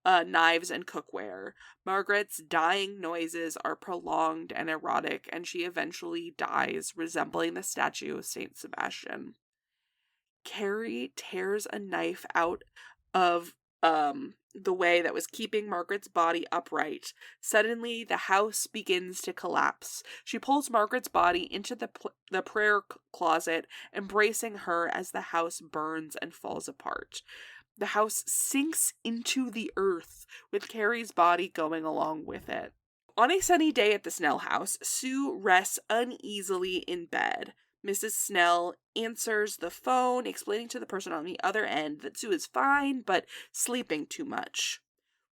knives and cookware. Margaret's dying noises are prolonged and erotic, and she eventually dies, resembling the statue of Saint Sebastian. Carrie tears a knife out of the way that was keeping Margaret's body upright. Suddenly, the house begins to collapse. She pulls Margaret's body into the prayer closet, embracing her as the house burns and falls apart. The house sinks into the earth, with Carrie's body going along with it. On a sunny day at the Snell house, Sue rests uneasily in bed. Mrs. Snell answers the phone, explaining to the person on the other end that Sue is fine, but sleeping too much.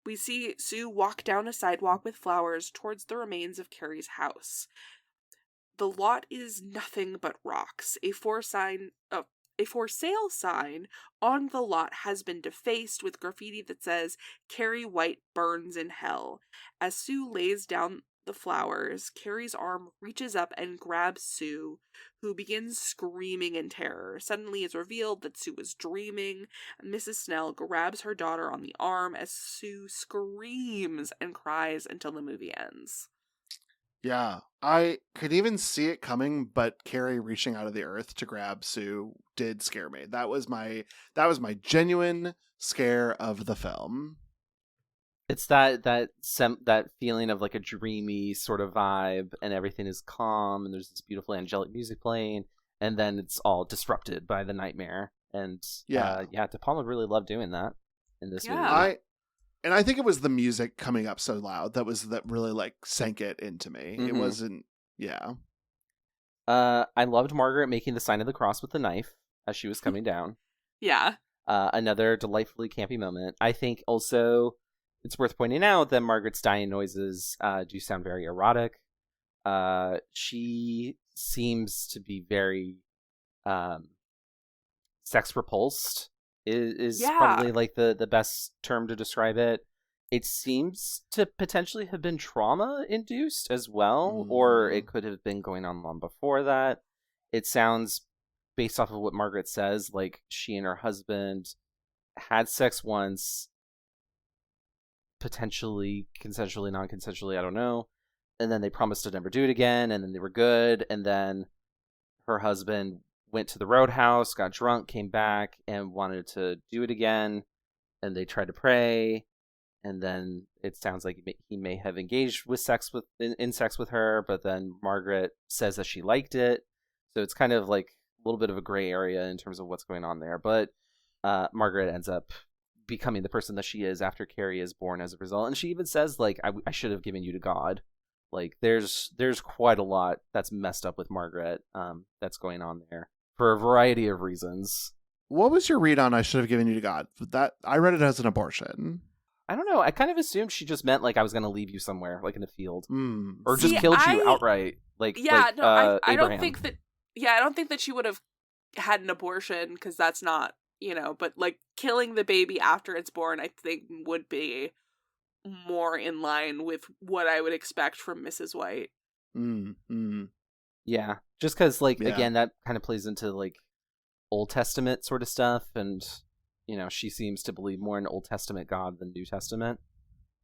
We see Sue walk down a sidewalk with flowers towards the remains of Carrie's house. The lot is nothing but rocks. A for sale sign on the lot has been defaced with graffiti that says, "Carrie White burns in hell." As Sue lays down the flowers, Carrie's arm reaches up and grabs Sue, who begins screaming in terror. Suddenly it's revealed that Sue was dreaming, and Mrs. Snell grabs her daughter on the arm as Sue screams and cries until the movie ends. Yeah, I could even see it coming, but Carrie reaching out of the earth to grab Sue did scare me. That was my genuine scare of the film. It's that feeling of like a dreamy sort of vibe, and everything is calm, and there's this beautiful angelic music playing, and then it's all disrupted by the nightmare. And De Palma really loved doing that in this movie. I think it was the music coming up so loud that really like sank it into me. It wasn't. Yeah. I loved Margaret making the sign of the cross with the knife as she was coming down. Yeah. Another delightfully campy moment. I think also it's worth pointing out that Margaret's dying noises do sound very erotic. She seems to be very sex repulsed is probably like the best term to describe it. It seems to potentially have been trauma induced as well, or it could have been going on long before that. It sounds, based off of what Margaret says, like she and her husband had sex once, potentially consensually, non-consensually, I don't know, and then they promised to never do it again, and then they were good, and then her husband went to the roadhouse, got drunk, came back, and wanted to do it again, and they tried to pray, and then it sounds like he may have engaged with sex with her, but then Margaret says that she liked it, so it's kind of like a little bit of a gray area in terms of what's going on there, but Margaret ends up becoming the person that she is after Carrie is born as a result, and she even says, like, I should have given you to God. Like, there's quite a lot that's messed up with Margaret that's going on there for a variety of reasons. What was your read on I should have given you to God? That I read it as an abortion. I don't know. I kind of assumed she just meant like I was going to leave you somewhere, like in a field, or just killed you outright. Like, I don't think that. Yeah, I don't think that she would have had an abortion, because that's not, but like killing the baby after it's born, I think would be more in line with what I would expect from Mrs. White. Yeah, just because, like, again, that kind of plays into like Old Testament sort of stuff, and she seems to believe more in Old Testament God than New Testament,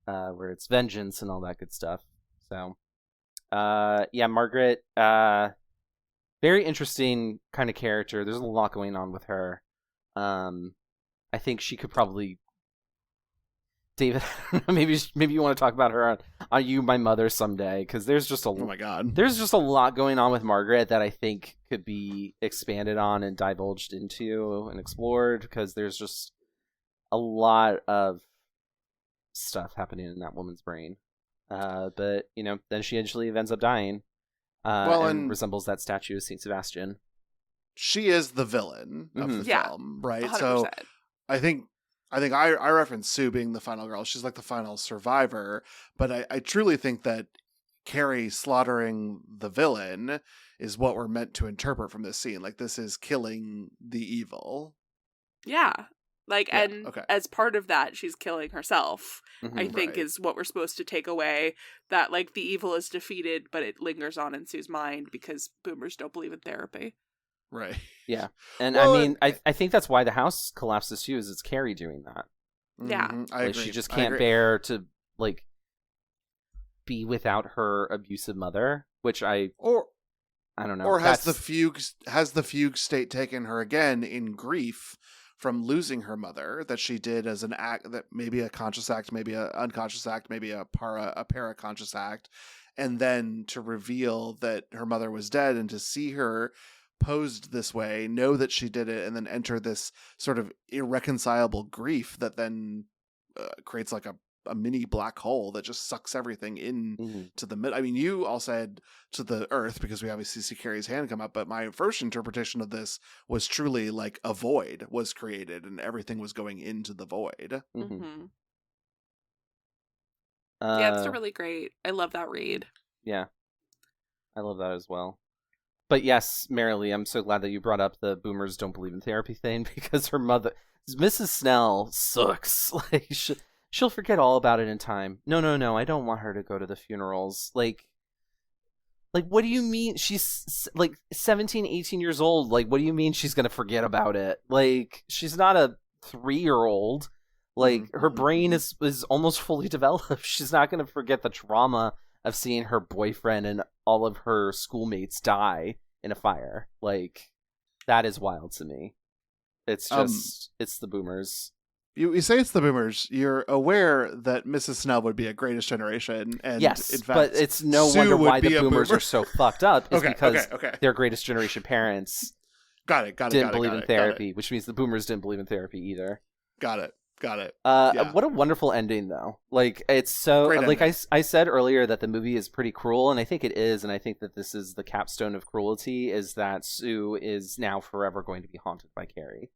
where it's vengeance and all that good stuff. So, Margaret, very interesting kind of character. There's a lot going on with her. I think she could probably, David, maybe you want to talk about her on You, My Mother someday, because there's just oh my god, there's just a lot going on with Margaret that I think could be expanded on and divulged into and explored, because there's just a lot of stuff happening in that woman's brain. But then she eventually ends up dying. And resembles that statue of Saint Sebastian. She is the villain of the film, right? 100%. So I think I referenced Sue being the final girl. She's like the final survivor, but I truly think that Carrie slaughtering the villain is what we're meant to interpret from this scene. Like, this is killing the evil. Yeah. As part of that, she's killing herself, I think, right. is what we're supposed to take away. That, like, the evil is defeated, but it lingers on in Sue's mind because boomers don't believe in therapy. Right. Yeah. And well, I think that's why the house collapses too, is it's Carrie doing that. Yeah. I agree. She just can't bear to, like, be without her abusive mother, which I don't know. Or has the fugue state taken her again in grief from losing her mother, that she did as an act, that maybe a conscious act, maybe an unconscious act, maybe a paraconscious act, and then to reveal that her mother was dead and to see her posed this way, know that she did it, and then enter this sort of irreconcilable grief that then creates like a mini black hole that just sucks everything in to the mid. I mean, you all said to the earth, because we obviously see Carrie's hand come up, but my first interpretation of this was truly like a void was created and everything was going into the void. Yeah, it's really great. I love that read. Yeah, I love that as well. But yes, Marilee, I'm so glad that you brought up the boomers don't believe in therapy thing, because her mother, Mrs. Snell, sucks. Like, she'll forget all about it in time. No, I don't want her to go to the funerals. Like, what do you mean? She's like 17, 18 years old. Like, what do you mean she's going to forget about it? Like, she's not a 3-year-old. Like, her brain is almost fully developed. She's not going to forget the trauma of seeing her boyfriend and all of her schoolmates die in a fire. Like, that is wild to me. It's just, it's the boomers. You say it's the boomers. You're aware that Mrs. Snell would be a Greatest Generation, and yes, in fact, but it's no Sue wonder would why the be a boomers boomer. are so fucked up. It's because okay. their Greatest Generation parents didn't believe in therapy, which means the boomers didn't believe in therapy either. Got it. What a wonderful ending, though. Like, it's so Great like ending. I said earlier that the movie is pretty cruel, and I think it is, and I think that this is the capstone of cruelty, is that Sue is now forever going to be haunted by Carrie.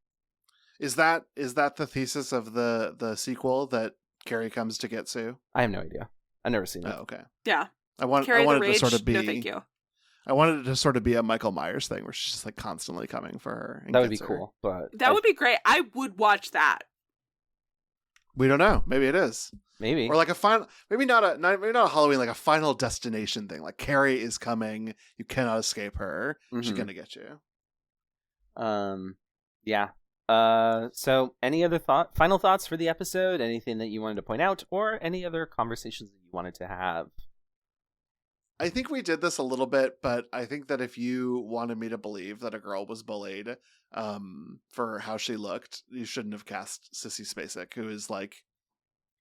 Is that the thesis of the sequel, that Carrie comes to get Sue? I have no idea. I've never seen it. Oh, okay. Yeah. I wanted the to sort Rage? of be. No, thank you. I wanted it to sort of be a Michael Myers thing, where she's just like constantly coming for her. And That would be gets her. cool, but That would be great. I would watch that. We don't know. Maybe it is, maybe. or like a final. Maybe not a Halloween, like a Final Destination thing. Like Carrie is coming. You cannot escape her. She's Mhm. gonna get you. Yeah. So any other final thoughts for the episode? Anything that you wanted to point out, or any other conversations that you wanted to have? I think we did this a little bit, but I think that if you wanted me to believe that a girl was bullied for how she looked, you shouldn't have cast Sissy Spacek, who is like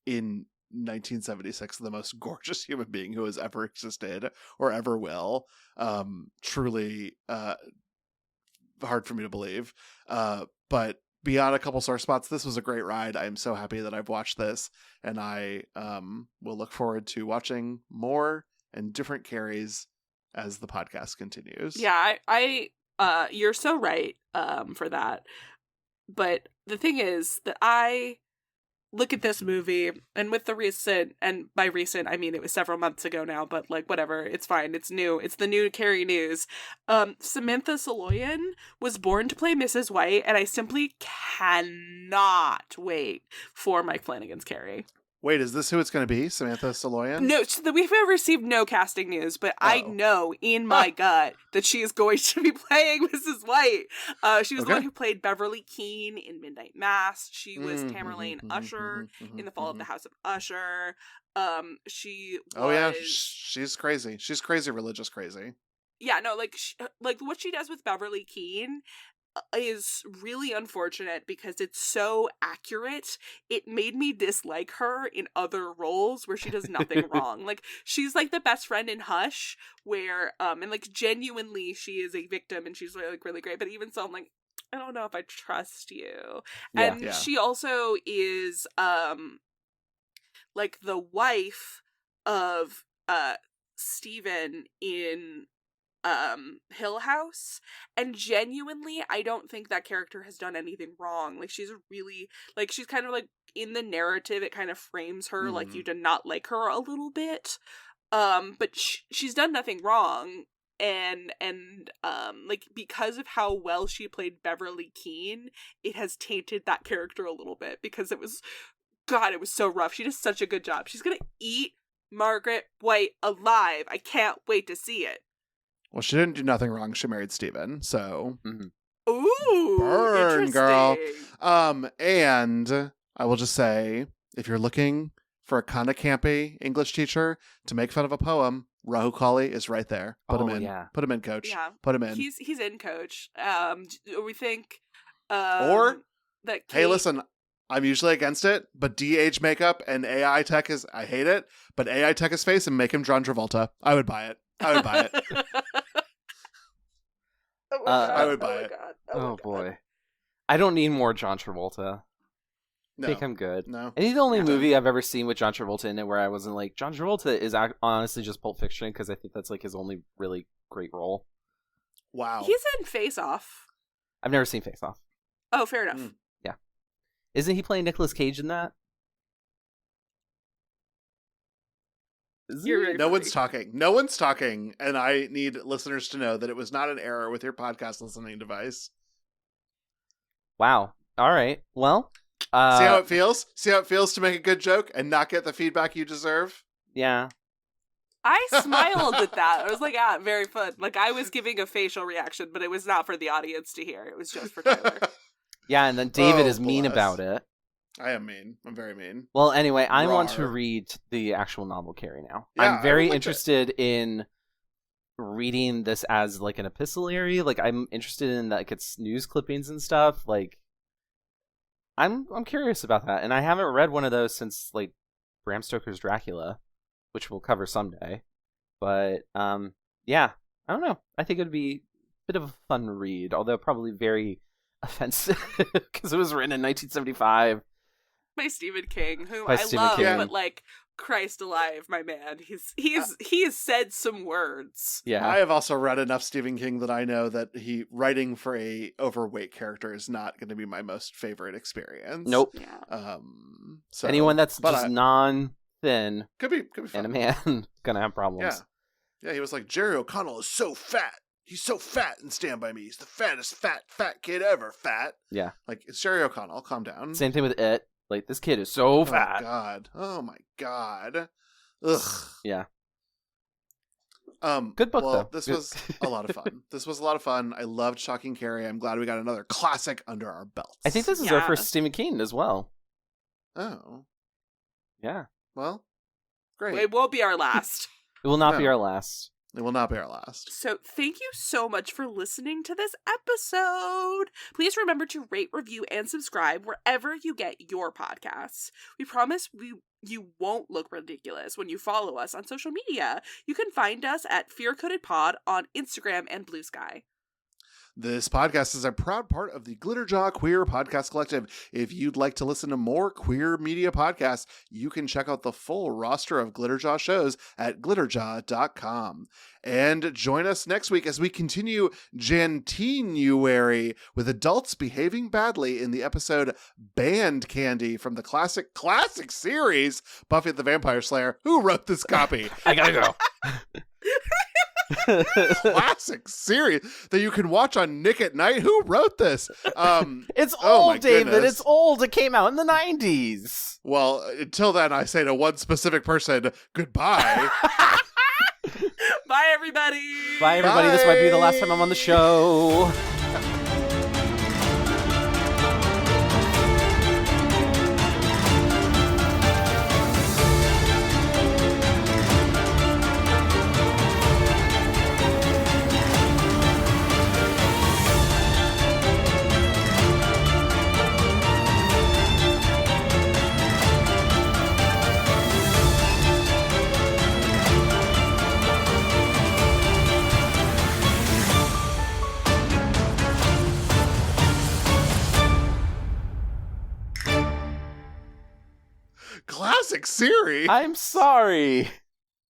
in 1976 the most gorgeous human being who has ever existed or ever will. Truly hard for me to believe. But beyond a couple sore spots, this was a great ride. I am so happy that I've watched this, and I will look forward to watching more and different Carries as the podcast continues. Yeah, I you're so right for that. But the thing is that I look at this movie, and with the recent, and by recent I mean it was several months ago now, but like whatever, it's fine, it's new, it's the new Carrie news. Samantha Soloyan was born to play Mrs. White, and I simply cannot wait for Mike Flanagan's Carrie. Wait, is this who it's going to be? Samantha Soloyan? No, so we've received no casting news, but I know in my gut that she is going to be playing Mrs. White. She was the one who played Beverly Keene in Midnight Mass. She was Tamerlane Usher in The Fall of the House of Usher. She was... Oh yeah, she's crazy. She's crazy, religious crazy. Yeah, no, like what she does with Beverly Keene is really unfortunate because it's so accurate. It made me dislike her in other roles where she does nothing wrong. Like, she's like the best friend in Hush, where and like genuinely she is a victim and she's like really great, but even so I'm like, I don't know if I trust you. Yeah. And she also is like the wife of Stephen in Hill House, and genuinely I don't think that character has done anything wrong. Like, she's really, like, she's kind of like in the narrative, it kind of frames her like you did not like her a little bit, but she's done nothing wrong. And like, because of how well she played Beverly Keene, it has tainted that character a little bit, because it was so rough. She does such a good job. She's gonna eat Margaret White alive. I can't wait to see it. Well, she didn't do nothing wrong. She married Steven, so Ooh, burn, girl. interesting. And I will just say, if you're looking for a kind of campy English teacher to make fun of a poem, Rahu Kali is right there. Put him in. Yeah. Put him in, coach. Yeah. Put him in. He's in, coach. We think Or that hey, Kate... listen, I'm usually against it, but de-age makeup and AI tech is, I hate it, but AI tech his face and make him John Travolta. I would buy it. I would buy it. I would buy it. Oh boy. I don't need more John Travolta. No. I think I'm good. No. I think the only movie I've ever seen with John Travolta in it where I wasn't like, John Travolta is honestly just Pulp Fiction, because I think that's like his only really great role. Wow. He's in Face Off. I've never seen Face Off. Oh, fair enough. Yeah. Isn't he playing Nicolas Cage in that? You're right. No one's talking. No one's talking, and I need listeners to know that it was not an error with your podcast listening device. Wow. All right. Well, see how it feels? See how it feels to make a good joke and not get the feedback you deserve? Yeah. I smiled at that. I was like, very fun. Like, I was giving a facial reaction, but it was not for the audience to hear. It was just for Tyler. Yeah, and then David Oh, is mean bless. about it. I am mean. I'm very mean. Well, anyway, I want to Rawr. read the actual novel Carrie now. Yeah, I'm very I would like interested in reading this as like an epistolary. Like, I'm interested in like its news clippings and stuff. Like, I'm curious about that, and I haven't read one of those since like Bram Stoker's Dracula, which we'll cover someday. But yeah, I don't know. I think it'd be a bit of a fun read, although probably very offensive because it was written in 1975 by Stephen King, whom By I Stephen love, King. but like Christ alive, my man, he has said some words. Yeah, I have also read enough Stephen King that I know that writing for a overweight character is not going to be my most favorite experience. nope. Yeah. So Anyone that's but just non-thin could be and fun. a man gonna have problems. Yeah, he was like, Jerry O'Connell is so fat. He's so fat in Stand By Me. He's the fattest fat kid ever. Fat. Yeah. Like, it's Jerry O'Connell. Calm down. Same thing with It. Like, this kid is so fat. Oh my god. Ugh. Yeah. Good book, well, though. This was a lot of fun. This was a lot of fun. I loved Shocking Carrie. I'm glad we got another classic under our belts. I think this is our first Stephen King as well. Oh. Yeah. Well, great. It won't be our last. It will not be No. our last. It will not be our last. So thank you so much for listening to this episode. Please remember to rate, review, and subscribe wherever you get your podcasts. We promise you won't look ridiculous when you follow us on social media. You can find us at Fear Coded Pod on Instagram and Blue Sky. This podcast is a proud part of the Glitterjaw Queer Podcast Collective. If you'd like to listen to more queer media podcasts, you can check out the full roster of Glitterjaw shows at glitterjaw.com. And join us next week as we continue Jan-TEEN-uary with adults behaving badly in the episode Band Candy from the classic series Buffy the Vampire Slayer. Who wrote this copy? I gotta go. Classic series that you can watch on Nick at Night. Who wrote this? It's oh my old, David. goodness. It's old. It came out in the 90s. Well, until then, I say to one specific person, goodbye. Bye, everybody. Bye, everybody. This might be the last time I'm on the show. Classic series. I'm sorry.